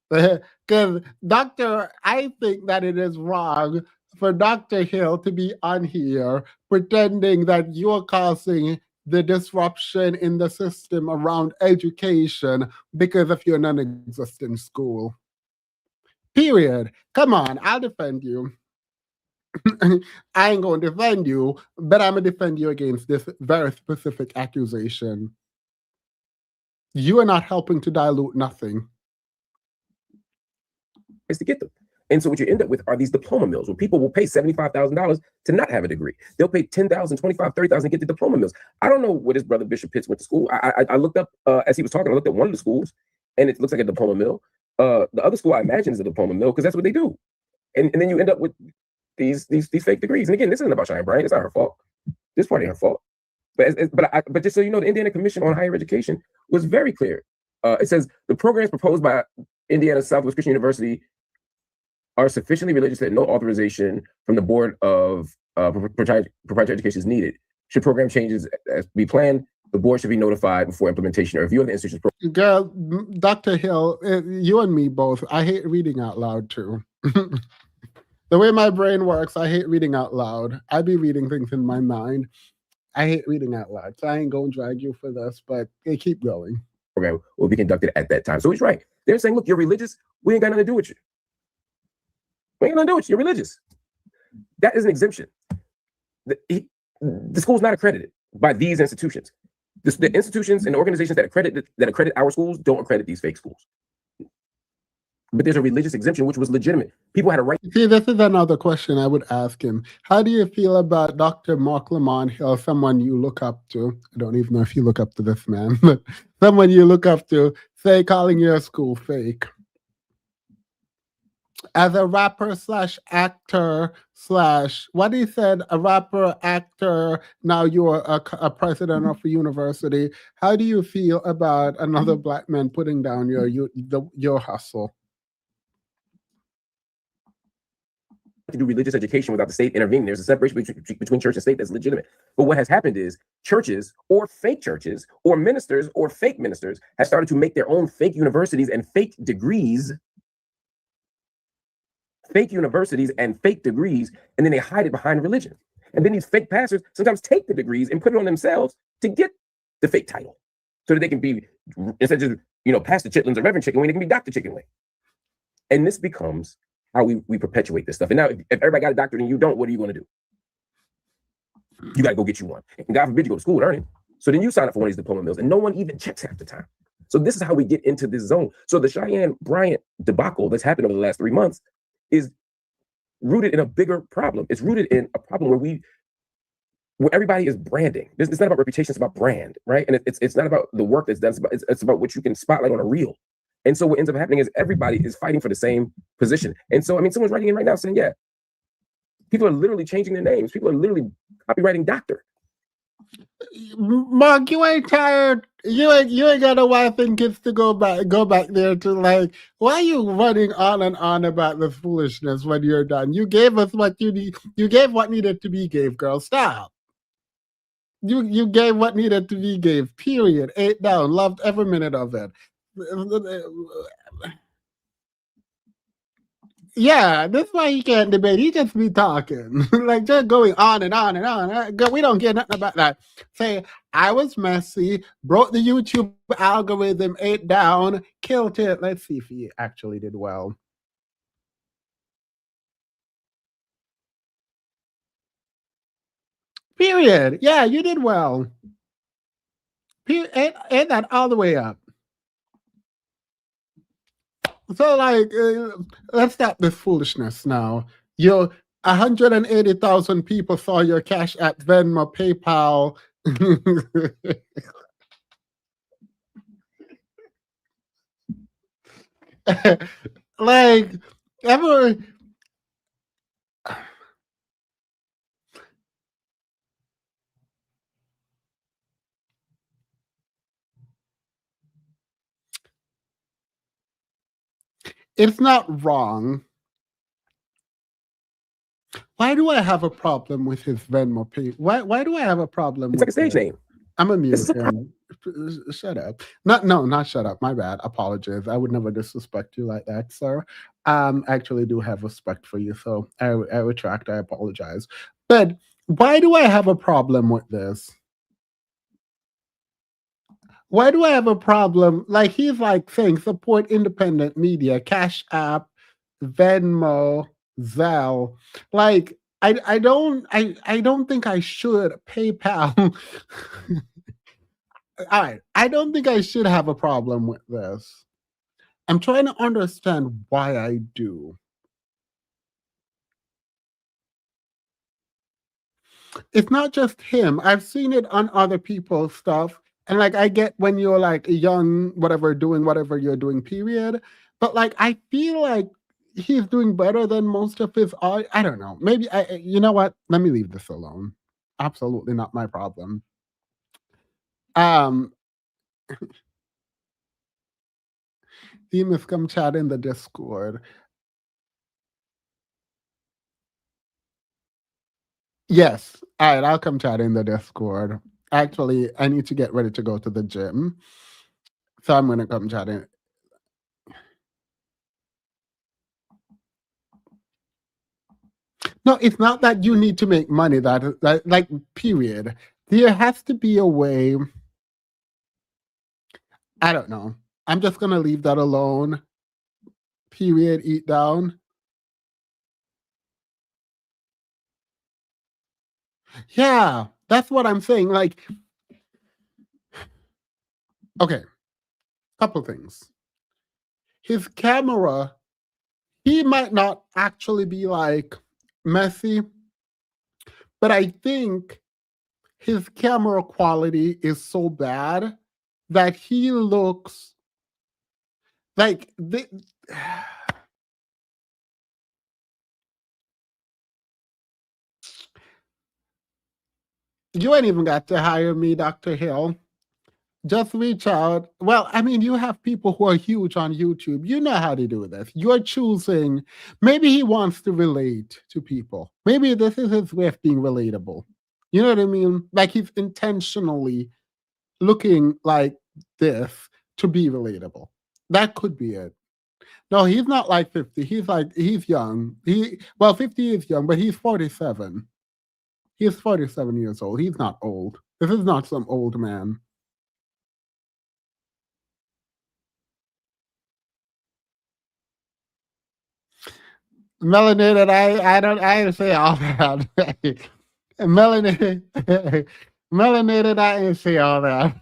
S1: Because I think that it is wrong for Dr. Hill to be on here pretending that you're causing the disruption in the system around education because of your non-existent school. Period. Come on, I'll defend you. I ain't going to defend you, but I'm going to defend you against this very specific accusation. You are not helping to dilute nothing.
S4: Is to get them. And so what you end up with are these diploma mills where people will pay $75,000 to not have a degree. They'll pay $10,000, $25,000, $30,000 to get the diploma mills. I don't know where his brother Bishop Pitts went to school. I looked up, as he was talking, I looked at one of the schools and it looks like a diploma mill. The other school I imagine is a diploma mill because that's what they do. And then you end up with these fake degrees. And again, this isn't about Cheyenne Bryant. It's not her fault. This part ain't her fault. But just so you know, the Indiana Commission on Higher Education was very clear. It says the programs proposed by Indiana Southwest Christian University are sufficiently religious that no authorization from the Board of Proprietary Education is needed. Should program changes as be planned, the board should be notified before implementation or review of the institution's program.
S1: Girl, Dr. Hill, you and me both, I hate reading out loud too. The way my brain works, I hate reading out loud. I be reading things in my mind. I hate reading out loud. So I ain't going to drag you for this, but hey, keep going.
S4: Program will be conducted at that time. So he's right. They're saying, look, you're religious. We ain't got nothing to do with you. We ain't gonna do it. You're religious. That is an exemption. The school's not accredited by these institutions. The institutions and the organizations that accredit our schools don't accredit these fake schools. But there's a religious exemption, which was legitimate. People had a right.
S1: See, this is another question I would ask him. How do you feel about Dr. Marc Lamont Hill, someone you look up to? I don't even know if you look up to this man, but someone you look up to, say, calling your school fake. as a rapper slash actor slash what he said, a rapper, actor, now you're a president of a university. How do you feel about another black man putting down your hustle?
S4: To do religious education without the state intervening. There's a separation between church and state that's legitimate. But what has happened is churches or ministers or fake ministers have started to make their own fake universities and fake degrees, and then they hide it behind religion. And then these fake pastors sometimes take the degrees and put it on themselves to get the fake title so that they can be, instead of just, Pastor Chitlins or Reverend Chicken Wing, they can be Dr. Chicken Wing. And this becomes how we perpetuate this stuff. And now if everybody got a doctorate and you don't, what are you going to do? You got to go get you one. And God forbid you go to school and earn it. So then you sign up for one of these diploma mills and no one even checks half the time. So this is how we get into this zone. So the Cheyenne Bryant debacle that's happened over the last 3 months is rooted in a bigger problem. It's rooted in a problem where everybody is branding. It's not about reputation, it's about brand, right? And it's not about the work that's done. It's about what you can spotlight on a reel. And so what ends up happening is everybody is fighting for the same position. And so, someone's writing in right now saying, yeah, people are literally changing their names. People are literally copywriting doctor.
S1: Mark, you ain't tired. You ain't got a wife and kids to go back there to like. Why are you running on and on about this foolishness when you're done? You gave us what you need. You gave what needed to be gave, girl. Stop. You gave what needed to be gave. Period. 8 down. Loved every minute of it. Yeah, that's why he can't debate. He just be talking. Like just going on and on and on. We don't care nothing about that. Say, I was messy, broke the YouTube algorithm, 8 down, killed it. Let's see if he actually did well. Period. Yeah, you did well. Period. Ain't that all the way up. So, like, let's stop this foolishness now. 180,000 people saw your Cash App, Venmo, PayPal. Like, it's not wrong. Why do I have a problem with his Venmo pay? Why do I have a problem?
S4: It's like a stage name.
S1: I'm a mute him. Shut up. Not shut up. My bad. Apologies. I would never disrespect you like that, sir. I actually do have respect for you, so I retract. I apologize. But why do I have a problem with this? Why do I have a problem? Like he's like saying support independent media, Cash App, Venmo, Zelle. Like I don't think I should PayPal. All right. I don't think I should have a problem with this. I'm trying to understand why I do. It's not just him. I've seen it on other people's stuff. And like I get when you're like young, whatever, doing whatever you're doing, period. But like I feel like he's doing better than most of his art. I don't know. Maybe you know what? Let me leave this alone. Absolutely not my problem. He must come chat in the Discord. Yes. All right, I'll come chat in the Discord. Actually, I need to get ready to go to the gym. So I'm gonna come chat in. No, it's not that you need to make money. That like period. There has to be a way. I don't know. I'm just gonna leave that alone. Period. Eat down. Yeah, that's what I'm saying. Like, okay, couple things. His camera, he might not actually be like messy, but I think his camera quality is so bad that he looks like You ain't even got to hire me, Dr. Hill. Just reach out. Well, I mean, you have people who are huge on YouTube. You know how to do this. You're choosing. Maybe he wants to relate to people. Maybe this is his way of being relatable. You know what I mean? Like he's intentionally looking like this to be relatable. That could be it. No, he's not like 50. He's young. 50 is young, but he's 47. He's 47 years old. He's not old. This is not some old man. Melanated, I didn't say all that. Melanated, melanated, I didn't say all that.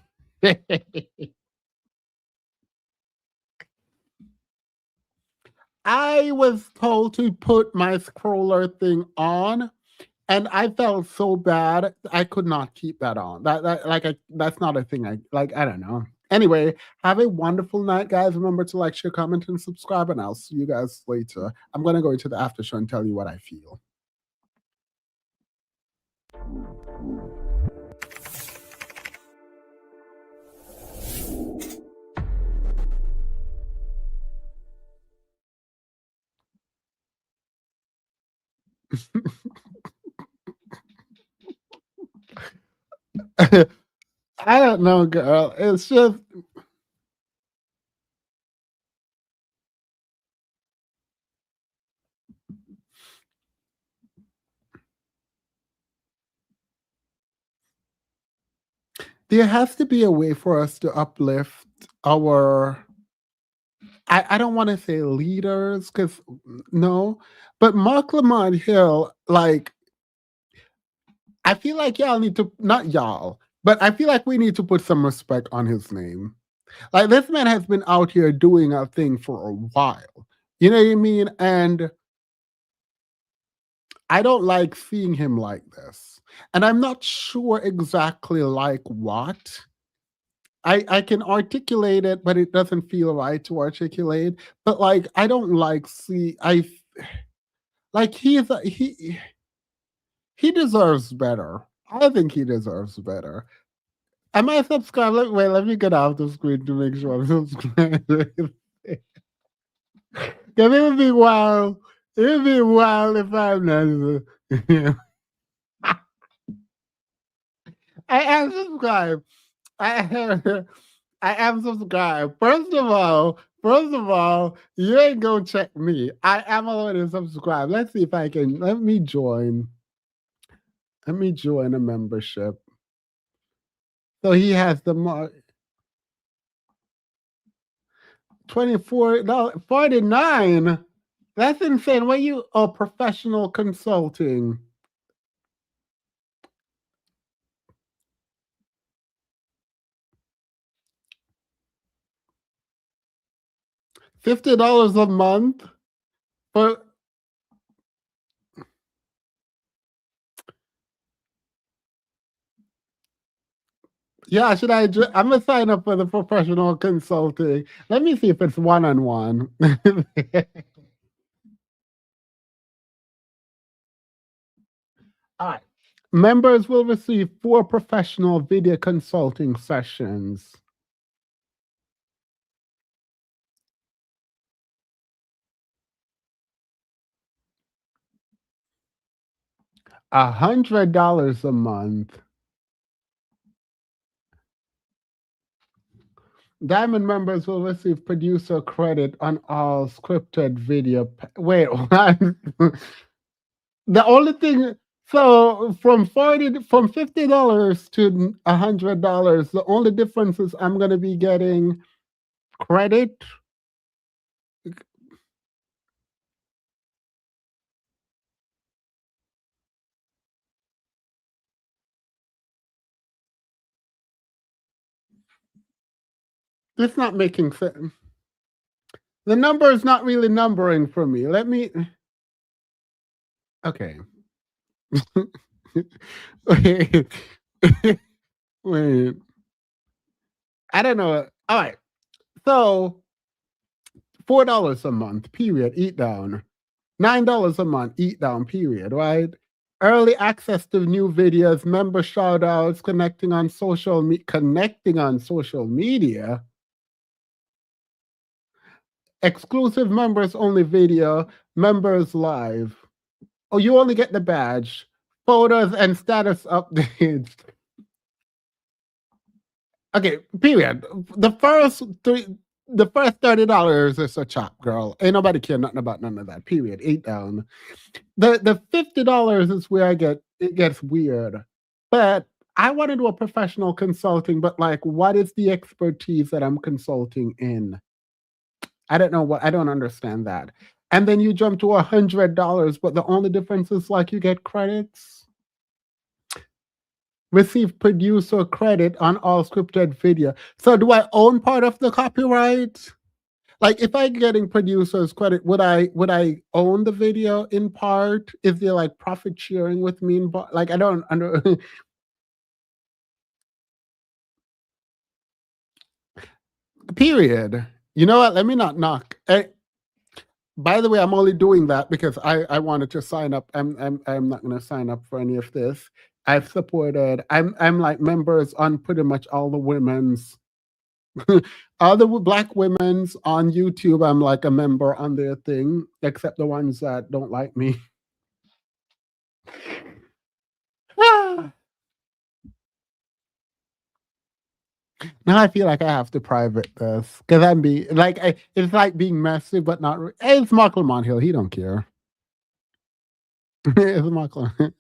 S1: I was told to put my scroller thing on, and I felt so bad I could not keep that on. That's not a thing I like. I don't know. Anyway, have a wonderful night, guys. Remember to like, share, comment, and subscribe, and I'll see you guys later. I'm gonna go into the after show and tell you what I feel. I don't know, girl. It's just there has to be a way for us to uplift our I don't want to say leaders because no, but Marc Lamont Hill, like I feel like y'all need to not y'all, but I feel like we need to put some respect on his name. Like this man has been out here doing a thing for a while. You know what I mean? And I don't like seeing him like this. And I'm not sure exactly like what. I can articulate it, but it doesn't feel right to articulate. But like I don't like see I like he deserves better. I think he deserves better. Am I subscribed? Let me get off the screen to make sure I'm subscribed. Because it would be wild. It would be wild if I'm not. I am subscribed. I am subscribed. First of all, you ain't gonna check me. I am already subscribed. Let's see if I can. Let me join. Let me join a membership. So he has the mark. 24, 49. That's insane. What you professional consulting? $50 a month for yeah, should I'm gonna sign up for the professional consulting. Let me see if it's one-on-one. All right. Members will receive 4 professional video consulting sessions. $100 a month. Diamond members will receive producer credit on all scripted video. Wait, what? The only thing, so from $50 to $100, the only difference is I'm gonna be getting credit. It's not making sense. The number is not really numbering for me. Let me. Okay. Wait. Wait. I don't know. All right. So $4 a month, period. Eat down. $9 a month, eat down, period. Right? early access to new videos, member shout outs, connecting on social media, exclusive members only video, members live. Oh, you only get the badge, photos and status updates. Okay, period. The first $30 is a chop, girl. Ain't nobody care nothing about none of that. Period. 8 down. The $50 is where it gets weird. But I want to do a professional consulting, but like, what is the expertise that I'm consulting in? I don't understand that. And then you jump to $100, but the only difference is like you get credits. Receive producer credit on all scripted video. So do I own part of the copyright? Like if I'm getting producers credit, would I own the video in part? Is there like profit sharing with me in part? Like I don't under period. You know what? Let me not knock. By the way, I'm only doing that because I wanted to sign up. I'm not going to sign up for any of this. I've supported. I'm like members on pretty much all the women's, all the Black women's on YouTube. I'm like a member on their thing, except the ones that don't like me. Now I feel like I have to private this because I'm being like it's like being messy, but not. It's Marc Lamont Hill. He don't care. It's Marc Lamont.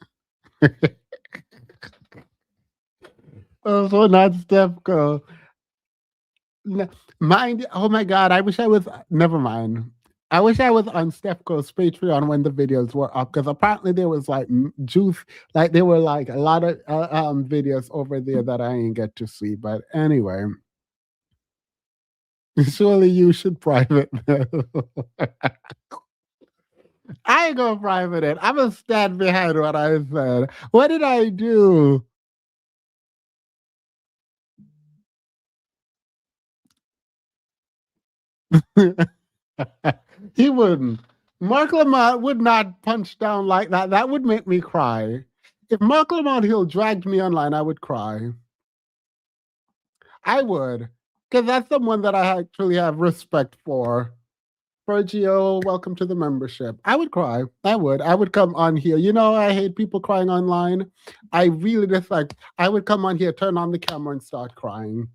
S1: Oh, so not Stefco. Mind. Oh my God! I wish I was. Never mind. I wish I was on Stefco's Patreon when the videos were up because apparently there was like juice, like there were like a lot of videos over there that I didn't get to see. But anyway, surely you should private. I ain't gonna private it. I'm gonna stand behind what I said. What did I do? He wouldn't. Marc Lamont would not punch down like that. That would make me cry. If Marc Lamont Hill dragged me online, I would cry. I would. Because that's someone that I actually have respect for. Sergio, welcome to the membership. I would cry. I would. I would come on here. You know, I hate people crying online. I really dislike. I would come on here, turn on the camera, and start crying.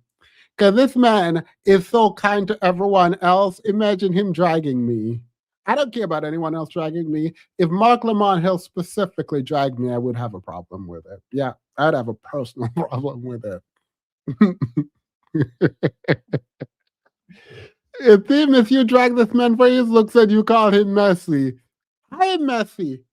S1: Because this man is so kind to everyone else. Imagine him dragging me. I don't care about anyone else dragging me. If Marc Lamont Hill specifically dragged me, I would have a problem with it. Yeah, I'd have a personal problem with it. If you drag this man for his looks and you call him messy, I am messy.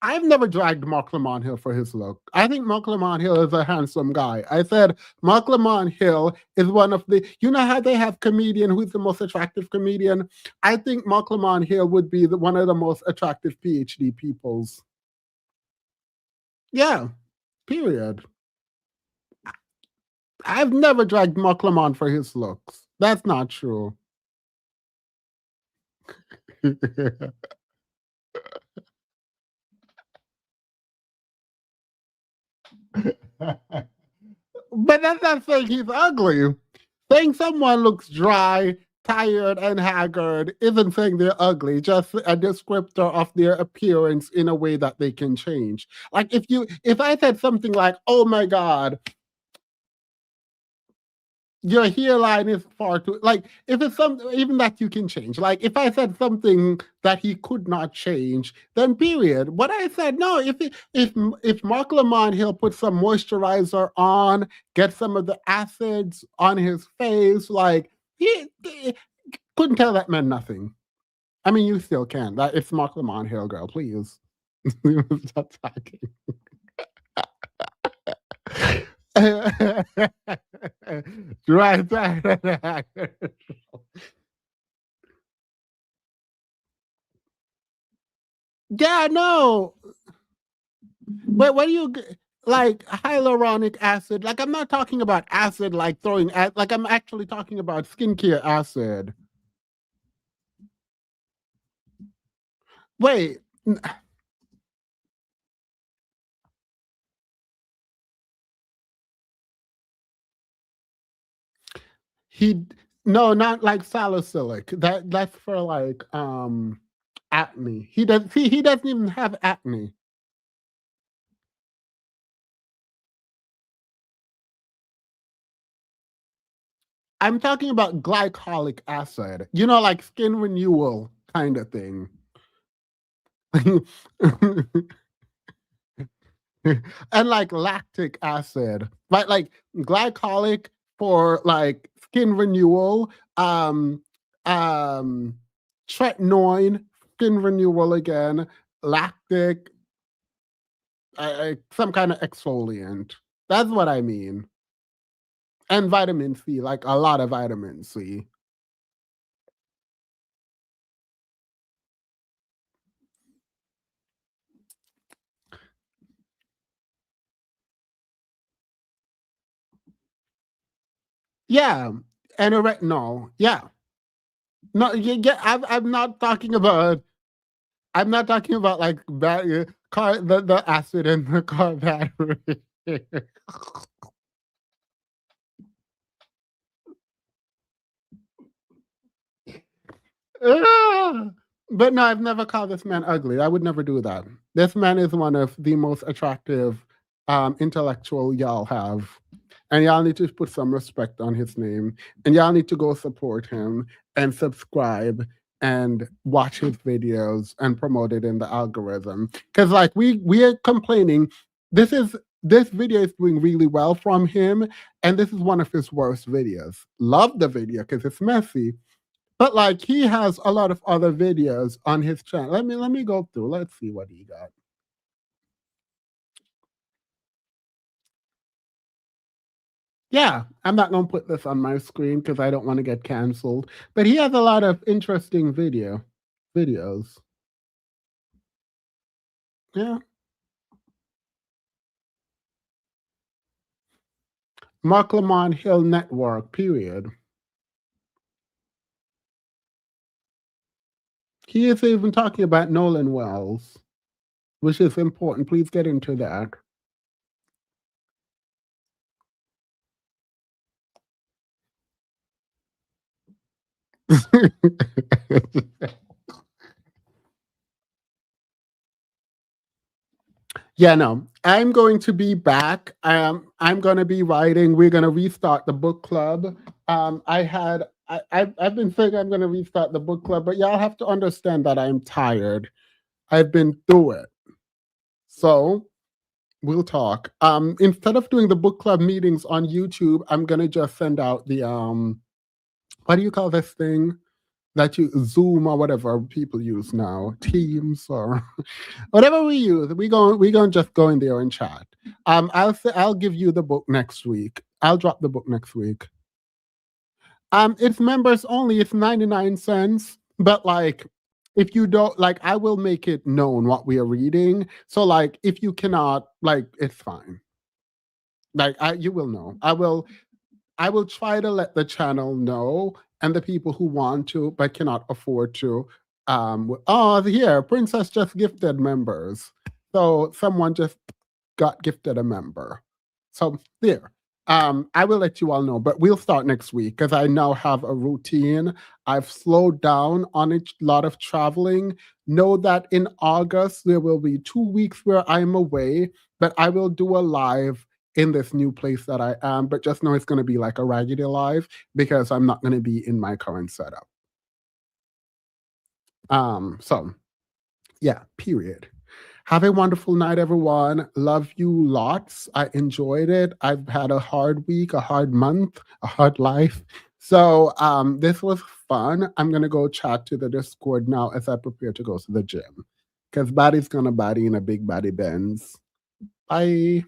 S1: I've never dragged Marc Lamont Hill for his look. I think Marc Lamont Hill is a handsome guy. I said Marc Lamont Hill is one of the, you know how they have comedian who's the most attractive comedian? I think Marc Lamont Hill would be one of the most attractive PhD peoples. Yeah, period. I've never dragged Marc Lamont for his looks. That's not true. But that's not saying he's ugly. Saying someone looks dry, tired, and haggard isn't saying they're ugly, just a descriptor of their appearance in a way that they can change. Like if I said something like, oh my God, your hairline is far too, like if it's something even that you can change. Like if I said something that he could not change, then period. What I said, no, if Marc Lamont Hill put some moisturizer on, get some of the acids on his face, like he couldn't tell that man nothing. I mean, you still can. That it's Marc Lamont Hill, girl, please. Stop talking. Right. Yeah, no. But what do you like hyaluronic acid? Like I'm not talking about acid like throwing like I'm actually talking about skincare acid. Wait. He no, not like salicylic. That's for like acne. He doesn't even have acne. I'm talking about glycolic acid. You know, like skin renewal kind of thing. And like lactic acid, right? Like glycolic for like skin renewal, tretinoin, skin renewal again, lactic, some kind of exfoliant. That's what I mean. And vitamin C, like a lot of vitamin C. Yeah, and a retinol. Yeah. No, you get. I'm not talking about. I'm not talking about like car the acid in the car battery. Ah, but no, I've never called this man ugly. I would never do that. This man is one of the most attractive intellectual y'all have. And y'all need to put some respect on his name. And y'all need to go support him and subscribe and watch his videos and promote it in the algorithm. Because like we are complaining, this video is doing really well from him, and this is one of his worst videos. Love the video because it's messy. But like he has a lot of other videos on his channel. Let me go through. Let's see what he got. Yeah, I'm not gonna put this on my screen because I don't want to get canceled. But he has a lot of interesting videos. Yeah. Marc Lamont Hill Network, period. He is even talking about Nolan Wells, which is important. Please get into that. Yeah, no, I'm going to be back. I'm going to be writing. We're going to restart the book club. I've been saying I'm going to restart the book club, but y'all have to understand that I'm tired. I've been through it. So we'll talk. Instead of doing the book club meetings on YouTube, I'm going to just send out the, what do you call this thing? That you Zoom or whatever people use now, Teams or whatever we use. We gonna just go in there and chat. I'll give you the book next week. I'll drop the book next week. It's members only. It's 99 cents. But like, if you don't like, I will make it known what we are reading. So like, if you cannot, like, it's fine. Like, you will know. I will try to let the channel know, and the people who want to but cannot afford to. Here, Princess just gifted members. So someone just got gifted a member. So there. I will let you all know, but we'll start next week because I now have a routine. I've slowed down on a lot of traveling. Know that in August, there will be 2 weeks where I'm away, but I will do a live in this new place that I am, but just know it's going to be like a raggedy live because I'm not going to be in my current setup. So yeah, period. Have a wonderful night, everyone. Love you lots. I enjoyed it. I've had a hard week, a hard month, a hard life. So this was fun. I'm going to go chat to the Discord now as I prepare to go to the gym because body's going to body in a big body Benz. Bye.